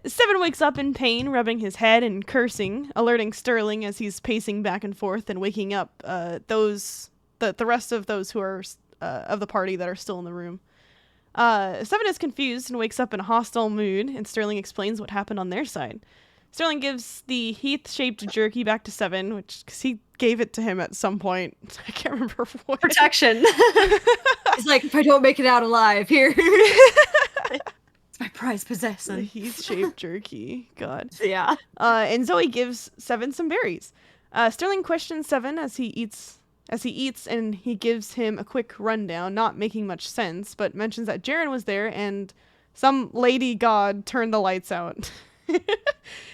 Seven wakes up in pain, rubbing his head and cursing, alerting Sterling as he's pacing back and forth and waking up the rest of those who are of the party that are still in the room. Seven is confused and wakes up in a hostile mood, and Sterling explains what happened on their side. Sterling gives the Heath-shaped jerky back to Seven, because he gave it to him at some point. I can't remember what. Protection. He's like, if I don't make it out alive, here. It's my prized The possession. Heath-shaped jerky. God. Yeah. And Zoe gives Seven some berries. Sterling questions Seven as he eats, and he gives him a quick rundown, not making much sense, but mentions that Jaren was there and some lady god turned the lights out.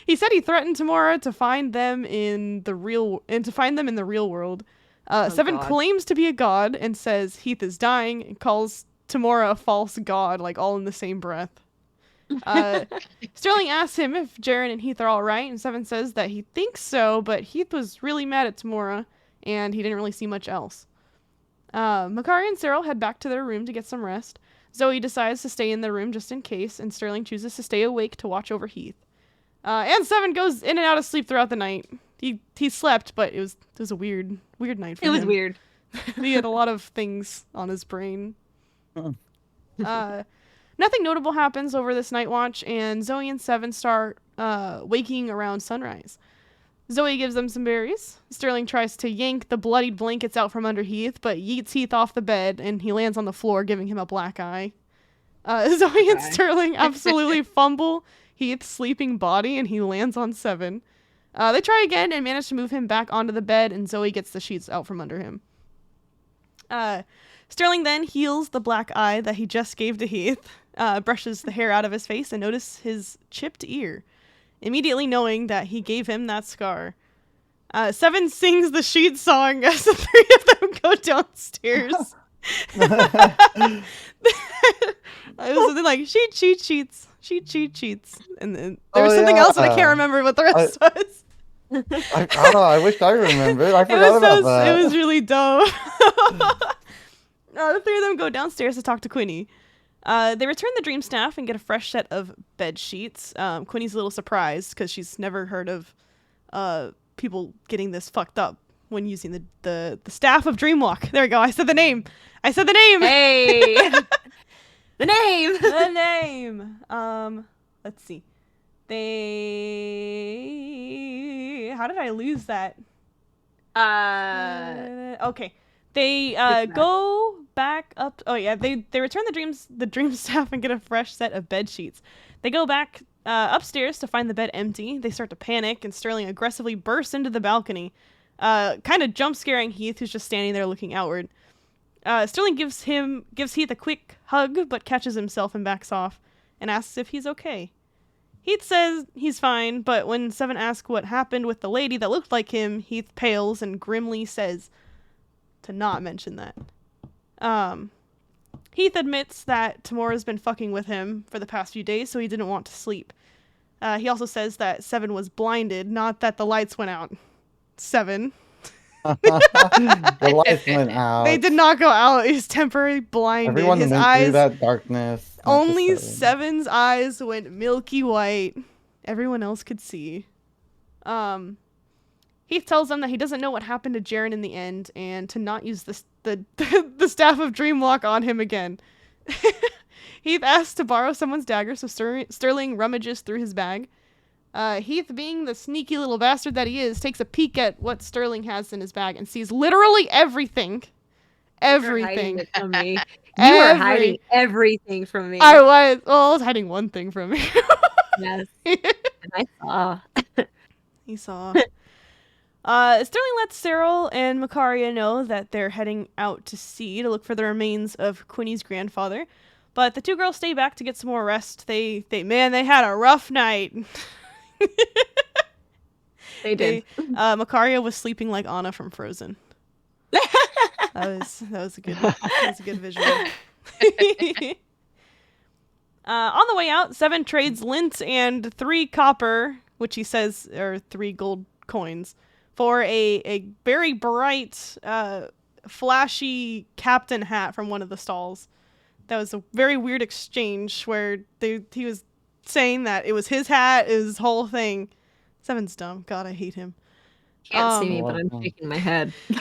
He said he threatened Tamora to find them in the real world. Seven God. claims to be a god and says Heath is dying and calls Tamora a false god, like all in the same breath. Sterling asks him if Jaren and Heath are all right, and Seven says that he thinks so, but Heath was really mad at Tamora, and he didn't really see much else. Makari and Cyril head back to their room to get some rest. Zoe decides to stay in the room just in case, and Sterling chooses to stay awake to watch over Heath. And Seven goes in and out of sleep throughout the night. He slept, but it was a weird night for him. It was weird. He had a lot of things on his brain. Nothing notable happens over this night watch, and Zoe and Seven start waking around sunrise. Zoe gives them some berries. Sterling tries to yank the bloodied blankets out from under Heath, but yeets Heath off the bed, and he lands on the floor, giving him a black eye. Zoe and Sterling absolutely fumble Heath's sleeping body, and he lands on Seven. They try again and manage to move him back onto the bed, and Zoe gets the sheets out from under him. Sterling then heals the black eye that he just gave to Heath, brushes the hair out of his face, and notices his chipped ear, immediately knowing that he gave him that scar. Seven sings the sheet song as the three of them go downstairs. It was something like sheets. And then there was something else, and I can't remember what the rest was. I don't know. I wish I remembered. I forgot about that. It was really dumb. The three of them go downstairs to talk to Quinny. They return the dream staff and get a fresh set of bed sheets. Quinny's a little surprised because she's never heard of people getting this fucked up when using the staff of Dreamwalk. There we go. I said the name. Hey. The name. The name. Let's see. How did I lose that? Okay. They go back up. Oh yeah, they return the dream staff and get a fresh set of bed sheets. They go back upstairs to find the bed empty. They start to panic, and Sterling aggressively bursts into the balcony, kind of jump scaring Heath, who's just standing there looking outward. Sterling gives Heath a quick hug, but catches himself and backs off, and asks if he's okay. Heath says he's fine, but when Seven asks what happened with the lady that looked like him, Heath pales and grimly says to not mention that. Heath admits that Tamora's been fucking with him for the past few days, so he didn't want to sleep. He also says that Seven was blinded, not that the lights went out. Seven. The lights went out. They did not go out. He's temporarily blinded. Everyone His went eyes, through that darkness. not only just Seven. Seven's eyes went milky white. Everyone else could see. Heath tells them that he doesn't know what happened to Jaren in the end, and to not use the staff of Dreamwalk on him again. Heath asks to borrow someone's dagger, so Sterling rummages through his bag. Heath, being the sneaky little bastard that he is, takes a peek at what Sterling has in his bag and sees literally everything. Everything. You're hiding it from me. You are hiding everything from me. I was hiding one thing from me. Yes. And I saw. He saw. Sterling lets Cyril and Makaria know that they're heading out to sea to look for the remains of Quinny's grandfather, but the two girls stay back to get some more rest. They had a rough night. They did. Makaria was sleeping like Anna from Frozen. That was a good visual. On the way out, Seven trades lint and 3 copper, which he says are 3 gold coins, for a very bright, flashy captain hat from one of the stalls. That was a very weird exchange where he was saying that it was his hat, his whole thing. Seven's dumb. God, I hate him. Can't see me, but I'm shaking my head. He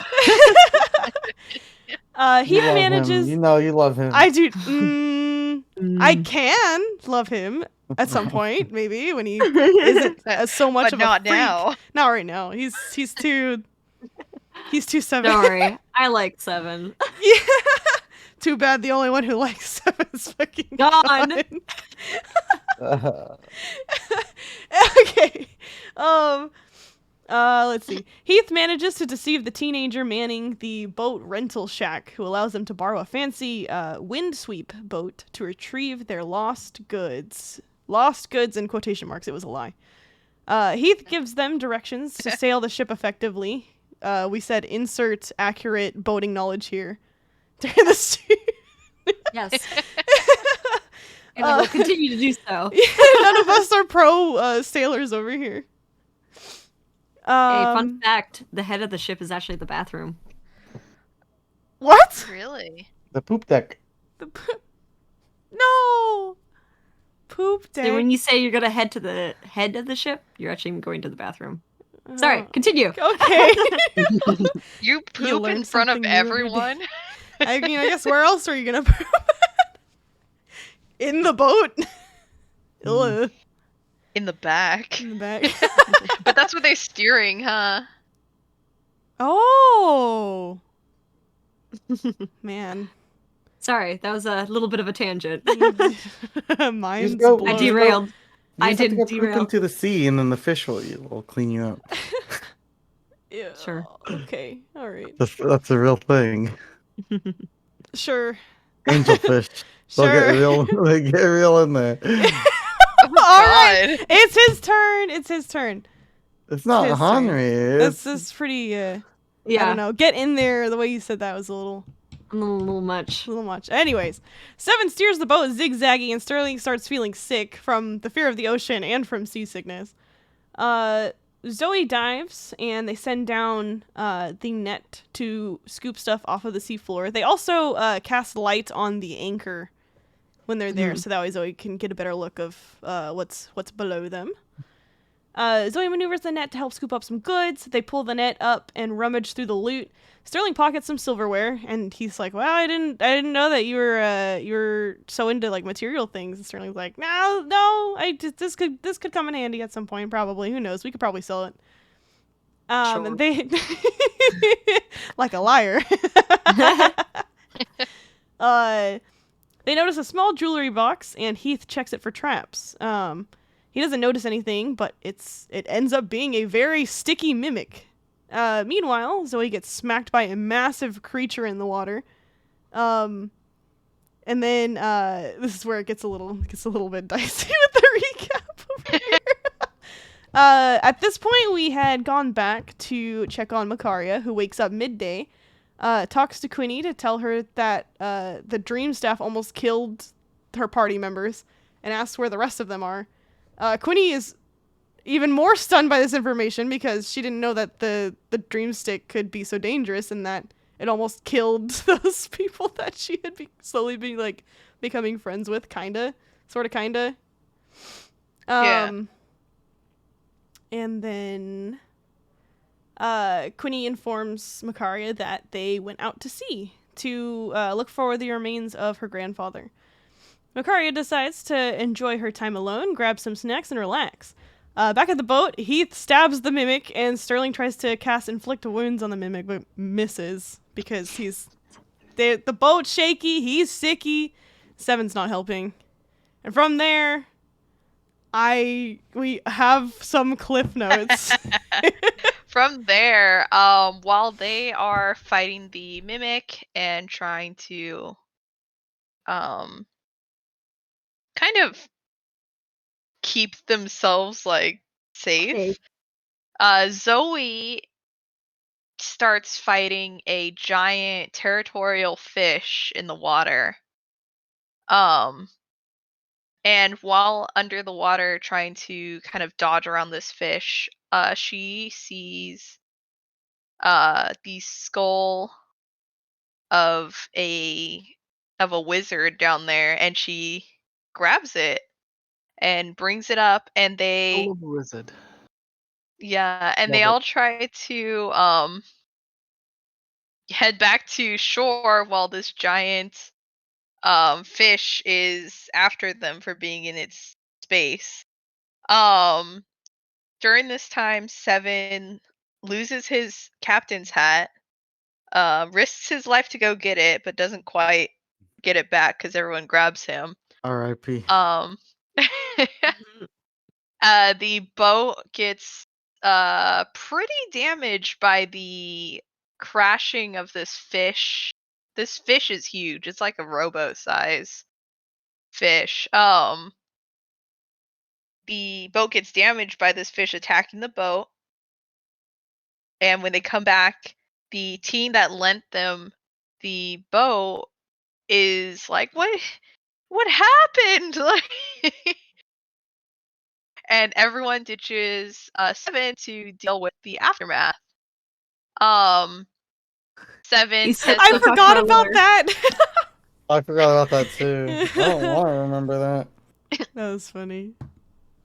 You love manages. him. You know you love him. I do. I can love him at some point, maybe when he isn't so much But of not a freak. now. Not right now. He's too. He's too Seven. Don't worry. I like 7. Yeah. Too bad the only one who likes Seven is fucking Gone. Okay. Let's see. Heath manages to deceive the teenager manning the boat rental shack, who allows them to borrow a fancy windsweep boat to retrieve their lost goods. Lost goods in quotation marks. It was a lie. Heath gives them directions to sail the ship effectively. We said insert accurate boating knowledge here. During the Yes. And I will continue to do so. None of us are pro sailors over here. Hey, fun fact, the head of the ship is actually the bathroom. What? Really? The poop deck. No. Poop deck. So when you say you're gonna head to the head of the ship, you're actually going to the bathroom. Sorry, continue. Okay. You poop learn in front of something new every day. everyone? I mean, I guess where else are you gonna poop? In the boat. Ugh. In the back. In the back. But that's what they're steering, huh? Oh. Man. Sorry, that was a little bit of a tangent. Mine's go- blown. I derailed. You I just have to did go poop derail. into the sea, and then the fish will clean you up. Yeah. Sure. Okay. All right. That's a real thing. Sure. Angelfish. They'll Sure. get real. They get real in there. Oh, All right. God. It's his turn. It's his turn. It's not his turn. Henry. This It's is pretty. I Yeah, don't know. Get in there. The way you said that was a little much. much. Anyways, Seven steers the boat zigzagging, and Sterling starts feeling sick from the fear of the ocean and from seasickness. Zoe dives, and they send down the net to scoop stuff off of the seafloor. They also cast light on the anchor when they're there, so that way Zoe can get a better look of what's below them. Zoe maneuvers the net to help scoop up some goods. They pull the net up and rummage through the loot. Sterling pockets some silverware, and he's like, "Well, I didn't know that you were so into like material things." And Sterling's like, "No, this could come in handy at some point, probably. Who knows? We could probably sell it." Sure. And they like a liar. They notice a small jewelry box, and Heath checks it for traps. He doesn't notice anything, but it ends up being a very sticky mimic. Meanwhile, Zoe gets smacked by a massive creature in the water. And then this is where it gets a little bit dicey with the recap over here. At this point, we had gone back to check on Makaria, who wakes up midday, talks to Quinny to tell her that the Dream Staff almost killed her party members, and asks where the rest of them are. Quinny is even more stunned by this information because she didn't know that the dream stick could be so dangerous and that it almost killed those people that she had slowly been like becoming friends with, kinda. Yeah. And then Quinny informs Makaria that they went out to sea to look for the remains of her grandfather. Makaria decides to enjoy her time alone, grab some snacks, and relax. Back at the boat, Heath stabs the mimic, and Sterling tries to cast inflict wounds on the mimic, but misses because the boat's shaky, he's sicky, Seven's not helping. And from there, we have some cliff notes. From there, while they are fighting the mimic and trying to kind of keep themselves like safe. Zoe starts fighting a giant territorial fish in the water. And while under the water trying to kind of dodge around this fish, she sees the skull of a wizard down there, and she grabs it and brings it up, and they Soul of a wizard. yeah, and Love they it. all try to head back to shore while this giant fish is after them for being in its space. During this time, Seven loses his captain's hat, risks his life to go get it, but doesn't quite get it back because everyone grabs him. R.I.P. The boat gets pretty damaged by the crashing of this fish. This fish is huge. It's like a rowboat size fish. The boat gets damaged by this fish attacking the boat. And when they come back, the team that lent them the boat is like, what what happened? Like, and everyone ditches Seven to deal with the aftermath. Seven You says said- I Let's talk forgot about about lore. that. I forgot about that too. I don't want to remember that. That was funny.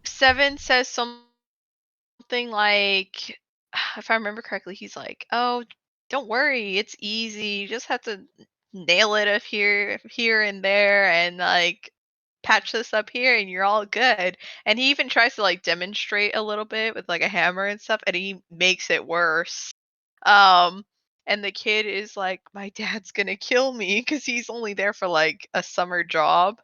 Seven says something like, if I remember correctly, he's like, "Oh, don't worry, it's easy. You just have to nail it up here and there, and like patch this up here, and you're all good." And he even tries to like demonstrate a little bit with like a hammer and stuff, and he makes it worse. And the kid is like, "My dad's gonna kill me because he's only there for like a summer job."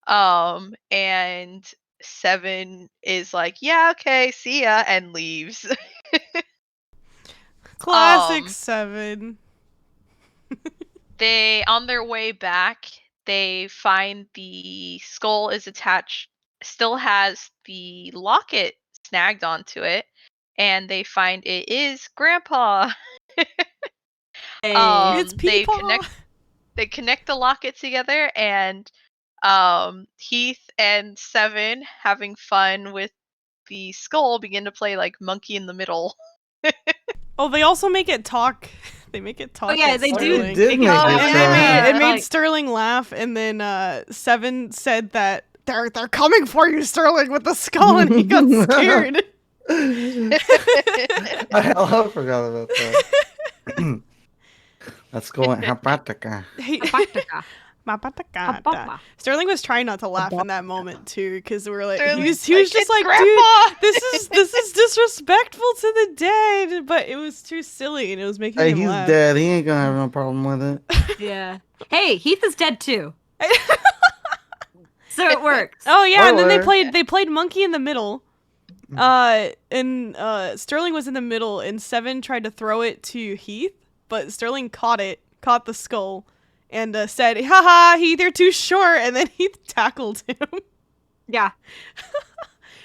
And Seven is like, "Yeah, okay, see ya," and leaves. Classic Um, 7. They, on their way back, they find the skull is attached, still has the locket snagged onto it, and they find it is Grandpa. Hey. It's They Peepaw. connect the locket together, and Heath and Seven, having fun with the skull, begin to play like Monkey in the Middle. Oh, they also make it talk. They make it talk. yeah, at they Oh, do. Sterling. they did make Oh, it And yeah. it made Like- Sterling laugh, and then Seven said that they're coming for you, Sterling, with the skull, and he got scared. I forgot about that. Let's go in Hapatica. Hey, Apactica. Mapataka. Apapa. Sterling was trying not to laugh in that moment too, because we were like, he Sterling's was just "It's like, Grandpa!" dude, this is disrespectful to the dead, but it was too silly, and it was making Hey, him he's laugh. dead. He ain't gonna have no problem with it. Yeah. Hey, Heath is dead too. So it works. Oh yeah, and then Spoiler. they played Monkey in the Middle. And Sterling was in the middle, and Seven tried to throw it to Heath, but Sterling caught the skull, and said, "Haha, Heath, you're too short," and then Heath tackled him. Yeah.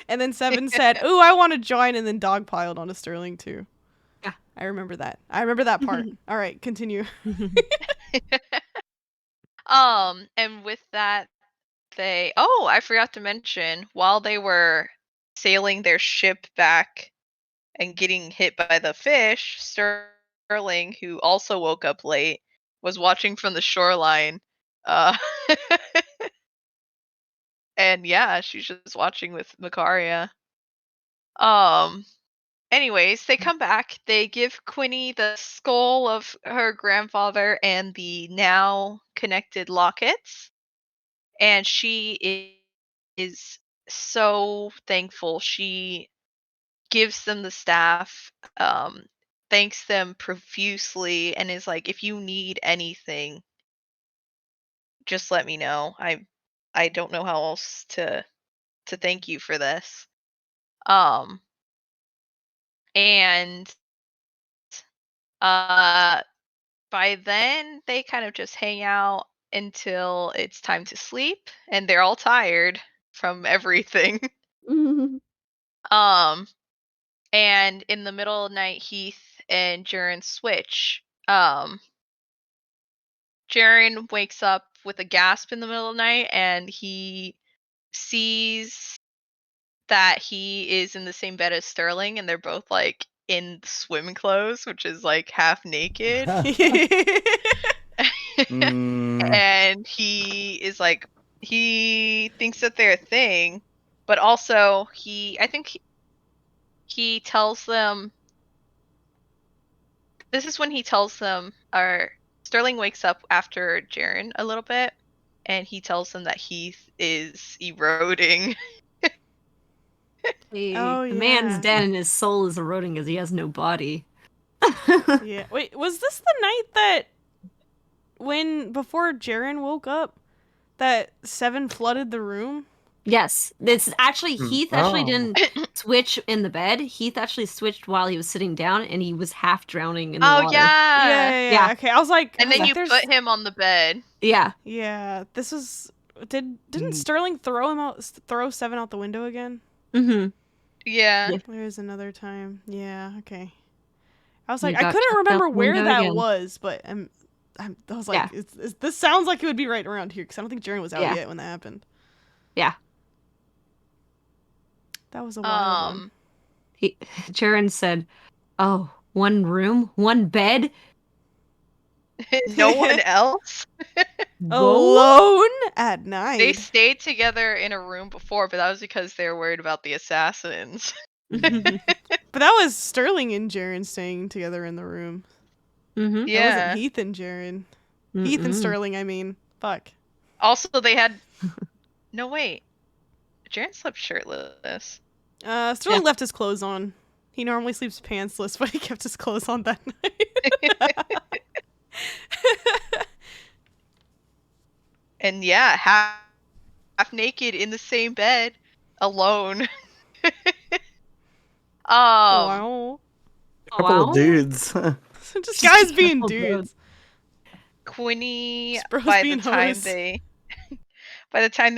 And then Seven said, "Ooh, I want to join," and then dogpiled onto Sterling too. Yeah. I remember that. I remember that part. All right, continue. And with that, I forgot to mention, while they were sailing their ship back and getting hit by the fish, Sterling, who also woke up late, was watching from the shoreline. Uh, and yeah, she's just watching with Macaria. Anyways, they come back. They give Quinny the skull of her grandfather and the now connected lockets. And she is so thankful. She gives them the staff, thanks them profusely, and is like, "If you need anything, just let me know. I don't know how else to thank you for this." Um, and by then they kind of just hang out until it's time to sleep, and they're all tired from everything. Um, and in the middle of the night, Heath and Jaren switch. Jaren wakes up with a gasp in the middle of the night, and he sees that he is in the same bed as Sterling, and they're both like in swim clothes, which is like half naked. And he is like, he thinks that they're a thing, but also I think he tells them, this is when he tells them, or Sterling wakes up after Jaren a little bit, and he tells them that Heath is eroding. Hey, Oh, the man's yeah. dead and his soul is eroding as he has no body. Yeah. Wait, was this the night that before Jaren woke up, that Seven flooded the room? Yes, it's actually Heath actually Oh. didn't switch in the bed. Heath actually switched while he was sitting down, and he was half drowning in the water. Yeah. Yeah. Okay, I was like, And I was then like, you there's- put him on the bed. Yeah. Yeah, this was. Didn't Sterling throw Seven out the window again? Mm-hmm. Yeah. Yeah. There's another time. Yeah. Okay. I was He like, I got couldn't chucked out remember the where window that again. was, but I was like, Yeah. this sounds like it would be right around here because I don't think Jaren was out Yeah. yet when that happened. Yeah. That was a wild one. Jaren said, "Oh, one room, one bed, No one else. Alone at They night. stayed together in a room before, but that was because they were worried about the assassins. But that was Sterling and Jaren staying together in the room. Mm-hmm. That wasn't Yeah. Heath and Jaren. Heath and Sterling, I mean. Fuck. Also, they had. No, wait. Jaren slept shirtless. Sterling left his clothes on. He normally sleeps pantsless, but he kept his clothes on that night. And yeah, half naked in the same bed, alone. Wow. Couple of dudes. Just guys being Couple dudes. Quinny, Just bros by being the time hoes. they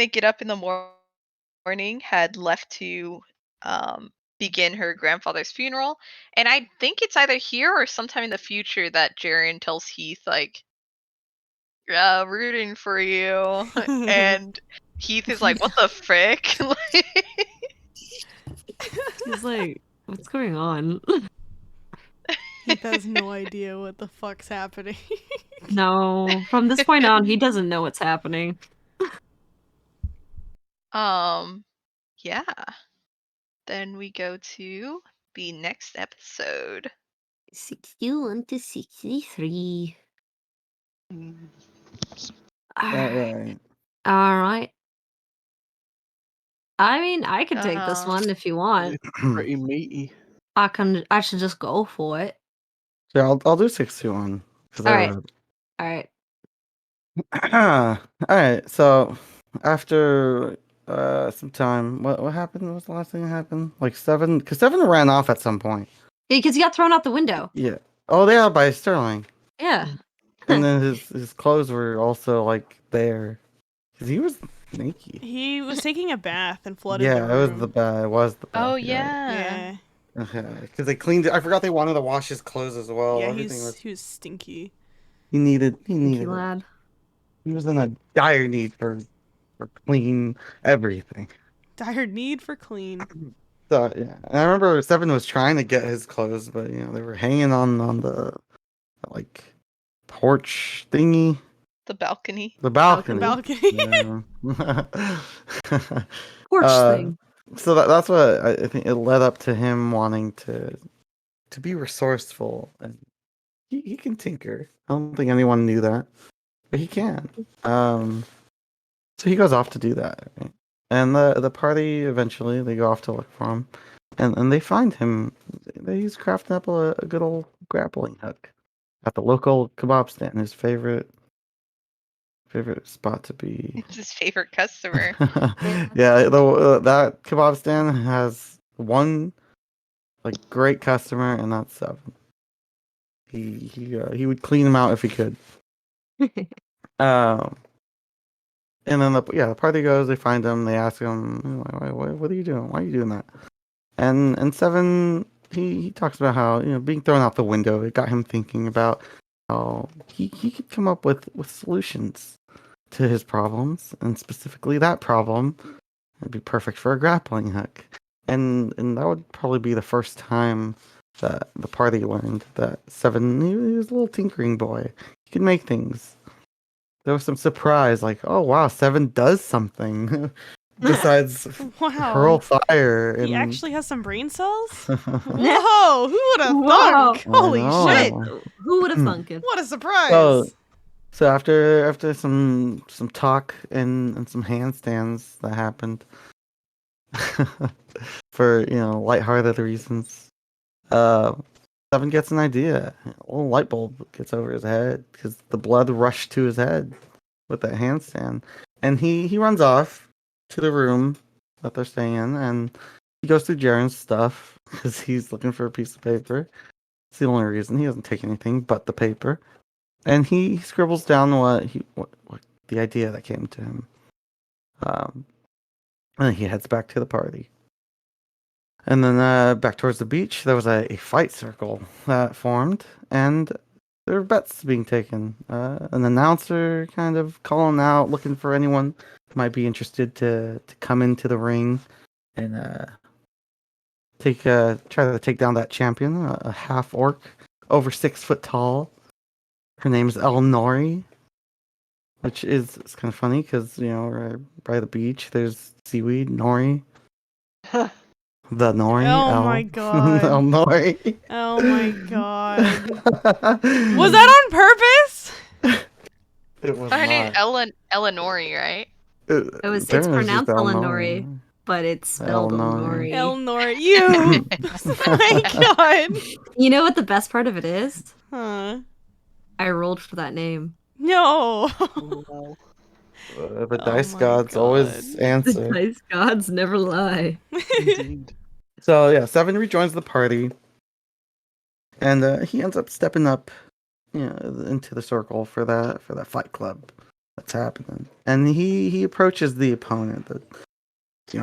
get up in the morning, had left to begin her grandfather's funeral. And I think it's either here or sometime in the future that Jaren tells Heath, like, rooting for you. And Heath is like, what the frick? He's like, "What's going on?" Heath has no idea what the fuck's happening. No, from this point on, he doesn't know what's happening. Yeah. Then we go to the next episode. 61 to 63. Right. All right. I mean, I could take this Uh-huh. one if you want. Pretty meaty. I should just go for it. Yeah, I'll do 61. All right. All right. All right. So after some time, what happened? What was the last thing that happened? Like 7, because 7 ran off at some point. Because he got thrown out the window. Yeah. Oh, yeah, by Sterling. Yeah. And then his clothes were also like there, because he was naked. He was taking a bath and flooded Yeah, the it room. was the bath. It was the bath. Oh, yeah. yeah. Yeah. Okay, because they cleaned it. I forgot they wanted to wash his clothes as well. Yeah, Everything was. he was stinky. He needed. Stinky it. lad. He was in a dire need for clean everything. Dire need for clean. So yeah, and I remember 7 was trying to get his clothes, but they were hanging on the like porch thingy, The balcony. the balcony. Balcony. Yeah. Porch thing. So that's what I think it led up to him wanting to be resourceful, and he can tinker. I don't think anyone knew that, but he can. So he goes off to do that, right? And the party eventually they go off to look for him, and they find him. He's crafting up a good old grappling hook at the local kebab stand. His favorite spot to be. It's his favorite customer. Yeah, that kebab stand has one like great customer, and that's 7. He would clean him out if he could. And then the party goes. They find him. They ask him, "What are you doing? Why are you doing that?" And 7 he talks about how being thrown out the window, it got him thinking about how he could come up with solutions to his problems, and specifically that problem would be perfect for a grappling hook. And that would probably be the first time that the party learned that 7 he was a little tinkering boy. He could make things. There was some surprise, like, oh wow, 7 does something besides Wow. hurl fire. And... He actually has some brain cells? Whoa! Who would have Whoa. thunk? Holy know. shit! Who would have thunk it? What a surprise! So after some talk and some handstands that happened for lighthearted reasons, 7 gets an idea. A little light bulb gets over his head because the blood rushed to his head with that handstand, and he runs off to the room that they're staying in, and he goes through Jaren's stuff because he's looking for a piece of paper. It's the only reason. He doesn't take anything but the paper, and he scribbles down what the idea that came to him. And then he heads back to the party. And then back towards the beach, there was a fight circle that formed, and there are bets being taken. An announcer kind of calling out, looking for anyone who might be interested to come into the ring and try to take down that champion, a half orc, over 6 foot tall. Her name's El Nori, which is it's kind of funny because right by the beach there's seaweed Nori. The Nori. Oh my god. El Nori. Oh my god. Was that on purpose? It was Her name's not. Eleanori, right? It's Apparently it's just pronounced El Elinori, but it's spelled Elnori. Elnori. Elnor, you. Oh my god. You know what the best part of it is? Huh. I rolled for that name. No. The Oh dice my gods always God. The answer. dice gods never lie. Indeed. So yeah, Seven rejoins the party, and he ends up stepping up, into the circle for that fight club that's happening. And he approaches the opponent, that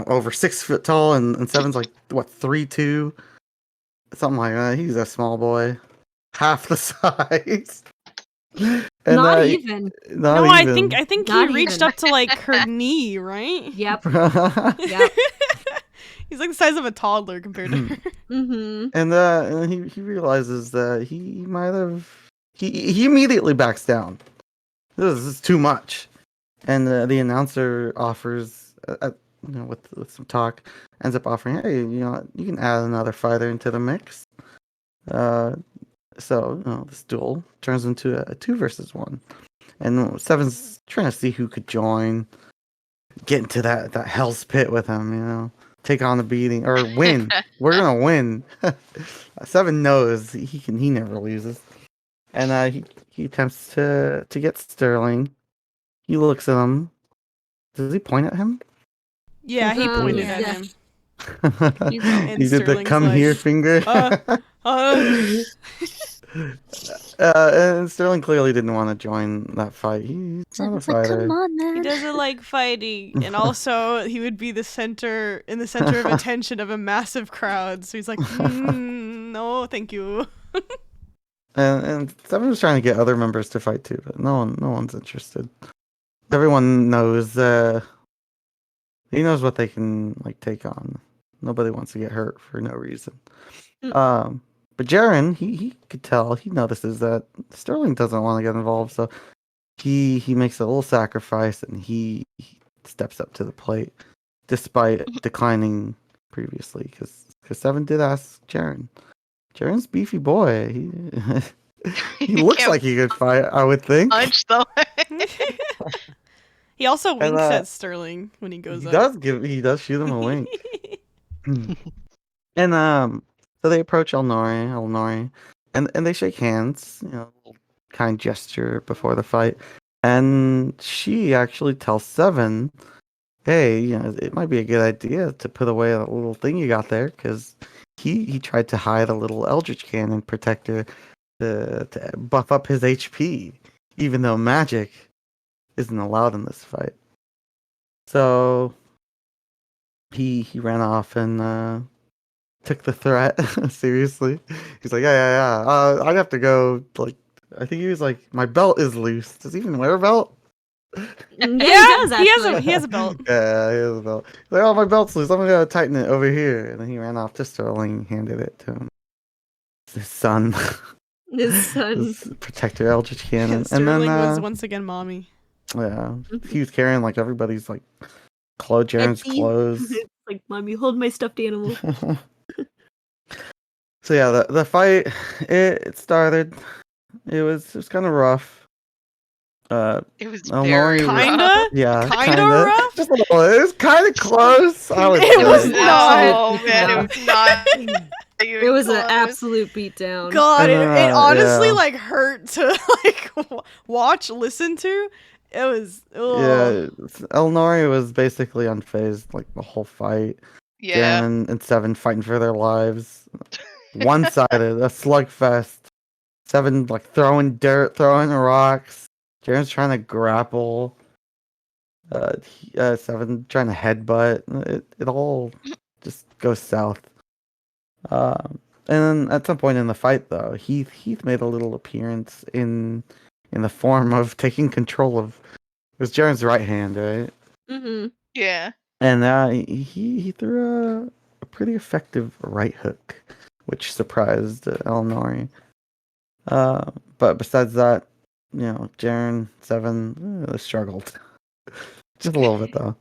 over 6 foot tall, and Seven's like what 3'2", something like that. He's a small boy, half the size. And, Not even. Not No, even. I think Not he reached even. up to like her knee, right? Yep. Yep. He's like the size of a toddler compared to her. Mm-hmm. And he realizes that he might have. He immediately backs down. This is too much, and the announcer offers, with some talk, ends up offering, hey, you can add another fighter into the mix. So this duel turns into a 2 versus 1, and Seven's trying to see who could join, get into that hell's pit with him, take on the beating or win. We're gonna win. Seven knows he never loses, and he attempts to get Sterling. He looks at him. Does he point at him? Yeah, he pointed at Yeah. him. He And did the Sterling's come like, here finger. And Sterling clearly didn't want to join that fight. He's not a It's like, fighter. come on, He man. doesn't like fighting, and also he would be in the center of attention of a massive crowd. So he's like, no, thank you. And Seven was trying to get other members to fight too, but no one's interested. Everyone knows he knows what they can take on. Nobody wants to get hurt for no reason. But Jaren, he could tell, he notices that Sterling doesn't want to get involved, so he makes a little sacrifice and he steps up to the plate, despite declining previously, because Seven did ask Jaren. Jaren's beefy boy. He looks can't like he could fight, I would think. Punch the He also winks And, at Sterling when he goes He up. does shoot him a wink. And so they approach Elnori, and they shake hands, a little kind gesture before the fight. And she actually tells Seven, hey, it might be a good idea to put away that little thing you got there, because he tried to hide a little Eldritch Cannon protector to buff up his HP, even though magic isn't allowed in this fight. So he ran off and took the threat seriously. He's like, yeah. I'd have to go. I think he was like, my belt is loose. Does he even wear a belt? Yeah, Yeah, he does, he has a belt. Yeah, he has a belt. He's like, oh, my belt's loose. I'm gonna tighten it over here. And then he ran off to Sterling, handed it to him. It's his son. His son. His protector Eldritch Cannon. And Sterling then was once again mommy. yeah, he was carrying everybody's Jaren's Etsy. clothes. It's like, mommy, hold my stuffed animal. So yeah, the fight it started. It was kind of rough. It was Elnori very was- Kinda? Yeah, Kinda rough? Just a little. It was kind of close. I would It say. was not. Oh man, it was not. It was an absolute beatdown. God, it Yeah, honestly yeah. hurt to watch, listen to. It was. Ugh. Yeah, Elnori was basically unfazed the whole fight. Yeah. Jaren and Seven fighting for their lives. One-sided, a slugfest. Seven throwing dirt, throwing rocks. Jaren's trying to grapple. Seven trying to headbutt. It all just goes south. then at some point in the fight, though, Heath made a little appearance in the form of taking control of. It was Jaren's right hand, right? Mm-hmm. Yeah. And he threw a pretty effective right hook, which surprised Elnori. But besides that, Jaren 7 struggled just a little bit though.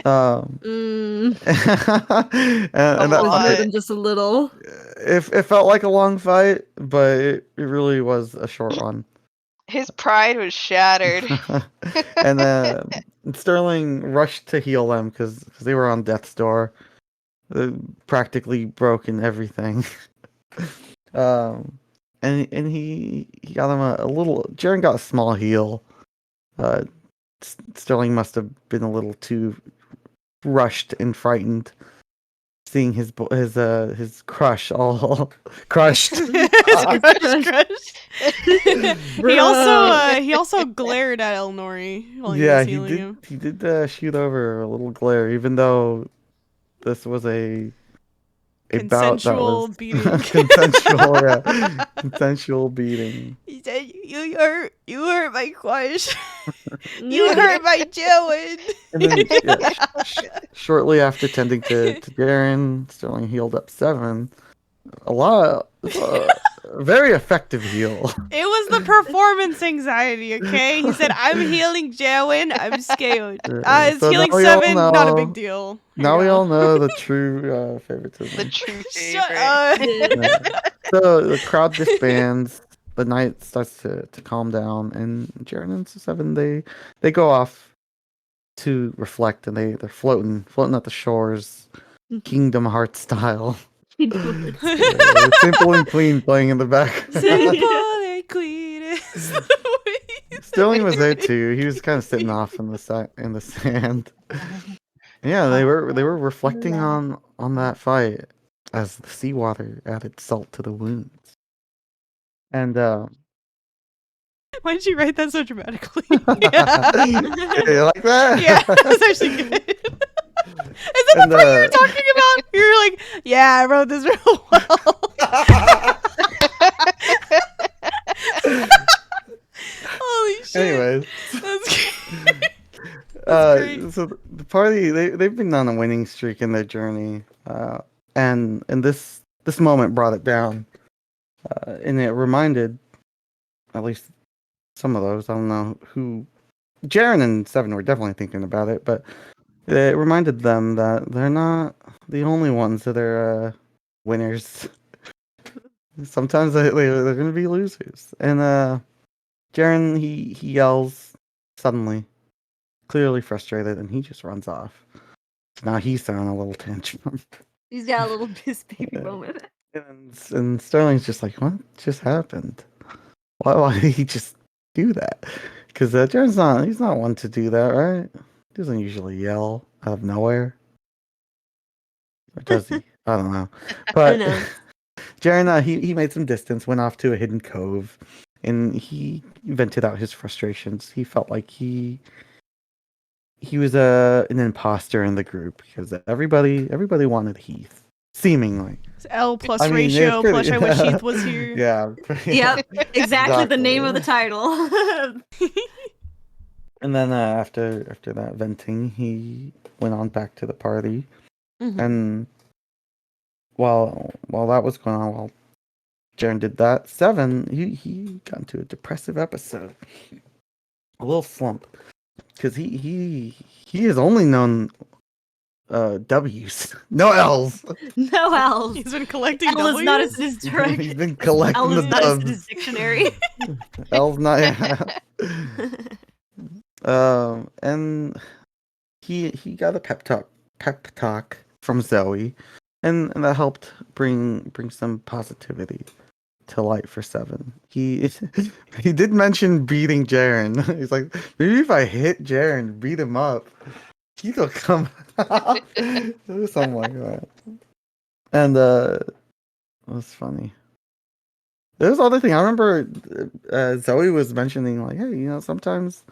Mm. And that lot. More fight, than just a little. it felt like a long fight, but it really was a short one. His pride was shattered. And Sterling rushed to heal them because they were on death's door, practically broken everything. And he got him a little. Jaren got a small heal. Sterling must have been a little too rushed and frightened, seeing his crush all crushed. Crushed. He also glared at Elnori while he was healing him. He did shoot over a little glare, even though this was a bout that Consensual was beating. consensual beating. He said, "You hurt my crush. You hurt my Jaren." And then shortly after tending to Jaren, Sterling healed up 7. Very effective heal. It was the performance anxiety, okay? He said, "I'm healing Jaren. I'm scared." It's So healing now we all 7, not a know- big deal. Here Now you we go. all know the true favoritism. The true Shut favorite. up. Yeah. So the crowd disbands. The night starts to calm down, and Jaren and 7 they go off to reflect, and they're floating at the shores, Kingdom Hearts style. Simple and clean playing in the back. Simple and clean is the way. Sterling was there too. He was kind of sitting off in the sand. Yeah, they were reflecting on that fight as the seawater added salt to the wounds. And Why'd you write that so dramatically? you like that? Yeah, that's actually good. Is that And, the part you were talking about? You were like, "Yeah, I wrote this real well." Holy shit. Anyways, That's great. so the party they've been on a winning streak in their journey, and this moment brought it down, and it reminded at least some of those. I don't know who. Jaren and 7 were definitely thinking about it, but it reminded them that they're not the only ones that are winners. Sometimes they're going to be losers. And Jaren, he yells suddenly, clearly frustrated, and he just runs off. Now he's throwing a little tantrum. He's got a little piss baby Yeah. moment. And Sterling's just like, what just happened? Why did he just do that? Because Jaren's he's not one to do that, right? He doesn't usually yell out of nowhere. Or does he? I don't know. But know. Jaren, he made some distance, went off to a hidden cove, and he vented out his frustrations. He felt like he was an imposter in the group because everybody wanted Heath, seemingly. It's L plus I mean, it's ratio pretty- plus I wish Heath was here. Yeah. Yep, exactly the name of the Exactly. title. And then after that venting, he went on back to the party, Mhm. and while that was going on, while Jaren did that, 7 he got into a depressive episode, a little slump, because he has only known W's, no L's. No L's. He's been collecting L is not W's. his direct. He's been collecting L the is not in dubs. his dictionary. L's not. And he got a pep talk from Zoe, and that helped bring some positivity to light for 7. He did mention beating Jaren. He's like, maybe if I hit Jaren, beat him up, he'll come. Something like that. And it was funny. There's other thing. I remember Zoe was mentioning, like, hey, sometimes,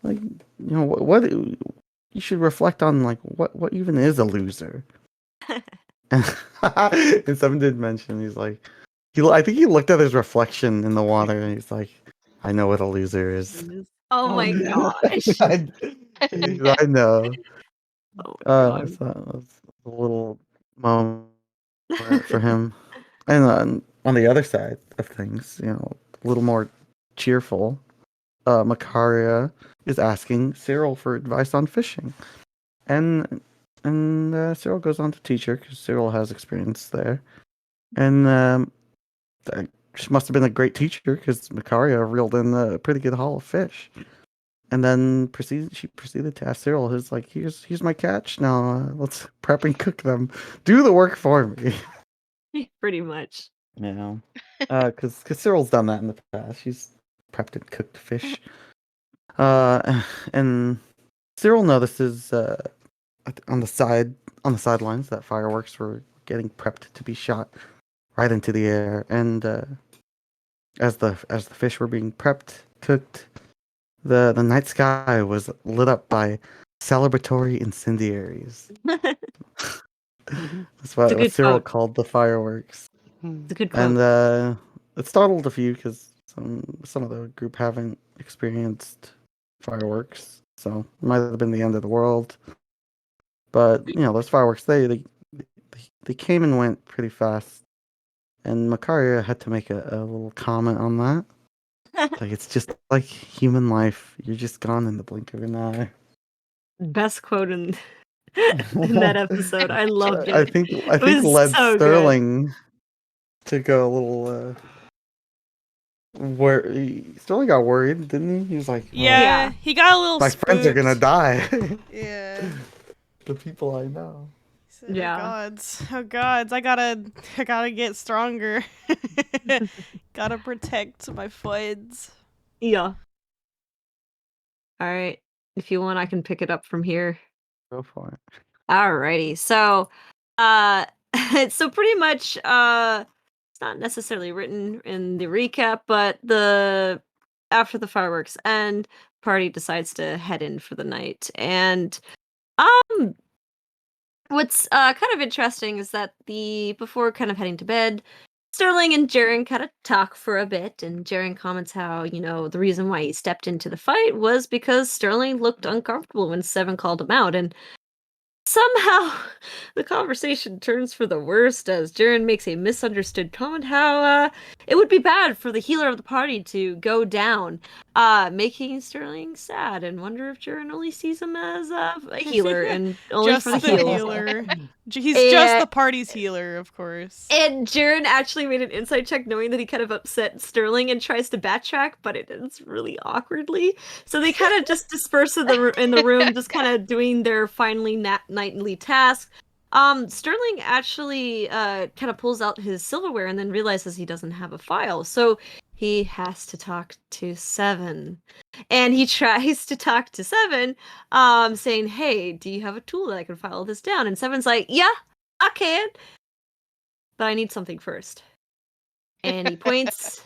like, what you should reflect on, like, what even is a loser. And Seven did mention he's like, I think he looked at his reflection in the water and he's like, I know what a loser is. Oh my gosh. I know. Oh my God. So that was a little moment for him. And on the other side of things, a little more cheerful, Makaria is asking Cyril for advice on fishing. And Cyril goes on to teach her because Cyril has experience there. And she must have been a great teacher because Makaria reeled in a pretty good haul of fish. And then she proceeded to ask Cyril, "Who's like, here's my catch. Now let's prep and cook them. Do the work for me." Pretty much. Because Cyril's done that in the past. She's prepped and cooked fish. And Cyril notices on the sidelines that fireworks were getting prepped to be shot right into the air, and as the fish were being prepped, cooked, the night sky was lit up by celebratory incendiaries. That's what Cyril called the fireworks. It's a good quote. And it startled a few because some of the group haven't experienced fireworks, so it might have been the end of the world. But those fireworks, they came and went pretty fast, and Makaria had to make a little comment on that. Like, it's just like human life; you're just gone in the blink of an eye. Best quote in that episode. I loved it. I think led so Sterling to go a little. Sterling got worried, didn't he? He was like, Yeah, he got a little my spooked. friends are gonna die. Yeah. The people I know. He said, Oh gods, I gotta get stronger. Gotta protect my foods. Yeah. Alright. If you want, I can pick it up from here. Go for it. Alrighty. So so pretty much it's not necessarily written in the recap, but after the fireworks end, party decides to head in for the night. And what's kind of interesting is that before kind of heading to bed, Sterling and Jaren kind of talk for a bit, and Jaren comments how, the reason why he stepped into the fight was because Sterling looked uncomfortable when Seven called him out, and somehow the conversation turns for the worst as Jaren makes a misunderstood comment how it would be bad for the healer of the party to go down, making Sterling sad and wonder if Jaren only sees him as a healer and only Just for the the heal. healer. He's just the party's healer, of course. And Jaren actually made an insight check knowing that he kind of upset Sterling and tries to backtrack, but it ends really awkwardly. So they kind of just disperse in the room, just kind of doing their finally nightly task. Sterling actually kind of pulls out his silverware and then realizes he doesn't have a file. So he has to talk to Seven. And he tries to talk to Seven, saying, "Hey, do you have a tool that I can file this down?" And Seven's like, "Yeah, I can. But I need something first." And he points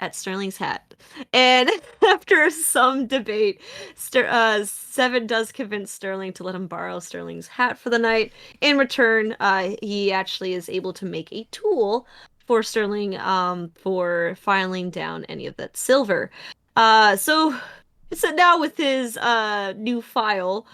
at Sterling's hat. And after some debate, Seven does convince Sterling to let him borrow Sterling's hat for the night. In return, he actually is able to make a tool for Sterling for filing down any of that silver. So now with his new file,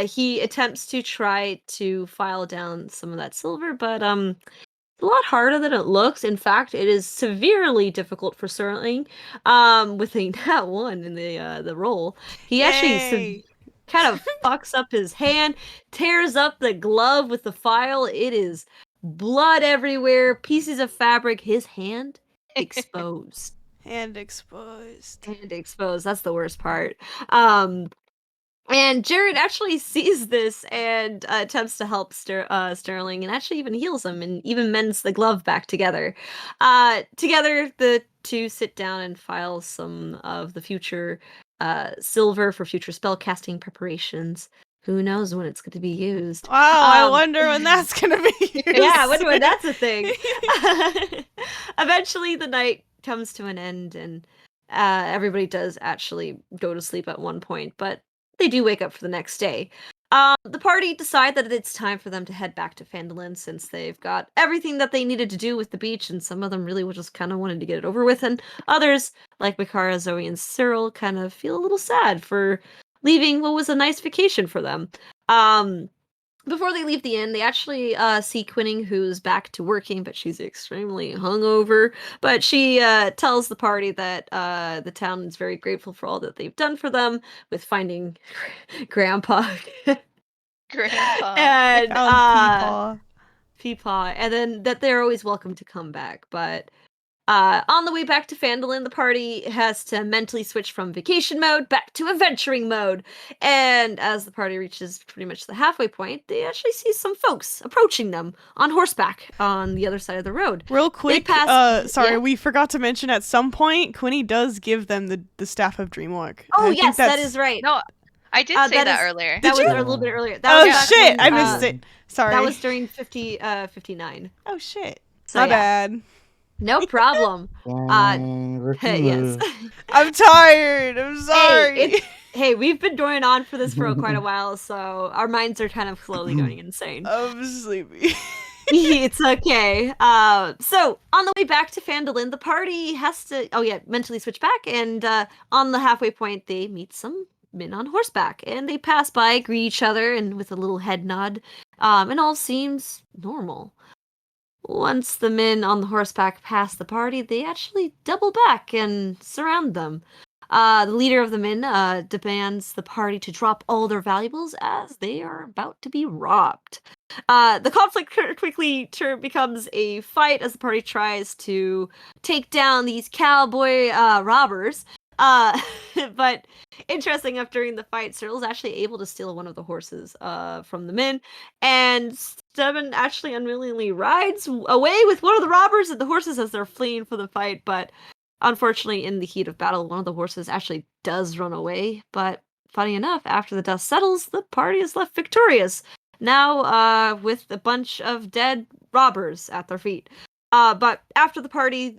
he attempts to try to file down some of that silver, but a lot harder than it looks. In fact, it is severely difficult for Sterling. With a nat 1 in the roll, he actually kind of fucks up his hand, tears up the glove with the file. It is blood everywhere, pieces of fabric. His hand exposed. Hand exposed. Hand exposed. That's the worst part. And Jared actually sees this and attempts to help Sterling and actually even heals him and even mends the glove back together. Together, the two sit down and file some of the future silver for future spellcasting preparations. Who knows when it's going to be used? Wow, I wonder when that's going to be used. Yeah, I wonder when that's a thing. Eventually, the night comes to an end and everybody does actually go to sleep at one point, but they do wake up for the next day. The party decide that it's time for them to head back to Phandalin since they've got everything that they needed to do with the beach, and some of them really just kind of wanted to get it over with, and others, like Makara, Zoe, and Cyril, kind of feel a little sad for leaving what was a nice vacation for them. Before they leave the inn, they actually see Quinning, who's back to working, but she's extremely hungover. But she tells the party that the town is very grateful for all that they've done for them with finding Grandpa. Grandpa. And Found Peepaw. Peepaw, and then that they're always welcome to come back. But on the way back to Phandalin, the party has to mentally switch from vacation mode back to adventuring mode. And as the party reaches pretty much the halfway point, they actually see some folks approaching them on horseback on the other side of the road. Real quick, pass- sorry, yeah. we forgot to mention at some point, Quinny does give them the Staff of Dreamwalk. Oh, I think yes, that that's- is right. No, I did say that that is- earlier. That was you? a little bit earlier. Oh was back shit, when, I missed it. Sorry. That was during 59. Oh shit. So, My yeah. bad. No problem. Yes. I'm tired. I'm sorry. Hey, we've been going on for this for quite a while, so our minds are kind of slowly going insane. I'm sleepy. It's okay. So on the way back to Phandalin, the party has to mentally switch back, and on the halfway point they meet some men on horseback, and they pass by, greet each other, and with a little head nod, and all seems normal. Once the men on the horseback pass the party, they actually double back and surround them. The leader of the men demands the party to drop all their valuables as they are about to be robbed. The conflict quickly becomes a fight as the party tries to take down these cowboy robbers. But interesting enough, during the fight, Cyril's actually able to steal one of the horses from the men, and Steven actually unwillingly rides away with one of the robbers and the horses as they're fleeing from the fight, but unfortunately, in the heat of battle, one of the horses actually does run away. But funny enough, after the dust settles, the party is left victorious. Now, with a bunch of dead robbers at their feet. But after the fight,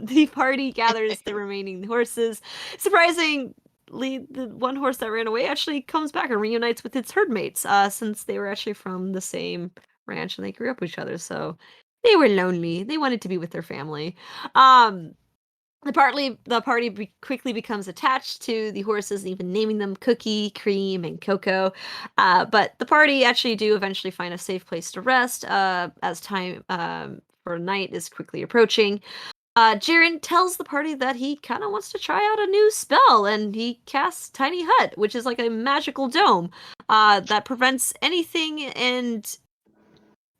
the party gathers the remaining horses. Surprisingly, the one horse that ran away actually comes back and reunites with its herd mates, since they were actually from the same ranch and they grew up with each other. So they were lonely. They wanted to be with their family. The party quickly becomes attached to the horses, even naming them Cookie, Cream, and Coco. But the party actually do eventually find a safe place to rest as time for night is quickly approaching. Jiren tells the party that he kind of wants to try out a new spell, and he casts Tiny Hut, which is like a magical dome that prevents anything and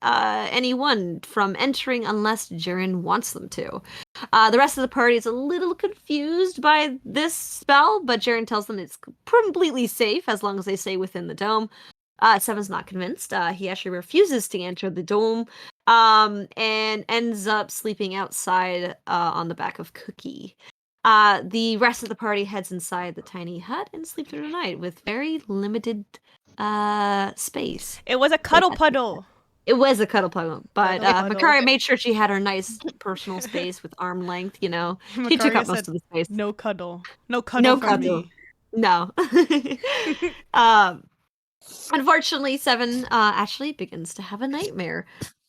anyone from entering unless Jiren wants them to. The rest of the party is a little confused by this spell, but Jiren tells them it's completely safe as long as they stay within the dome. Seven's not convinced. He actually refuses to enter the dome and ends up sleeping outside on the back of Cookie. The rest of the party heads inside the tiny hut and sleep through the night with very limited space. It was a cuddle puddle. It was a cuddle puddle, but Cuddle puddle. Makari made sure she had her nice personal space with arm length, you know. She took Makaria up most said, of the space. No cuddle. No cuddle No for cuddle. me. No. Unfortunately, Seven actually begins to have a nightmare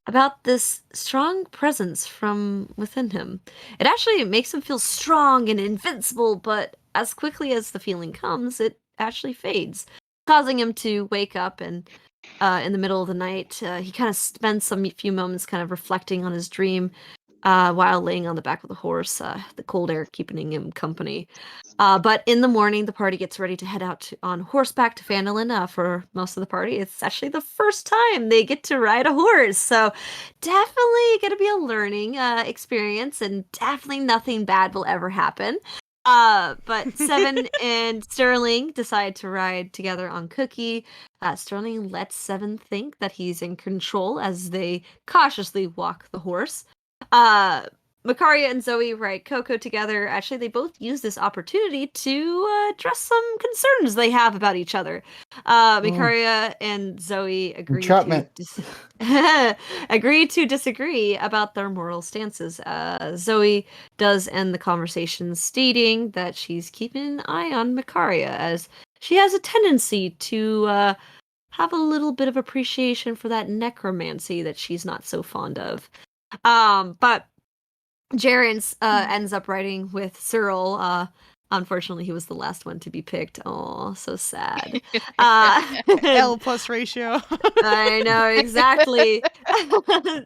about this strong presence from within him. It actually makes him feel strong and invincible, but as quickly as the feeling comes, it actually fades, causing him to wake up and in the middle of the night. He kind of spends some few moments kind of reflecting on his dream while laying on the back of the horse, the cold air keeping him company. But in the morning, the party gets ready to head out on horseback to Phandalin. For most of the party, it's actually the first time they get to ride a horse. So definitely going to be a learning experience, and definitely nothing bad will ever happen. But Seven and Sterling decide to ride together on Cookie. Sterling lets Seven think that he's in control as they cautiously walk the horse. Makaria and Zoe ride Coco together. Actually, they both use this opportunity to address some concerns they have about each other. Makaria and Zoe agree to disagree about their moral stances. Zoe does end the conversation stating that she's keeping an eye on Makaria as she has a tendency to have a little bit of appreciation for that necromancy that she's not so fond of. But Jaren ends up writing with Cyril. Unfortunately, he was the last one to be picked. Oh, so sad. L plus ratio. I know, exactly.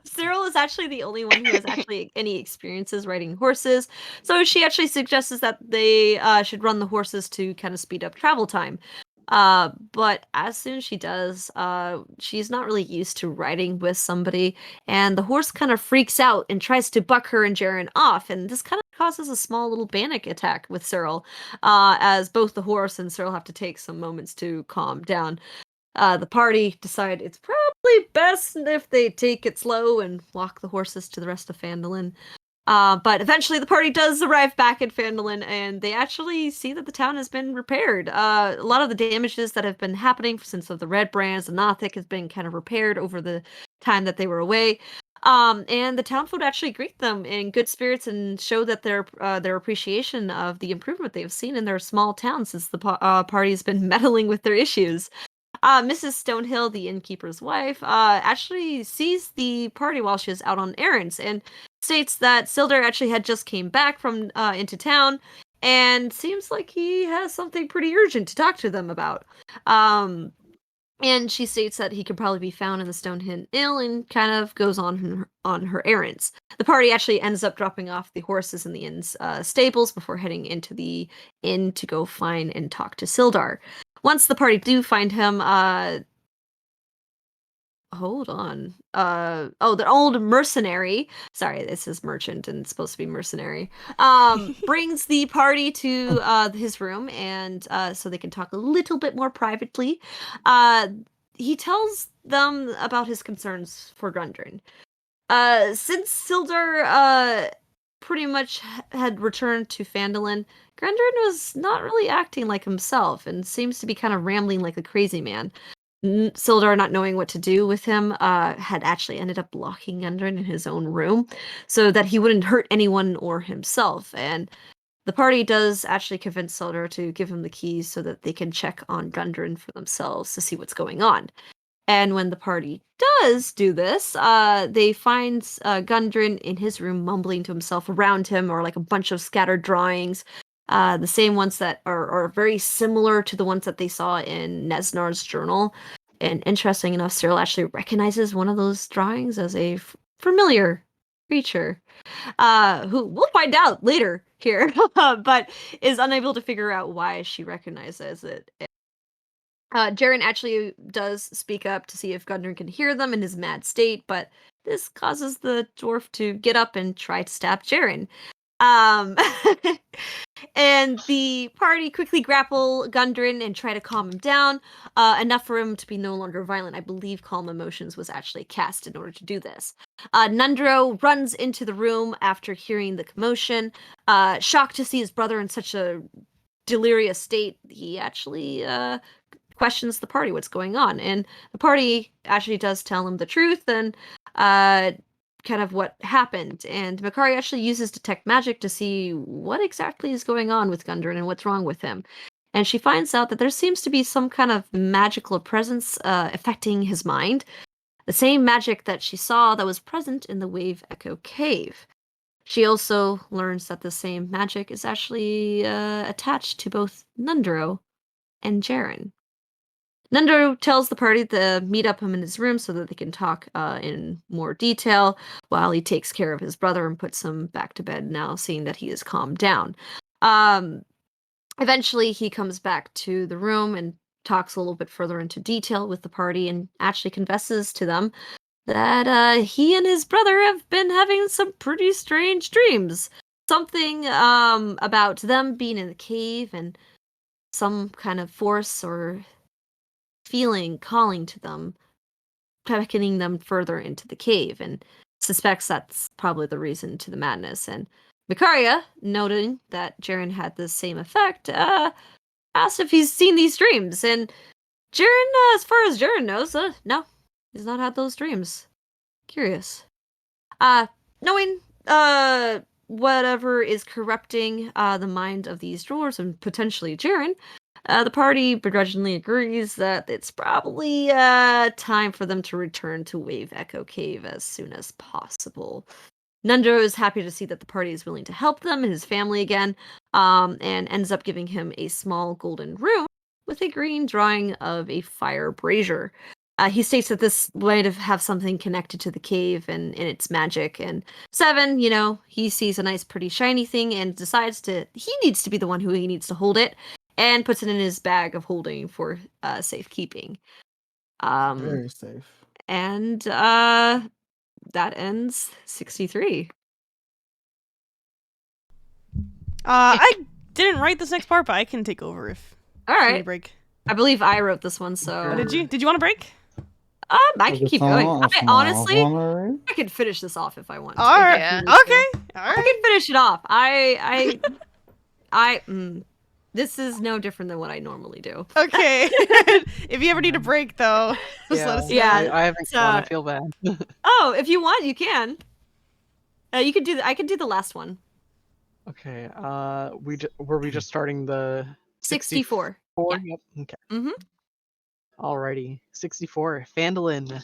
Cyril is actually the only one who has actually any experiences riding horses. So she actually suggests that they should run the horses to kind of speed up travel time. But as soon as she does, she's not really used to riding with somebody, and the horse kind of freaks out and tries to buck her and Jaren off, and this kind of causes a small little panic attack with Cyril, as both the horse and Cyril have to take some moments to calm down. The party decide it's probably best if they take it slow and walk the horses to the rest of Phandalin. But eventually the party does arrive back at Phandalin, and they actually see that the town has been repaired. A lot of the damages that have been happening since the Red Brands and Nothic has been kind of repaired over the time that they were away. And the townfolk actually greet them in good spirits and show that their appreciation of the improvement they've seen in their small town since the party has been meddling with their issues. Mrs. Stonehill, the innkeeper's wife, actually sees the party while she was out on errands and states that Sildar actually had just came back from into town and seems like he has something pretty urgent to talk to them about. And she states that he could probably be found in the Stonehill Inn and kind of goes on her errands. The party actually ends up dropping off the horses in the inn's stables before heading into the inn to go find and talk to Sildar. Once the party do find him, hold on. The old mercenary. Sorry, this is merchant and it's supposed to be mercenary. Brings the party to his room, and so they can talk a little bit more privately. He tells them about his concerns for Gundren. Since Sildar pretty much had returned to Phandalin, Gundren was not really acting like himself and seems to be kind of rambling like a crazy man. Sildar, not knowing what to do with him, had actually ended up locking Gundren in his own room so that he wouldn't hurt anyone or himself. And the party does actually convince Sildar to give him the keys so that they can check on Gundren for themselves to see what's going on. And when the party does do this, they find Gundren in his room mumbling to himself. Around him or like a bunch of scattered drawings, the same ones that are very similar to the ones that they saw in Nesnar's journal. And interesting enough, Cyril actually recognizes one of those drawings as a familiar creature, who we'll find out later here, but is unable to figure out why she recognizes it. Jaren actually does speak up to see if Gundren can hear them in his mad state, but this causes the dwarf to get up and try to stab Jaren. And the party quickly grapple Gundren and try to calm him down, enough for him to be no longer violent. I believe Calm Emotions was actually cast in order to do this. Nundro runs into the room after hearing the commotion, shocked to see his brother in such a delirious state. He actually questions the party what's going on, and the party actually does tell him the truth and kind of what happened. And Makari actually uses detect magic to see what exactly is going on with Gundren and what's wrong with him. And she finds out that there seems to be some kind of magical presence affecting his mind, the same magic that she saw that was present in the Wave Echo Cave. She also learns that the same magic is actually attached to both Nundro and Jaren. Nundro tells the party to meet up him in his room so that they can talk in more detail while he takes care of his brother and puts him back to bed now, seeing that he is calmed down. Eventually, he comes back to the room and talks a little bit further into detail with the party and actually confesses to them that he and his brother have been having some pretty strange dreams. Something about them being in the cave and some kind of force or feeling calling to them, beckoning them further into the cave, and suspects that's probably the reason to the madness. And Mikaria, noting that Jaren had the same effect, asked if he's seen these dreams, and Jaren, as far as Jaren knows, no, he's not had those dreams. Curious. Knowing whatever is corrupting the mind of these dwarves and potentially Jaren, The party begrudgingly agrees that it's probably time for them to return to Wave Echo Cave as soon as possible. Nundro is happy to see that the party is willing to help them and his family again, and ends up giving him a small golden rune with a green drawing of a fire brazier. He states that this might have something connected to the cave and its magic. And Seven, he sees a nice, pretty shiny thing and decides he needs to be the one who he needs to hold it, and puts it in his bag of holding for safekeeping. Very safe. And that ends 63. I didn't write this next part, but I can take over if All you need a right. break. I believe I wrote this one, so Oh, did you? Did you want a break? I can keep going. Honestly, I could finish this off if I want to. All right. Yeah. Okay. All I right. can finish it off. This is no different than what I normally do. Okay. If you ever need a break, though, just let us know. Yeah. I haven't So- gone. I feel bad. Oh, if you want, you can. You could do. I could do the last one. Okay. Were we just starting the 64. 64? Yeah. Yep. Okay. Mhm. Alrighty. 64. Phandalin.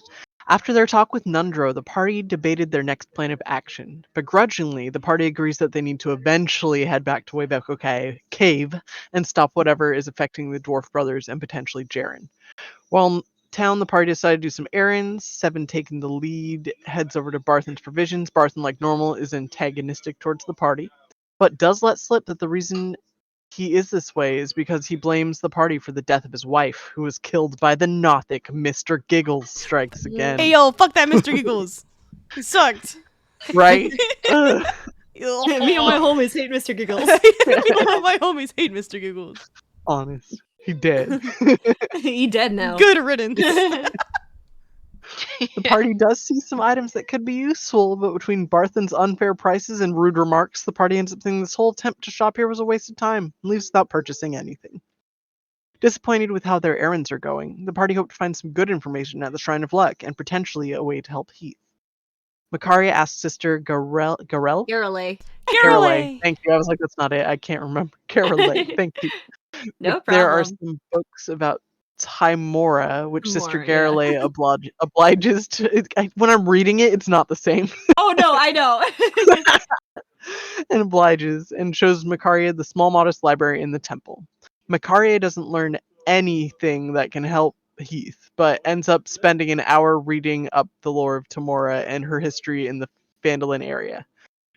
After their talk with Nundro, the party debated their next plan of action. Begrudgingly, the party agrees that they need to eventually head back to Wave Echo Cave and stop whatever is affecting the Dwarf Brothers and potentially Jaren. While in town, the party decided to do some errands. Seven, taking the lead, heads over to Barthen's provisions. Barthen, like normal, is antagonistic towards the party, but does let slip that the reason he is this way is because he blames the party for the death of his wife, who was killed by the Nothic Mr. Giggles strikes again. Hey, yo, fuck that Mr. Giggles. He sucked. Right? Ugh. Me and my homies hate Mr. Giggles. My homies hate Mr. Giggles. Honest. He dead. He dead now. Good riddance. The party does see some items that could be useful, but between Barthen's unfair prices and rude remarks, the party ends up thinking this whole attempt to shop here was a waste of time and leaves without purchasing anything. Disappointed with how their errands are going, the party hoped to find some good information at the Shrine of Luck and potentially a way to help Heath. Makaria asked Sister Garel? Garrelay. Garrelay. Thank you. I was like, that's not it. I can't remember. Garrelay. Thank you. No If there are problem. some books about Timora, which Sister Timora, yeah. Garrelay obliges to. When I'm reading it, it's not the same. Oh no, I know. And obliges and shows Makaria the small modest library in the temple. Makaria doesn't learn anything that can help Heath, but ends up spending an hour reading up the lore of Timora and her history in the Phandalin area.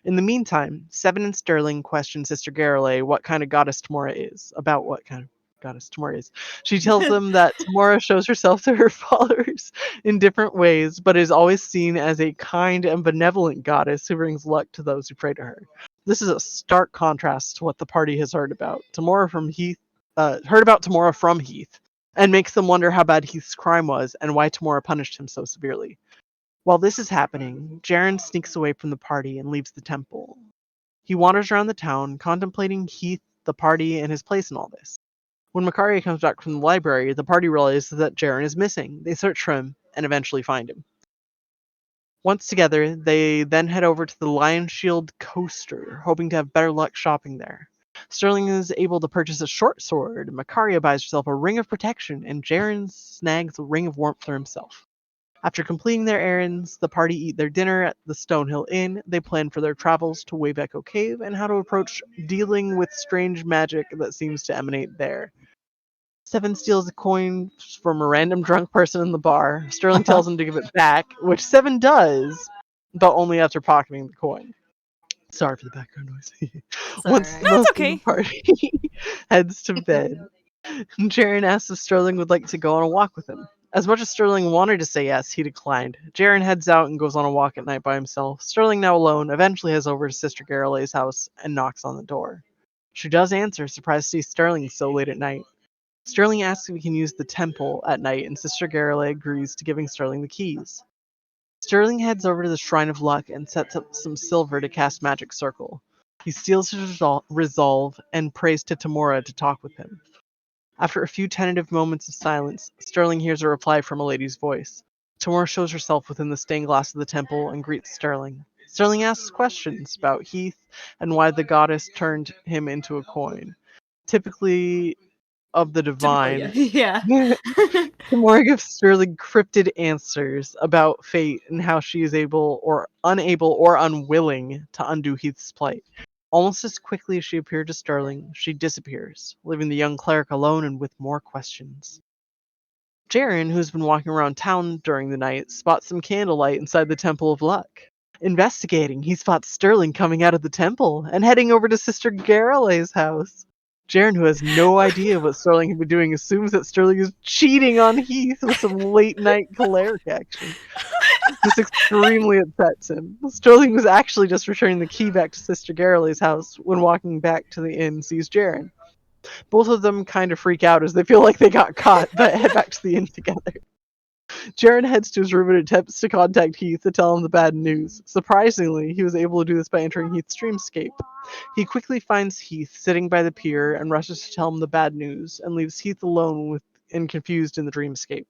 In the meantime, Seven and Sterling question Sister Garrelay what kind of goddess Timora is. About what kind of goddess Timora is. She tells them that Timora shows herself to her followers in different ways, but is always seen as a kind and benevolent goddess who brings luck to those who pray to her. This is a stark contrast to what the party has heard about Timora from Heath, and makes them wonder how bad Heath's crime was and why Timora punished him so severely. While this is happening, Jaren sneaks away from the party and leaves the temple. He wanders around the town, contemplating Heath, the party, and his place in all this. When Makaria comes back from the library, the party realizes that Jaren is missing. They search for him and eventually find him. Once together, they then head over to the Lion Shield Coaster, hoping to have better luck shopping there. Sterling is able to purchase a short sword, Makaria buys herself a ring of protection, and Jaren snags a ring of warmth for himself. After completing their errands, the party eat their dinner at the Stonehill Inn. They plan for their travels to Wave Echo Cave and how to approach dealing with strange magic that seems to emanate there. Seven steals a coin from a random drunk person in the bar. Sterling tells him to give it back, which Seven does, but only after pocketing the coin. Sorry for the background noise. Once alright. the No, it's most of okay. the party heads to bed, Jaren asks if Sterling would like to go on a walk with him. As much as Sterling wanted to say yes, he declined. Jaren heads out and goes on a walk at night by himself. Sterling, now alone, eventually heads over to Sister Garrelay's house and knocks on the door. She does answer, surprised to see Sterling so late at night. Sterling asks if he can use the temple at night, and Sister Garrelay agrees to giving Sterling the keys. Sterling heads over to the Shrine of Luck and sets up some silver to cast Magic Circle. He steals his resolve and prays to Timora to talk with him. After a few tentative moments of silence, Sterling hears a reply from a lady's voice. Timora shows herself within the stained glass of the temple and greets Sterling. Sterling asks questions about Heath and why the goddess turned him into a coin. Typically of the Typical, divine, yeah. Tamora gives Sterling cryptid answers about fate and how she is able or unable or unwilling to undo Heath's plight. Almost as quickly as she appeared to Sterling, she disappears, leaving the young cleric alone and with more questions. Jaren, who's been walking around town during the night, spots some candlelight inside the Temple of Luck. Investigating, he spots Sterling coming out of the temple and heading over to Sister Garale's house. Jaren, who has no idea what Sterling had been doing, assumes that Sterling is cheating on Heath with some late night cleric action. This extremely upsets him. Sterling was actually just returning the key back to Sister Garale's house when walking back to the inn sees Jaren. Both of them kind of freak out as they feel like they got caught, but head back to the inn together. Jaren heads to his room and attempts to contact Heath to tell him the bad news. Surprisingly, he was able to do this by entering Heath's dreamscape. He quickly finds Heath sitting by the pier and rushes to tell him the bad news, and leaves Heath alone and confused in the dreamscape.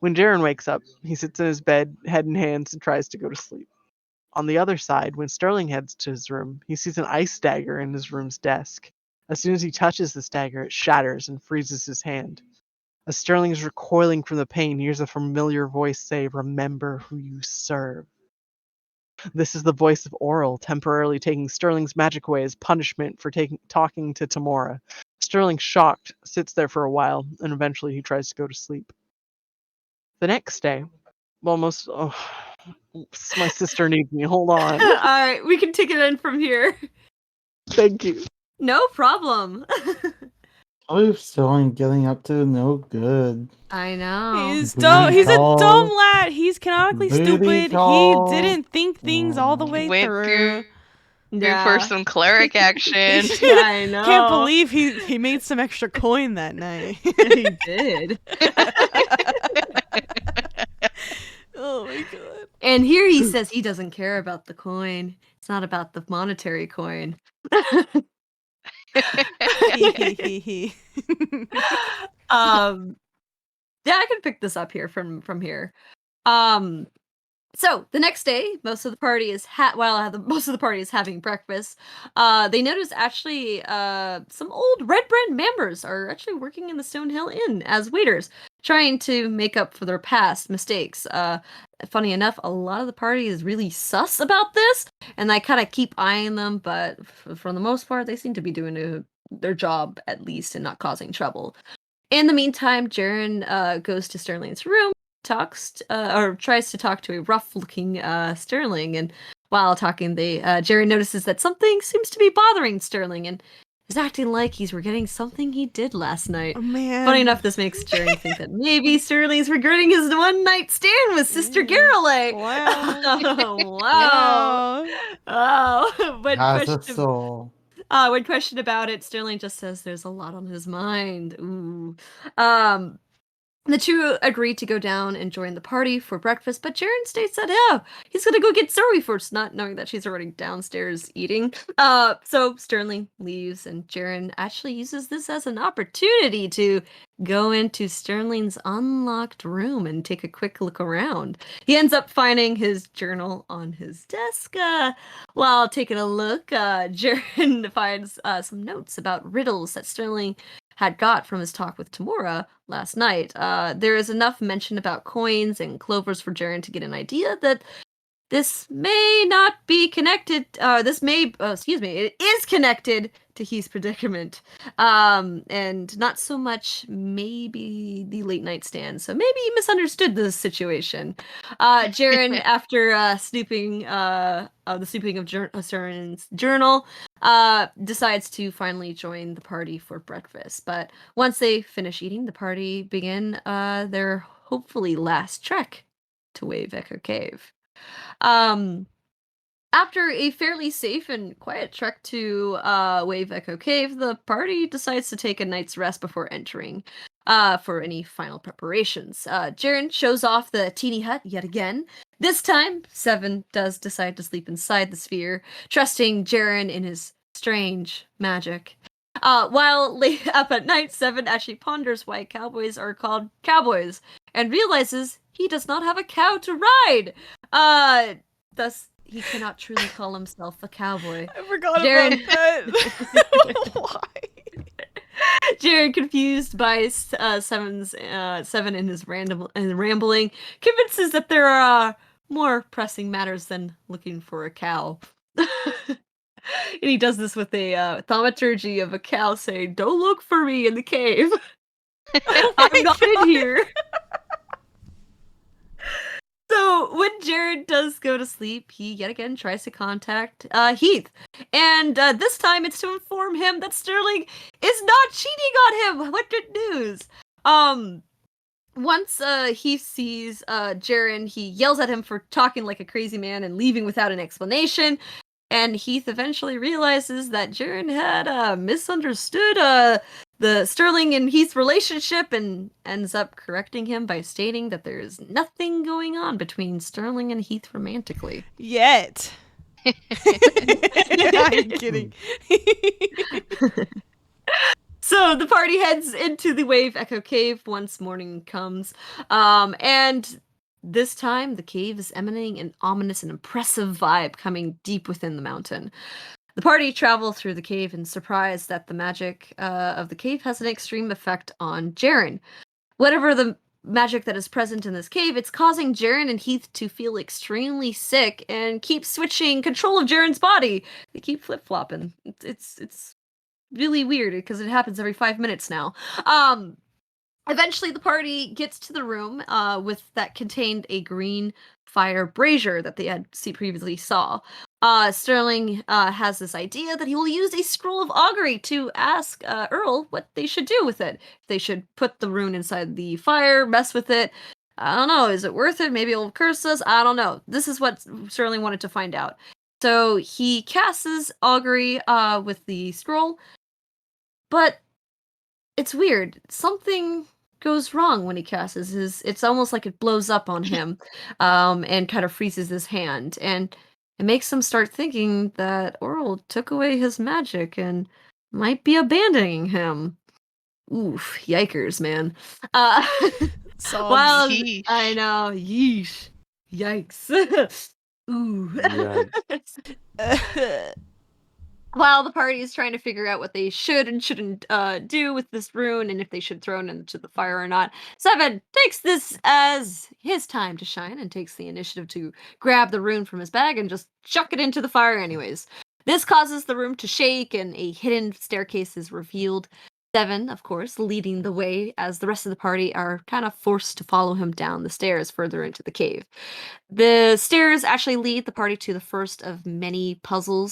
When Jaren wakes up, he sits in his bed, head in hands, and tries to go to sleep. On the other side, when Sterling heads to his room, he sees an ice dagger in his room's desk. As soon as he touches this dagger, it shatters and freezes his hand. As Sterling is recoiling from the pain, he hears a familiar voice say, "Remember who you serve." This is the voice of Oral, temporarily taking Sterling's magic away as punishment for talking to Tamora. Sterling, shocked, sits there for a while, and eventually he tries to go to sleep. The next day, well, my sister needs me. Hold on. Alright, we can take it in from here. Thank you. No problem. Oh, Sterling getting up to no good. I know. He's Booty dumb. He's a call. dumb lad. He's canonically Booty stupid. call. He didn't think things all the way Went through. for some cleric action. Yeah, I know. Can't believe he made some extra coin that night. he did. Oh my god. And here he says he doesn't care about the coin. It's not about the monetary coin. He. Yeah, I can pick this up here from here. So the next day, most of the party is most of the party is having breakfast. They notice actually some old Red Brand members are actually working in the Stonehill Inn as waiters, trying to make up for their past mistakes. Funny enough, a lot of the party is really sus about this, and I kind of keep eyeing them, but for the most part, they seem to be doing their job at least and not causing trouble. In the meantime, Jaren goes to Sterling's room, tries to talk to a rough-looking Sterling, and while talking, Jaren notices that something seems to be bothering Sterling, and is acting like he's regretting something he did last night. Oh man. Funny enough, this makes Jaren think that maybe Sterling's regretting his one-night stand with Sister Garale. Wow. Wow. Oh, but Has a soul. when questioned about it, Sterling just says there's a lot on his mind. Ooh. The two agree to go down and join the party for breakfast, but Jaren states that he's gonna go get Zoe first, not knowing that she's already downstairs eating. So Sterling leaves, and Jaren actually uses this as an opportunity to go into Sterling's unlocked room and take a quick look around. He ends up finding his journal on his desk. While taking a look, Jaren finds some notes about riddles that Sterling had got from his talk with Tamora last night. There is enough mention about coins and clovers for Jaren to get an idea that this may not be connected. It is connected to Heath's predicament, and not so much maybe the late night stand. So maybe he misunderstood the situation. Jaren, after snooping of Sterling's journal, decides to finally join the party for breakfast. But once they finish eating, the party begin their hopefully last trek to Wave Echo Cave. After a fairly safe and quiet trek to Wave Echo Cave, the party decides to take a night's rest before entering for any final preparations. Jaren shows off the teeny hut yet again. This time, Seven does decide to sleep inside the sphere, trusting Jaren in his strange magic. While late up at night, Seven actually ponders why cowboys are called cowboys and realizes he does not have a cow to ride. Thus, he cannot truly call himself a cowboy. I forgot Jaren- about that. Why? Jared, confused by Seven and his rambling, convinces that there are more pressing matters than looking for a cow. And he does this with a thaumaturgy of a cow saying, "Don't look for me in the cave. I'm not in here." So when Jared does go to sleep, he yet again tries to contact Heath. And this time it's to inform him that Sterling is not cheating on him. What good news? Once Heath sees Jaren, he yells at him for talking like a crazy man and leaving without an explanation. And Heath eventually realizes that Jaren had misunderstood the Sterling and Heath relationship and ends up correcting him by stating that there is nothing going on between Sterling and Heath romantically. Yet. I'm kidding. So the party heads into the Wave Echo Cave once morning comes. And this time the cave is emanating an ominous and impressive vibe coming deep within the mountain. The party travel through the cave and surprised that the magic of the cave has an extreme effect on Jaren. Whatever the magic that is present in this cave, it's causing Jaren and Heath to feel extremely sick and keep switching control of Jaren's body. They keep flip-flopping. It's really weird because it happens every 5 minutes now. Eventually the party gets to the room that contained a green fire brazier that they had previously saw. Sterling has this idea that he will use a scroll of augury to ask Earl what they should do with it. If they should put the rune inside the fire, mess with it. I don't know. Is it worth it? Maybe it'll curse us. I don't know. This is what Sterling wanted to find out. So he casts augury with the scroll. But it's weird. Something goes wrong when he casts his. It's almost like it blows up on him and kind of freezes his hand. And it makes him start thinking that Earl took away his magic and might be abandoning him. Oof, yikers, man. Well, Yeesh. I know, yeesh. Yikes. Ooh. While the party is trying to figure out what they should and shouldn't do with this rune and if they should throw it into the fire or not, Seven takes this as his time to shine and takes the initiative to grab the rune from his bag and just chuck it into the fire anyways. This causes the room to shake and a hidden staircase is revealed. Seven, of course, leading the way as the rest of the party are kind of forced to follow him down the stairs further into the cave. The stairs actually lead the party to the first of many puzzle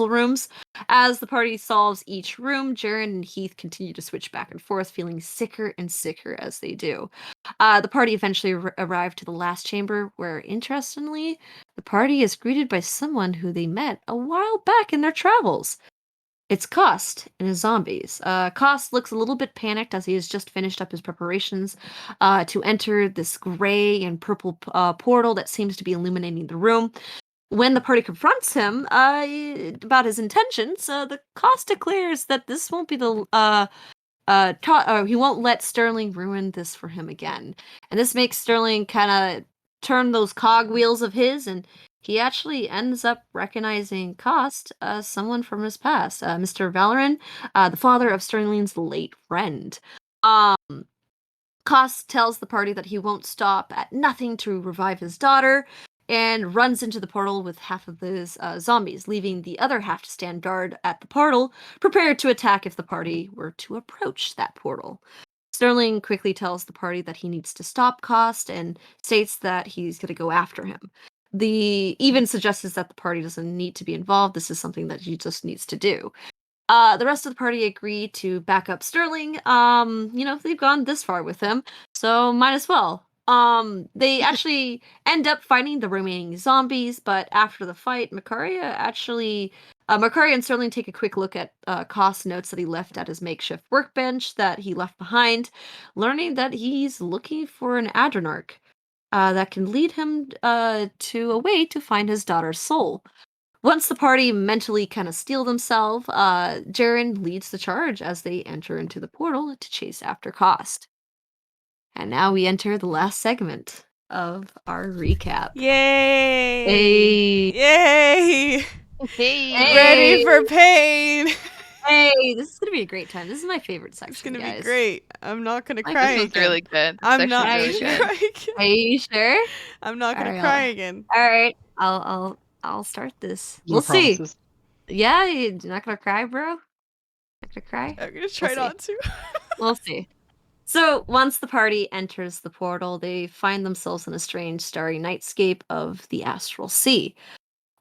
rooms. As the party solves each room, Jaren and Heath continue to switch back and forth, feeling sicker and sicker as they do. The party eventually arrive to the last chamber, where, interestingly, the party is greeted by someone who they met a while back in their travels. It's Kost and his zombies. Kost looks a little bit panicked as he has just finished up his preparations to enter this gray and purple portal that seems to be illuminating the room. When the party confronts him about his intentions, the Kost declares that this won't be the he won't let Sterling ruin this for him again. And this makes Sterling kind of turn those cogwheels of his, and he actually ends up recognizing Kost as someone from his past, Mr. Valoran, the father of Sterling's late friend. Kost tells the party that he won't stop at nothing to revive his daughter, and runs into the portal with half of his zombies, leaving the other half to stand guard at the portal, prepared to attack if the party were to approach that portal. Sterling quickly tells the party that he needs to stop Kost and states that he's going to go after him. Even suggests that the party doesn't need to be involved. This is something that he just needs to do. The rest of the party agree to back up Sterling. They've gone this far with him, so might as well. They actually end up fighting the remaining zombies, but after the fight, Macaria and Sterling take a quick look at Kost's notes that he left at his makeshift workbench that he left behind, learning that he's looking for an Adrenarch that can lead him to a way to find his daughter's soul. Once the party mentally kind of steel themselves, Jaren leads the charge as they enter into the portal to chase after Kost. And now we enter the last segment of our recap. Yay! Hey. Yay! Hey. Ready for pain! Hey, this is gonna be a great time. This is my favorite section, It's gonna guys. be great. I'm not gonna My cry This was again. really good. This I'm not actually gonna really Nice. good. cry again. Are you sure? I'm not gonna Alright, cry again. All right, I'll start this. No We'll see. promises. Yeah, you're not gonna cry, bro? Not gonna cry? I'm gonna try see. not to. We'll see. So once the party enters the portal, they find themselves in a strange starry nightscape of the astral sea.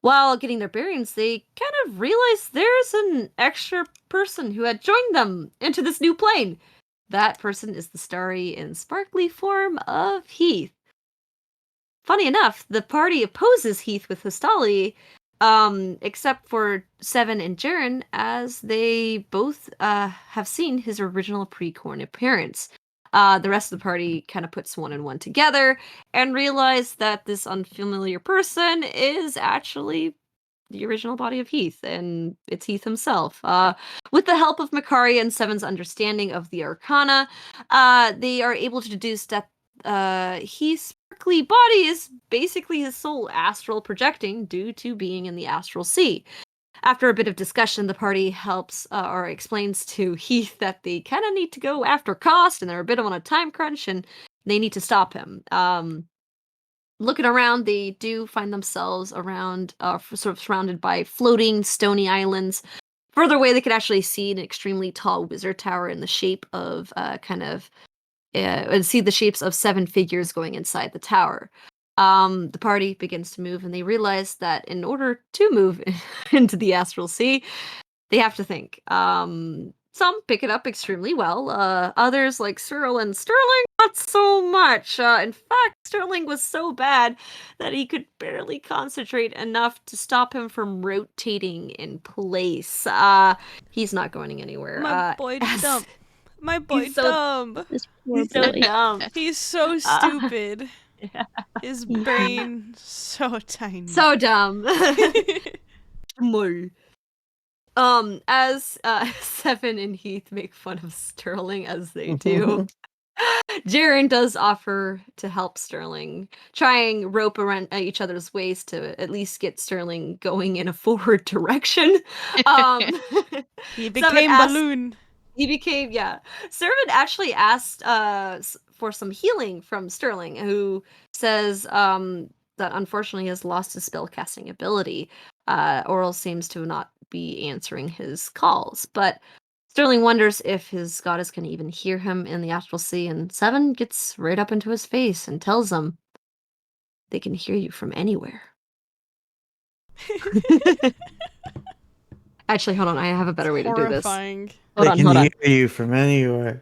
While getting their bearings, they kind of realize there's an extra person who had joined them into this new plane. That person is the starry and sparkly form of Heath. Funny enough, the party opposes Heath with Histali, except for Seven and Jaren, as they both have seen his original pre-corn appearance. The rest of the party kind of puts one and one together and realize that this unfamiliar person is actually the original body of Heath, and it's Heath himself. With the help of Makari and Seven's understanding of the Arcana, they are able to deduce that Heath's sparkly body is basically his soul astral projecting due to being in the astral sea. After a bit of discussion, the party helps or explains to Heath that they kind of need to go after Cost, and they're a bit on a time crunch, and they need to stop him. Looking around, they do find themselves around, sort of surrounded by floating stony islands. Further away, they could actually see an extremely tall wizard tower in the shape of and see the shapes of 7 figures going inside the tower. The party begins to move, and they realize that in order to move into the astral sea, they have to think. Some pick it up extremely well. Others, like Cyril and Sterling, not so much. In fact, Sterling was so bad that he could barely concentrate enough to stop him from rotating in place. He's not going anywhere. My boy as- dumb. My boy He's so- dumb. This poor He's so boy. dumb. He's so stupid. Yeah. His brain so tiny. So dumb. Small. As Seven and Heath make fun of Sterling as they do, Jaren does offer to help Sterling, trying rope around each other's waist to at least get Sterling going in a forward direction. He Seven became asked- balloon. He became, yeah. Servant actually asked for some healing from Sterling, who says that unfortunately has lost his spellcasting ability. Oral seems to not be answering his calls, but Sterling wonders if his goddess can even hear him in the astral sea, and Seven gets right up into his face and tells him they can hear you from anywhere. Actually, hold on, I have a better way to do this. Horrifying. Hold They on, can hold on. hear you from anywhere.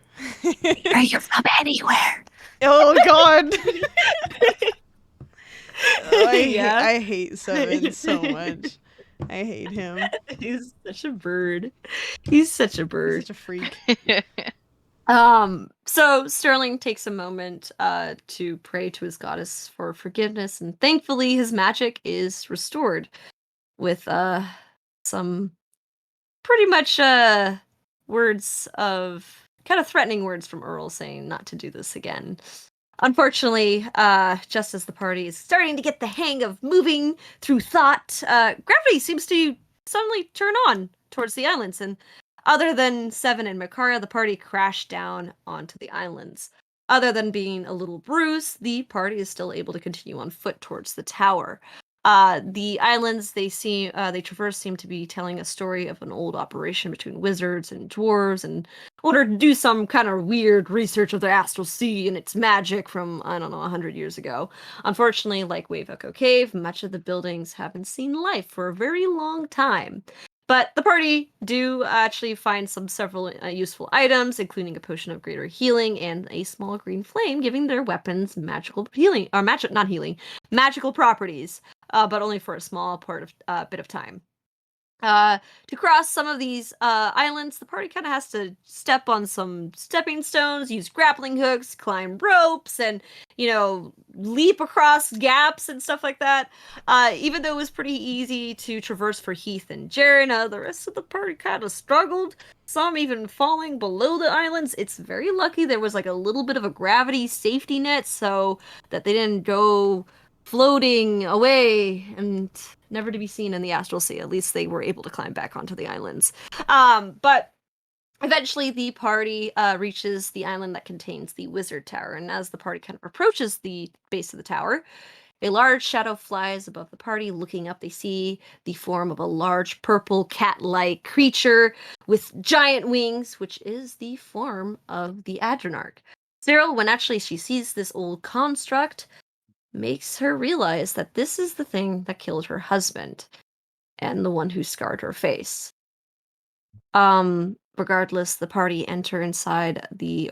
Are you from anywhere? Oh god. Oh, Yeah. I hate Seven so much. I hate him. He's such a bird. He's such a He's bird. such a freak. So Sterling takes a moment to pray to his goddess for forgiveness, and thankfully his magic is restored with some pretty much words of kind of threatening words from Earl saying not to do this again. Unfortunately, just as the party is starting to get the hang of moving through thought, gravity seems to suddenly turn on towards the islands, and other than Seven and Makara, the party crashed down onto the islands. Other than being a little bruised, the party is still able to continue on foot towards the tower. The islands they traverse seem to be telling a story of an old operation between wizards and dwarves in order to do some kind of weird research of the astral sea and its magic from, I don't know, 100 years ago. Unfortunately, like Wave Echo Cave, much of the buildings haven't seen life for a very long time. But the party do actually find several useful items, including a potion of greater healing and a small green flame, giving their weapons magical healing, or magical properties, but only for a small bit of time. To cross some of these islands, the party kind of has to step on some stepping stones, use grappling hooks, climb ropes, and, leap across gaps and stuff like that. Even though it was pretty easy to traverse for Heath and Jaren, the rest of the party kind of struggled, some even falling below the islands. It's very lucky there was like a little bit of a gravity safety net so that they didn't go floating away and never to be seen in the astral sea. At least they were able to climb back onto the islands. But eventually the party reaches the island that contains the wizard tower, and as the party kind of approaches the base of the tower, a large shadow flies above the party. Looking up, they see the form of a large purple cat-like creature with giant wings, which is the form of the Adrenarch. Cyril, when actually she sees this old construct, makes her realize that this is the thing that killed her husband and the one who scarred her face. Regardless, the party try to enter inside the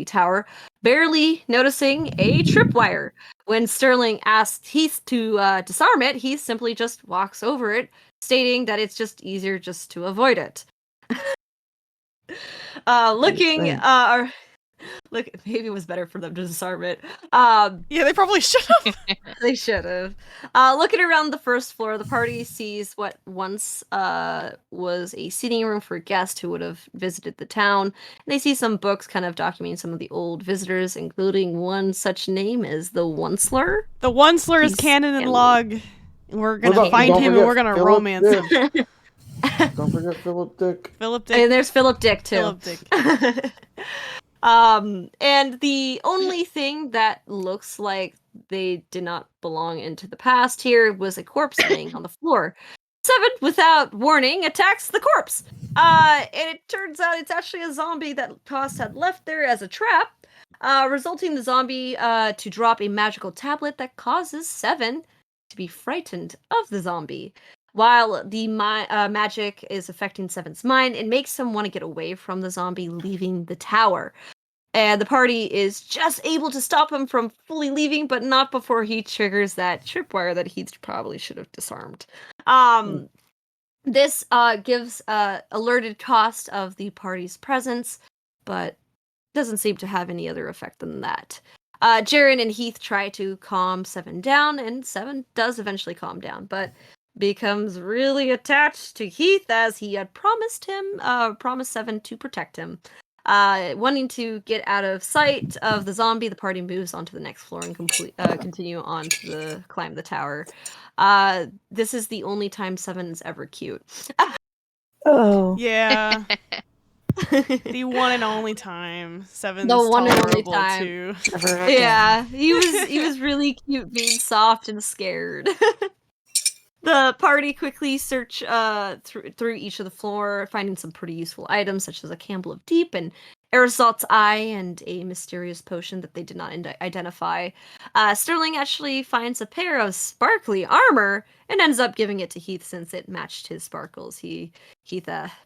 tower, barely noticing a tripwire. When Sterling asks Heath to disarm it, Heath simply just walks over it, stating that it's just easier just to avoid it. Look, maybe it was better for them to disarm it. Yeah, they probably should have. They should have. Looking around the first floor, the party sees what once was a seating room for guests who would have visited the town. And they see some books kind of documenting some of the old visitors, including one such name as the Onceler. The Onceler is He's canon and family. log. And we're gonna What about- find don't him and forget we're gonna Philip romance him. Dick. Don't forget Philip Dick. Philip Dick. And there's Philip Dick too. Philip Dick. And the only thing that looks like they did not belong into the past here was a corpse laying on the floor. Seven, without warning, attacks the corpse. And it turns out it's actually a zombie that Cost had left there as a trap, resulting the zombie to drop a magical tablet that causes Seven to be frightened of the zombie. While the magic is affecting Seven's mind, it makes him want to get away from the zombie, leaving the tower. And the party is just able to stop him from fully leaving, but not before he triggers that tripwire that he probably should have disarmed. This gives alerted Cost of the party's presence, but doesn't seem to have any other effect than that. Jaren and Heath try to calm Seven down, and Seven does eventually calm down, but becomes really attached to Heath as he had promised Seven to protect him. Wanting to get out of sight of the zombie, the party moves onto the next floor and continue on to the climb the tower. This is the only time Seven is ever cute. Oh. Yeah. The one and only time. Seven's The one and only tolerable time. too. Never again. Yeah, he was really cute, being soft and scared. The party quickly search through each of the floor, finding some pretty useful items such as a Campbell of Deep and Aristote's Eye and a mysterious potion that they did not identify. Sterling actually finds a pair of sparkly armor and ends up giving it to Heath since it matched his sparkles. Heath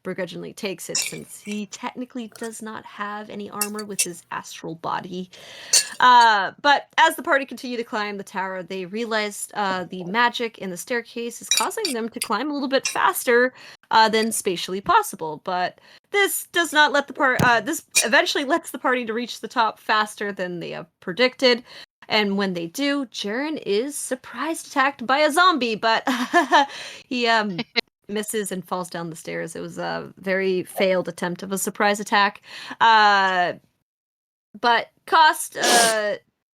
begrudgingly takes it since he technically does not have any armor with his astral body. But as the party continue to climb the tower, they realized the magic in the staircase is causing them to climb a little bit faster than spatially possible. But this does not let this eventually lets the party to reach the top faster than they have predicted. And when they do, Jaren is surprise attacked by a zombie, but he misses and falls down the stairs. It was a very failed attempt of a surprise attack. But Cost,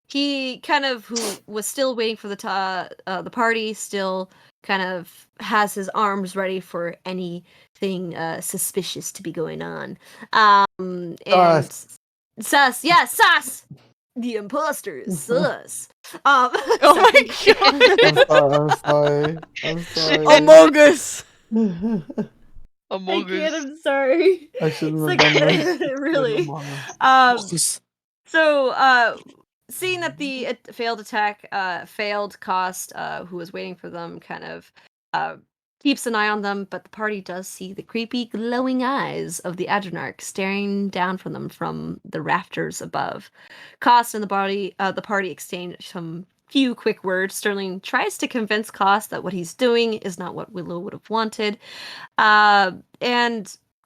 he kind of, who was still waiting for the party, still kind of has his arms ready for anything suspicious to be going on. And sus, yeah, sus. The imposter is sus. Oh my god! I'm sorry. Among Us. Among Us. I'm sorry. I shouldn't It's have done that. like, really. Focus. So, seeing that the failed attack failed, Cost, who was waiting for them, kind of keeps an eye on them, but the party does see the creepy glowing eyes of the Adrenarch staring down from them from the rafters above. Cost and the party exchange some few quick words. Sterling tries to convince Cost that what he's doing is not what Willow would have wanted. And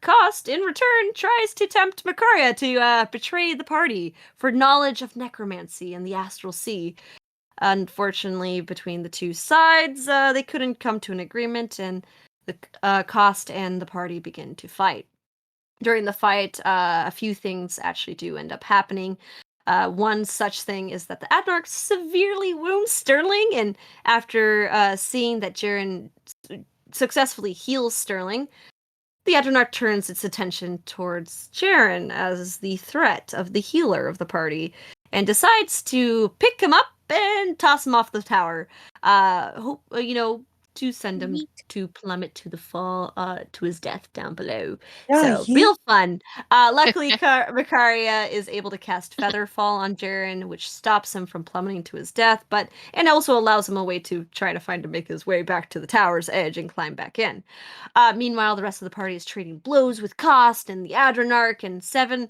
Cost, in return, tries to tempt Macaria to betray the party for knowledge of necromancy and the astral sea. Unfortunately, between the two sides, they couldn't come to an agreement, and the Cost and the party begin to fight. During the fight, a few things actually do end up happening. One such thing is that the Adnarch severely wounds Sterling, and after seeing that Jaren successfully heals Sterling, the Adnarch turns its attention towards Jaren as the threat of the healer of the party, and decides to pick him up and toss him off the tower. To send him to plummet to the fall, to his death down below. Yeah, So real fun. Luckily, Makaria is able to cast Featherfall on Jaren, which stops him from plummeting to his death, and also allows him a way to try to make his way back to the tower's edge and climb back in. Meanwhile, the rest of the party is trading blows with Kost and the Adranarch, and Seven,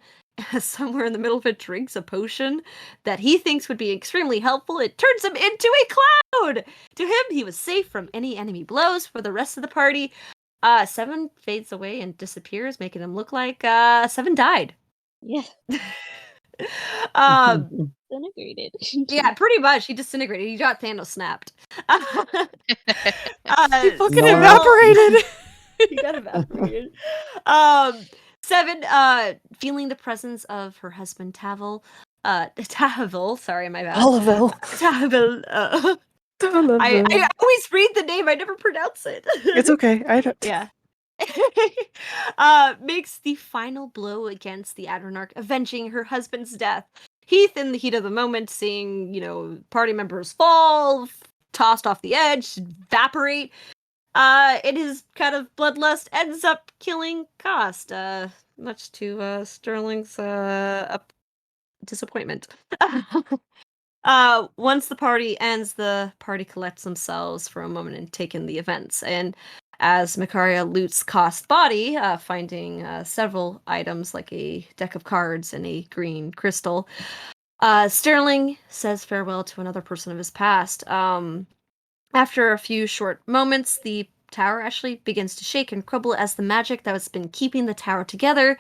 somewhere in the middle of it, drinks a potion that he thinks would be extremely helpful. It turns him into a cloud! To him, he was safe from any enemy blows. For the rest of the party, Seven fades away and disappears, making him look like Seven died. Yeah. Disintegrated. Yeah, pretty much. He disintegrated. He got Thanos snapped. He fucking No. evaporated. He got evaporated. Seven, feeling the presence of her husband Tahavel, sorry, my bad. Olivel. Tahavel, I always read the name, I never pronounce it. It's okay. I don't. Yeah. Makes the final blow against the Adranarch, avenging her husband's death. Heath, in the heat of the moment, seeing, party members fall, tossed off the edge, evaporate, in his kind of bloodlust, ends up killing Kost, much to Sterling's disappointment. Once the party ends, the party collects themselves for a moment and take in the events. And as Makaria loots Kost's body, finding several items like a deck of cards and a green crystal, Sterling says farewell to another person of his past. After a few short moments, the tower actually begins to shake and crumble as the magic that has been keeping the tower together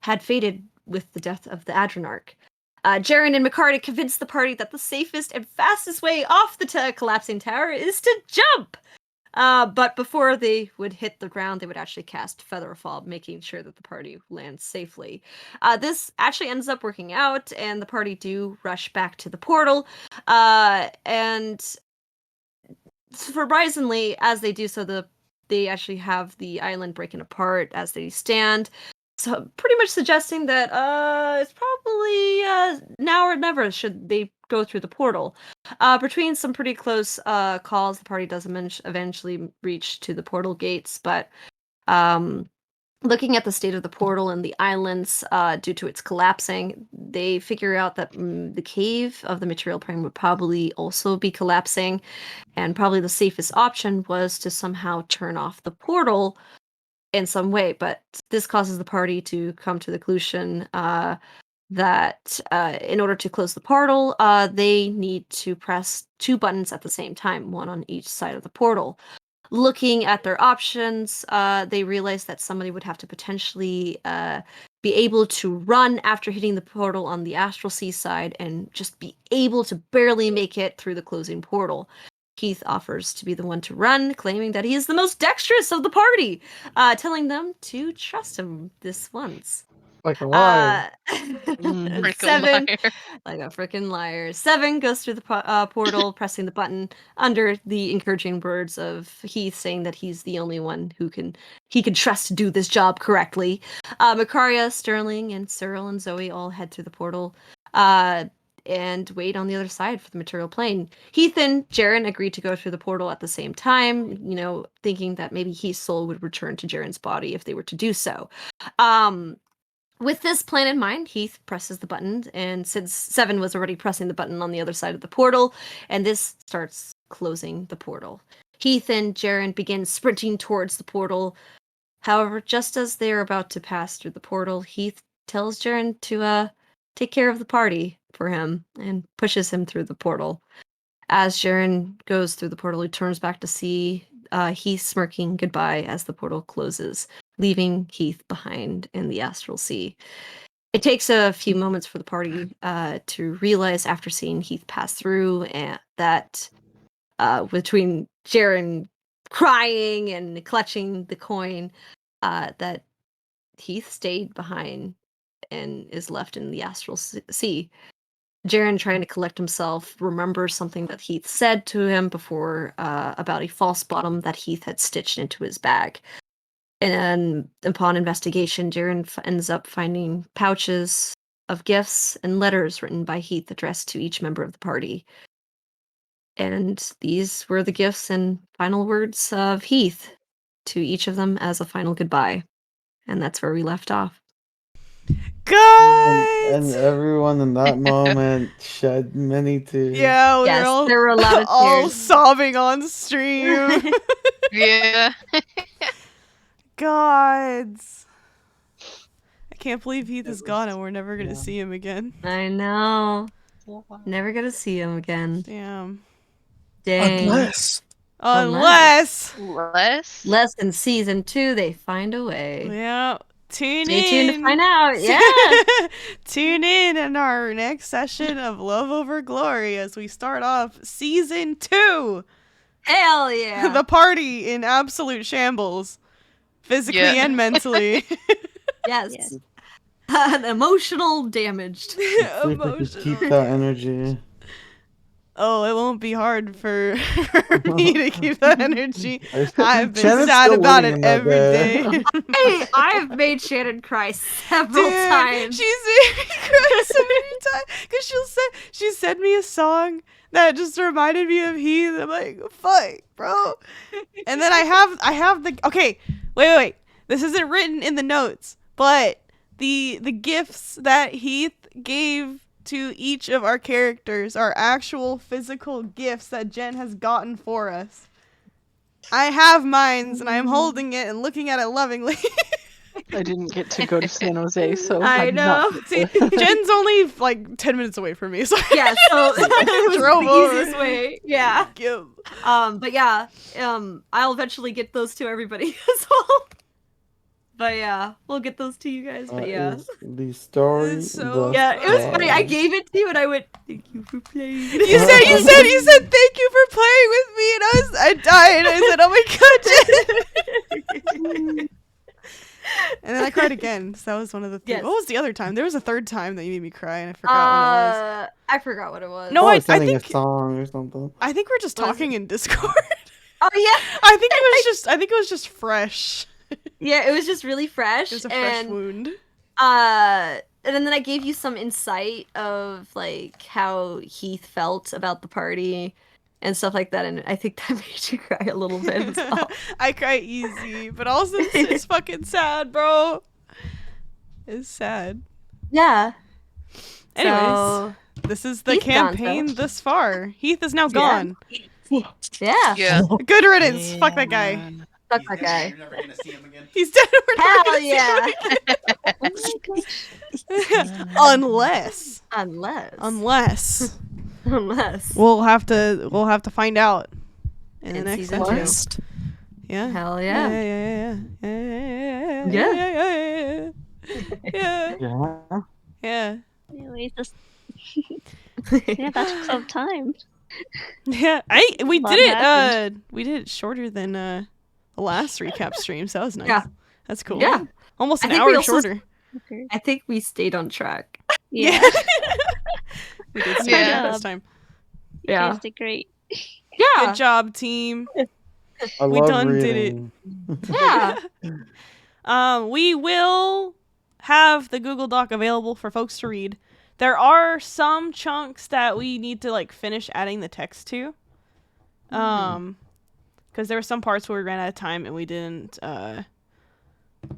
had faded with the death of the Adranarch. Jaren and Makaria convince the party that the safest and fastest way off the collapsing tower is to jump! But before they would hit the ground, they would actually cast Featherfall, making sure that the party lands safely. This actually ends up working out, and the party do rush back to the portal. And surprisingly, as they do so, they actually have the island breaking apart as they stand. So pretty much suggesting that it's probably now or never should they go through the portal. Between some pretty close calls, the party does eventually reach to the portal gates, but looking at the state of the portal and the islands due to its collapsing, they figure out that the cave of the material plane would probably also be collapsing, and probably the safest option was to somehow turn off the portal in some way. But this causes the party to come to the conclusion that in order to close the portal, they need to press two buttons at the same time, one on each side of the portal. Looking at their options, they realize that somebody would have to potentially be able to run after hitting the portal on the Astral Sea side and just be able to barely make it through the closing portal. Keith offers to be the one to run, claiming that he is the most dexterous of the party, telling them to trust him this once. Like a liar. Seven, like a freaking liar. Seven goes through the portal, pressing the button under the encouraging words of Heath, saying that he's the only one he can trust to do this job correctly. Makaria, Sterling, and Cyril and Zoe all head through the portal. And wait on the other side for the material plane. Heath and Jaren agreed to go through the portal at the same time, thinking that maybe Heath's soul would return to Jaren's body if they were to do so. With this plan in mind, Heath presses the button, and since Seven was already pressing the button on the other side of the portal, and this starts closing the portal. Heath and Jaren begin sprinting towards the portal. However, just as they are about to pass through the portal, Heath tells Jaren to take care of the party for him and pushes him through the portal. As Jaren goes through the portal, he turns back to see Heath smirking goodbye as the portal closes, leaving Heath behind in the Astral Sea. It takes a few moments for the party to realize, after seeing Heath pass through, that between Jaren crying and clutching the coin, that Heath stayed behind and is left in the Astral Sea. Jaren, trying to collect himself, remembers something that Heath said to him before about a false bottom that Heath had stitched into his bag. And upon investigation, Jaren ends up finding pouches of gifts and letters written by Heath addressed to each member of the party. And these were the gifts and final words of Heath to each of them as a final goodbye. And that's where we left off. And Guys! everyone in that moment shed many tears. Yeah, we Yes, were all, there were a lot of all tears. sobbing on stream. Yeah. Gods. I can't believe Heath is gone and we're never gonna see him again. I know. Never gonna see him again. Damn. Dang. Unless. Less in season 2, they find a way. Yeah. Tune Stay in. tuned to find out. Yeah. Tune in our next session of Love Over Glory as we start off season 2. Hell yeah. The party in absolute shambles, physically Yeah. and mentally. Yes. Emotional damaged. See if we could keep that energy. Oh, it won't be hard for me to keep that energy. I've been Shannon's sad still about winning it in that every day. Hey, I've made Shannon cry several Dude, times. she's made me cry so many times because she sent me a song that just reminded me of Heath. I'm like, fuck, bro. And then I have the wait. This isn't written in the notes, but the gifts that Heath gave to each of our characters are actual physical gifts that Jen has gotten for us. I have mines and I'm holding it and looking at it lovingly. I didn't get to go to San Jose, so I I'm not- know. See, Jen's only like 10 minutes away from me, so Yeah, so it was Drove the over. easiest way. Yeah. Give. But yeah, I'll eventually get those to everybody as well. But yeah, we'll get those to you guys. But yeah. Is the story. It's so- thus Yeah, it was funny. I far. gave it to you and I went, thank you for playing. You said thank you for playing with me, and I died. I said, oh my god, Jen. And then I cried again. So that was one of the things. Yes. What was the other time? There was a third time that you made me cry, and I forgot what it was. I forgot what it was. No, Probably I sending think- a song or something. I think we're just What is talking in Discord. Oh yeah. I think it was just fresh. Yeah, it was just really fresh. It was a fresh and wound. and then I gave you some insight of like how Heath felt about the party and stuff like that, and I think that made you cry a little bit as well. I cry easy, but also it's fucking sad, bro. It's sad. Yeah. Anyways, So, this is the Heath gone, campaign so- thus far. Heath is now Yeah. gone. yeah. Yeah. Good riddance. Fuck that guy. Man. Fuck that guy. You're never gonna see him again. He's dead. We're never Hell gonna see him yeah. again. Unless Unless. we'll have to find out in the In next season session. two. Yeah. Hell Yeah. yeah. Yeah. Yeah. Yeah. Yeah. Yeah. Anyways, just yeah, that took some time. Yeah. We Lot did it. happened. We did it shorter than the last recap stream, so that was nice. Yeah. That's cool. Yeah. Almost I an think we hour also- shorter. Okay. I think we stayed on track. Yeah, We did see Yeah. it this time. you Yeah. guys did great. Yeah. Good job, team. I We love done did it. reading. Yeah. We will have the Google Doc available for folks to read. There are some chunks that we need to like finish adding the text to. Because there were some parts where we ran out of time and we didn't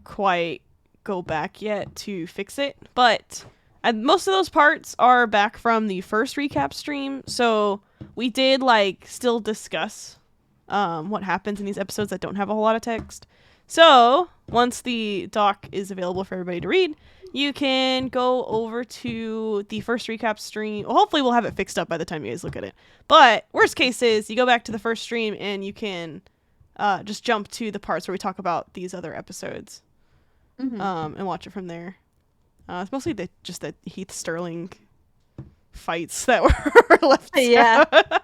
quite go back yet to fix it. But most of those parts are back from the first recap stream, so we did like still discuss what happens in these episodes that don't have a whole lot of text. So once the doc is available for everybody to read, you can go over to the first recap stream. Well, hopefully we'll have it fixed up by the time you guys look at it. But worst case is you go back to the first stream and you can just jump to the parts where we talk about these other episodes and watch it from there. It's mostly just the Heath Sterling fights that were left. Yeah. out.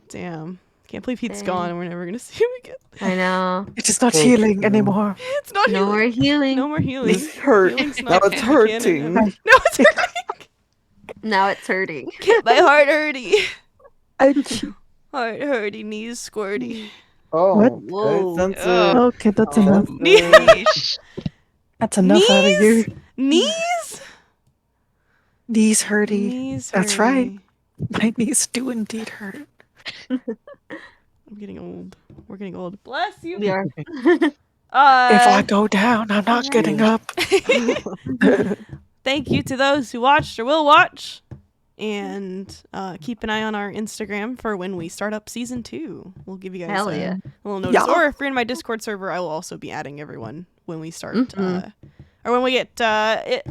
Damn. Can't believe Heath's Dang. gone and we're never going to see him again. I know. It is not So healing true. anymore. It's not No more healing. healing. No more healing. It's hurt. Healing's Now not it's canon. hurting. No, it's hurting. Now it's hurting. My heart hurty. Ouch. Heart hurty, knees squirty. Oh, What? Whoa. sensitive. Ugh. Okay, that's enough. Yeesh. That's enough out of you. Knees? Knees hurty. Knees That's right. hurty. My knees do indeed hurt. I'm getting old. We're getting old. Bless you. We are. If I go down, I'm not getting up. Thank you to those who watched or will watch. And keep an eye on our Instagram for when we start up season 2. We'll give you guys Hell a yeah. little notice. Yeah. Or if you're in my Discord server, I will also be adding everyone when we start, Mhm. or when we get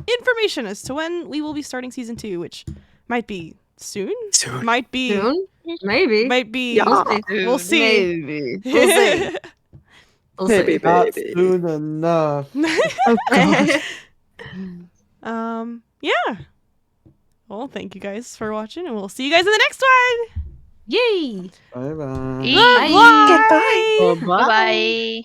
information as to when we will be starting season 2, which might be soon. Soon. Might be. Soon? Maybe. Might be. Yeah. We'll see. Maybe. We'll see. We'll Maybe, see. Not baby. soon enough. Oh, God. Yeah. Well, thank you guys for watching, and we'll see you guys in the next one. Yay! Bye bye. Bye. Goodbye. Goodbye. Bye.